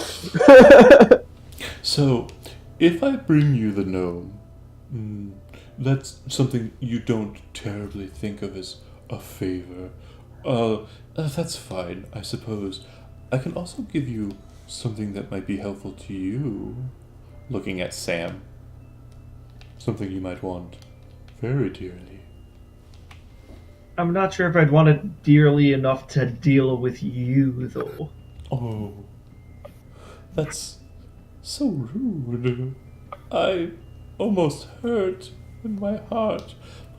so, if I bring you the gnome, that's something you don't terribly think of as a favor. That's fine, I suppose. I can also give you something that might be helpful to you. Looking at Sam. Something you might want very dearly. I'm not sure if I'd want it dearly enough to deal with you, though. Oh, that's so rude. I almost hurt in my heart,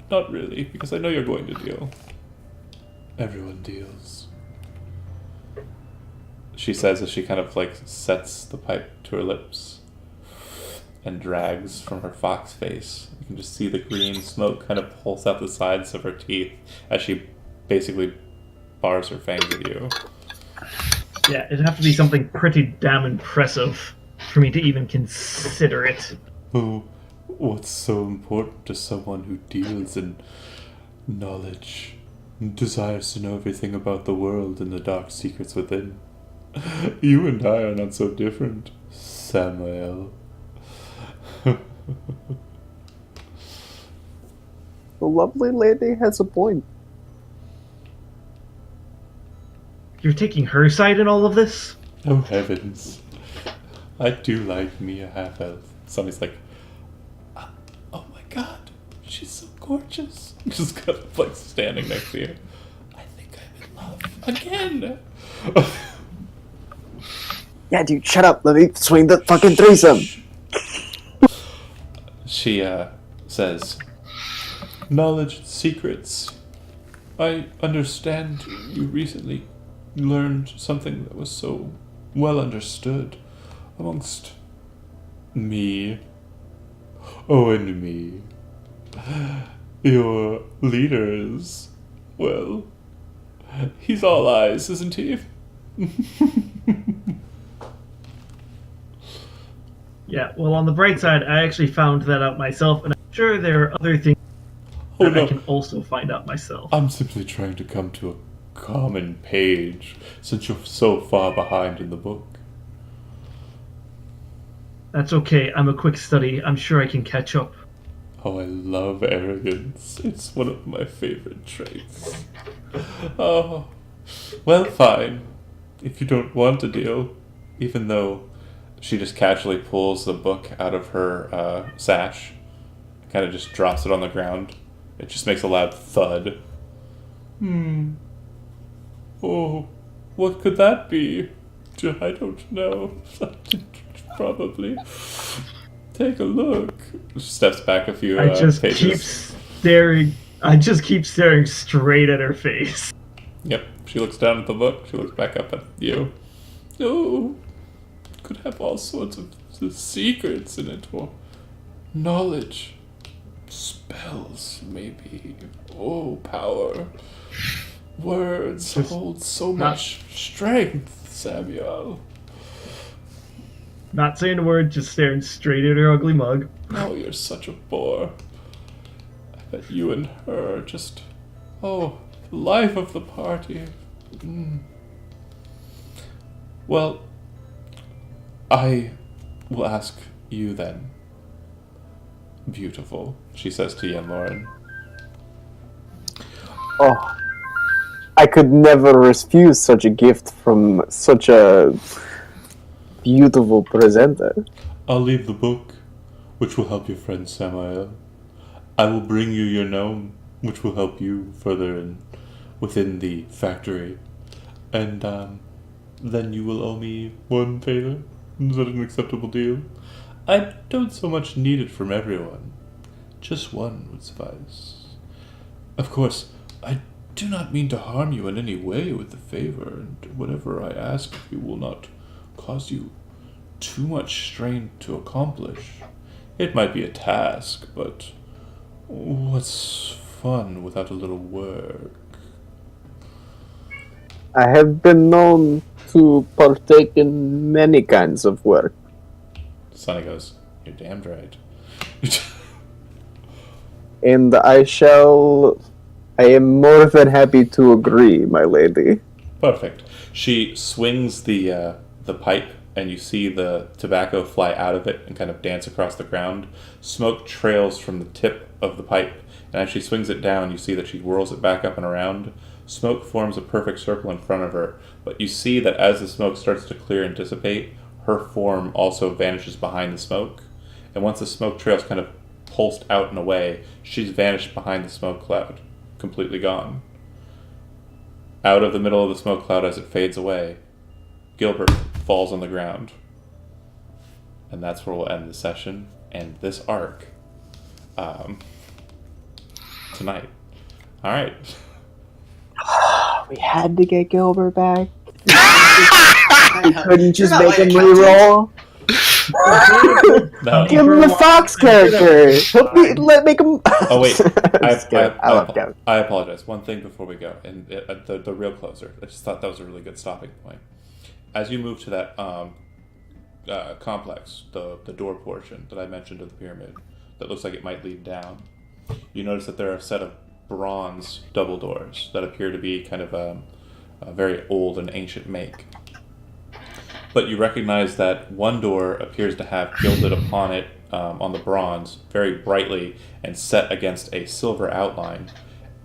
but not really, because I know you're going to deal. Everyone deals. She says as she kind of like sets the pipe to her lips and drags from her fox face. You can just see the green smoke kind of pulse out the sides of her teeth as she basically bars her fangs at you. Yeah, it'd have to be something pretty damn impressive for me to even consider it. Oh, what's so important to someone who deals in knowledge and desires to know everything about the world and the dark secrets within? You and I are not so different, Samuel. The lovely lady has a point. You're taking her side in all of this? Oh heavens. I do like me a half-elf. Somebody's like, oh my god, she's so gorgeous. Just kind of like standing next to you. I think I'm in love again. Yeah, dude, shut up. Let me swing the fucking threesome. She says, knowledge and secrets. I understand you recently learned something that was so well understood amongst me. Oh, and me. Your leaders. Well, he's all eyes, isn't he? Yeah, well, on the bright side, I actually found that out myself, and I'm sure there are other things Oh that I no, can also find out myself. I'm simply trying to come to a common page since you're so far behind in the book. That's okay, I'm a quick study. I'm sure I can catch up. Oh, I love arrogance. It's one of my favorite traits. Oh, well, fine. If you don't want to deal, even though she just casually pulls the book out of her sash, kind of just drops it on the ground. It just makes a loud thud. Oh, what could that be? I don't know. Probably. Take a look. She steps back a few I just pages. keep staring. I just keep staring straight at her face. Yep. She looks down at the book. She looks back up at you. Oh, could have all sorts of secrets in it, or knowledge, spells, maybe. Oh, power. Words Just hold so not- much strength, Samuel. Not saying a word, just staring straight at her ugly mug. Oh, you're such a bore. I bet you and her are just, oh, the life of the party. Well, I will ask you then. Beautiful, she says to Yen Lauren. Oh, I could never refuse such a gift from such a beautiful presenter. I'll leave the book, which will help your friend Samael. I will bring you your gnome, which will help you further within the factory. And then you will owe me one favor. Is that an acceptable deal? I don't so much need it from everyone. Just one would suffice. Of course, I do not mean to harm you in any way with the favor, and whatever I ask of you will not cause you too much strain to accomplish. It might be a task, but what's fun without a little work? I have been known to partake in many kinds of work. Sonny goes, "You're damned right." And I am more than happy to agree, my lady. Perfect. She swings the pipe, and you see the tobacco fly out of it and kind of dance across the ground. Smoke trails from the tip of the pipe, and as she swings it down, you see that she whirls it back up and around. Smoke forms a perfect circle in front of her, but you see that as the smoke starts to clear and dissipate, her form also vanishes behind the smoke. And once the smoke trail's kind of pulsed out and away, she's vanished behind the smoke cloud, completely gone. Out of the middle of the smoke cloud as it fades away, Gilbert falls on the ground. And that's where we'll end the session and this arc tonight. Alright. We had to get Gilbert back. I know. Couldn't just You're not make him like a reroll. No. Give him the Fox character. Make him. Oh wait, I love Kevin. I apologize. One thing before we go, and the real closer. I just thought that was a really good stopping point. As you move to that complex, the door portion that I mentioned of the pyramid, that looks like it might lead down, you notice that there are a set of bronze double doors that appear to be kind of a very old and ancient make. But you recognize that one door appears to have gilded upon it, on the bronze, very brightly, and set against a silver outline,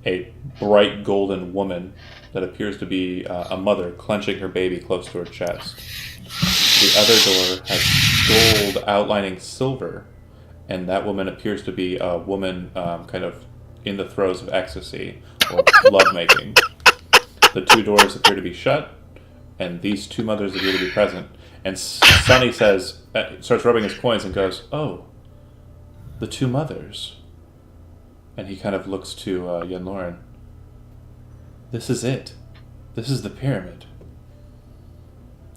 a bright golden woman that appears to be a mother clenching her baby close to her chest. The other door has gold outlining silver, and that woman appears to be a woman kind of in the throes of ecstasy or lovemaking. The two doors appear to be shut, and these two mothers appear to be present. And Sonny says, starts rubbing his coins and goes, "Oh, the two mothers." And he kind of looks to Yenloren. "This is it. This is the pyramid."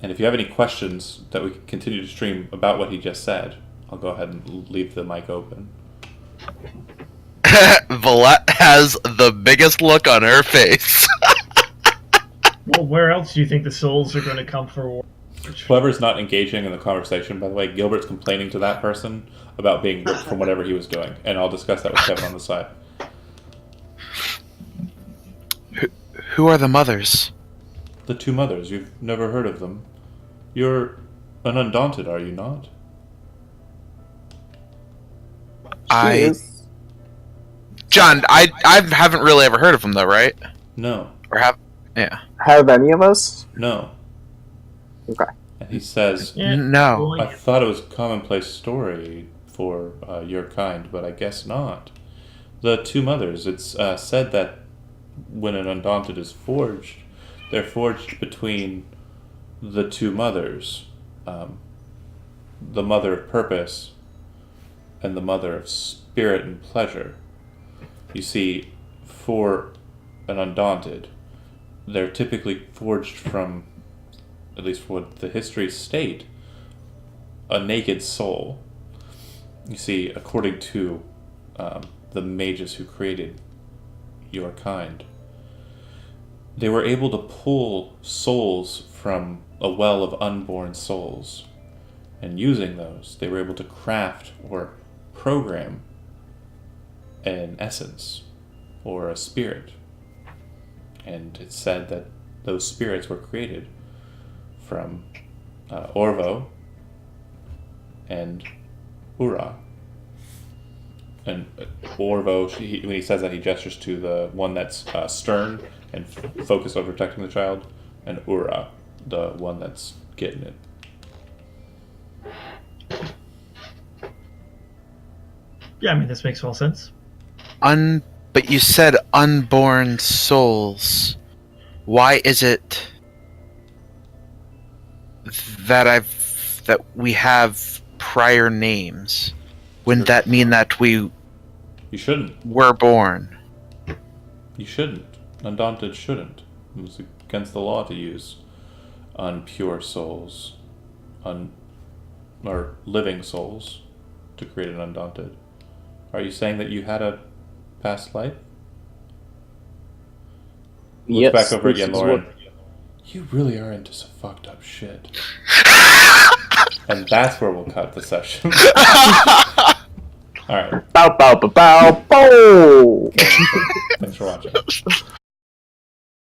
And if you have any questions that we can continue to stream about what he just said, I'll go ahead and leave the mic open. Valette has the biggest look on her face. Well, where else do you think the souls are going to come for war? Whoever's not engaging in the conversation, by the way, Gilbert's complaining to that person about being ripped from whatever he was doing, and I'll discuss that with Kevin on the side. Who are the mothers? The two mothers, you've never heard of them. You're an Undaunted, are you not? John, I haven't really ever heard of them though, right? No. Or have? Yeah. Have any of us? No. Okay. And he says, Yeah, No. I thought it was a commonplace story for your kind, but I guess not. The two mothers, it's said that when an Undaunted is forged, they're forged between the two mothers, the mother of purpose and the mother of spirit and pleasure. You see, for an Undaunted, they're typically forged from, at least for what the histories state, a naked soul. You see, according to the mages who created your kind, they were able to pull souls from a well of unborn souls, and using those, they were able to craft or program an essence or a spirit. And it's said that those spirits were created from Orvo and Ura. And Orvo, when he says that, he gestures to the one that's stern and focus on protecting the child, and Ura, the one that's getting it. Yeah, I mean, this makes all sense. But you said unborn souls. Why is it that we have prior names? Wouldn't that mean that we You shouldn't. were born? You shouldn't. Undaunted shouldn't. It's against the law to use unpure souls, or living souls, to create an undaunted. Are you saying that you had a past life? Look Yes, back over this again, is Lauren. You really are into some fucked up shit. And that's where we'll cut the session. Alright. Bow, bow, bow, bow, bow. Thanks for watching.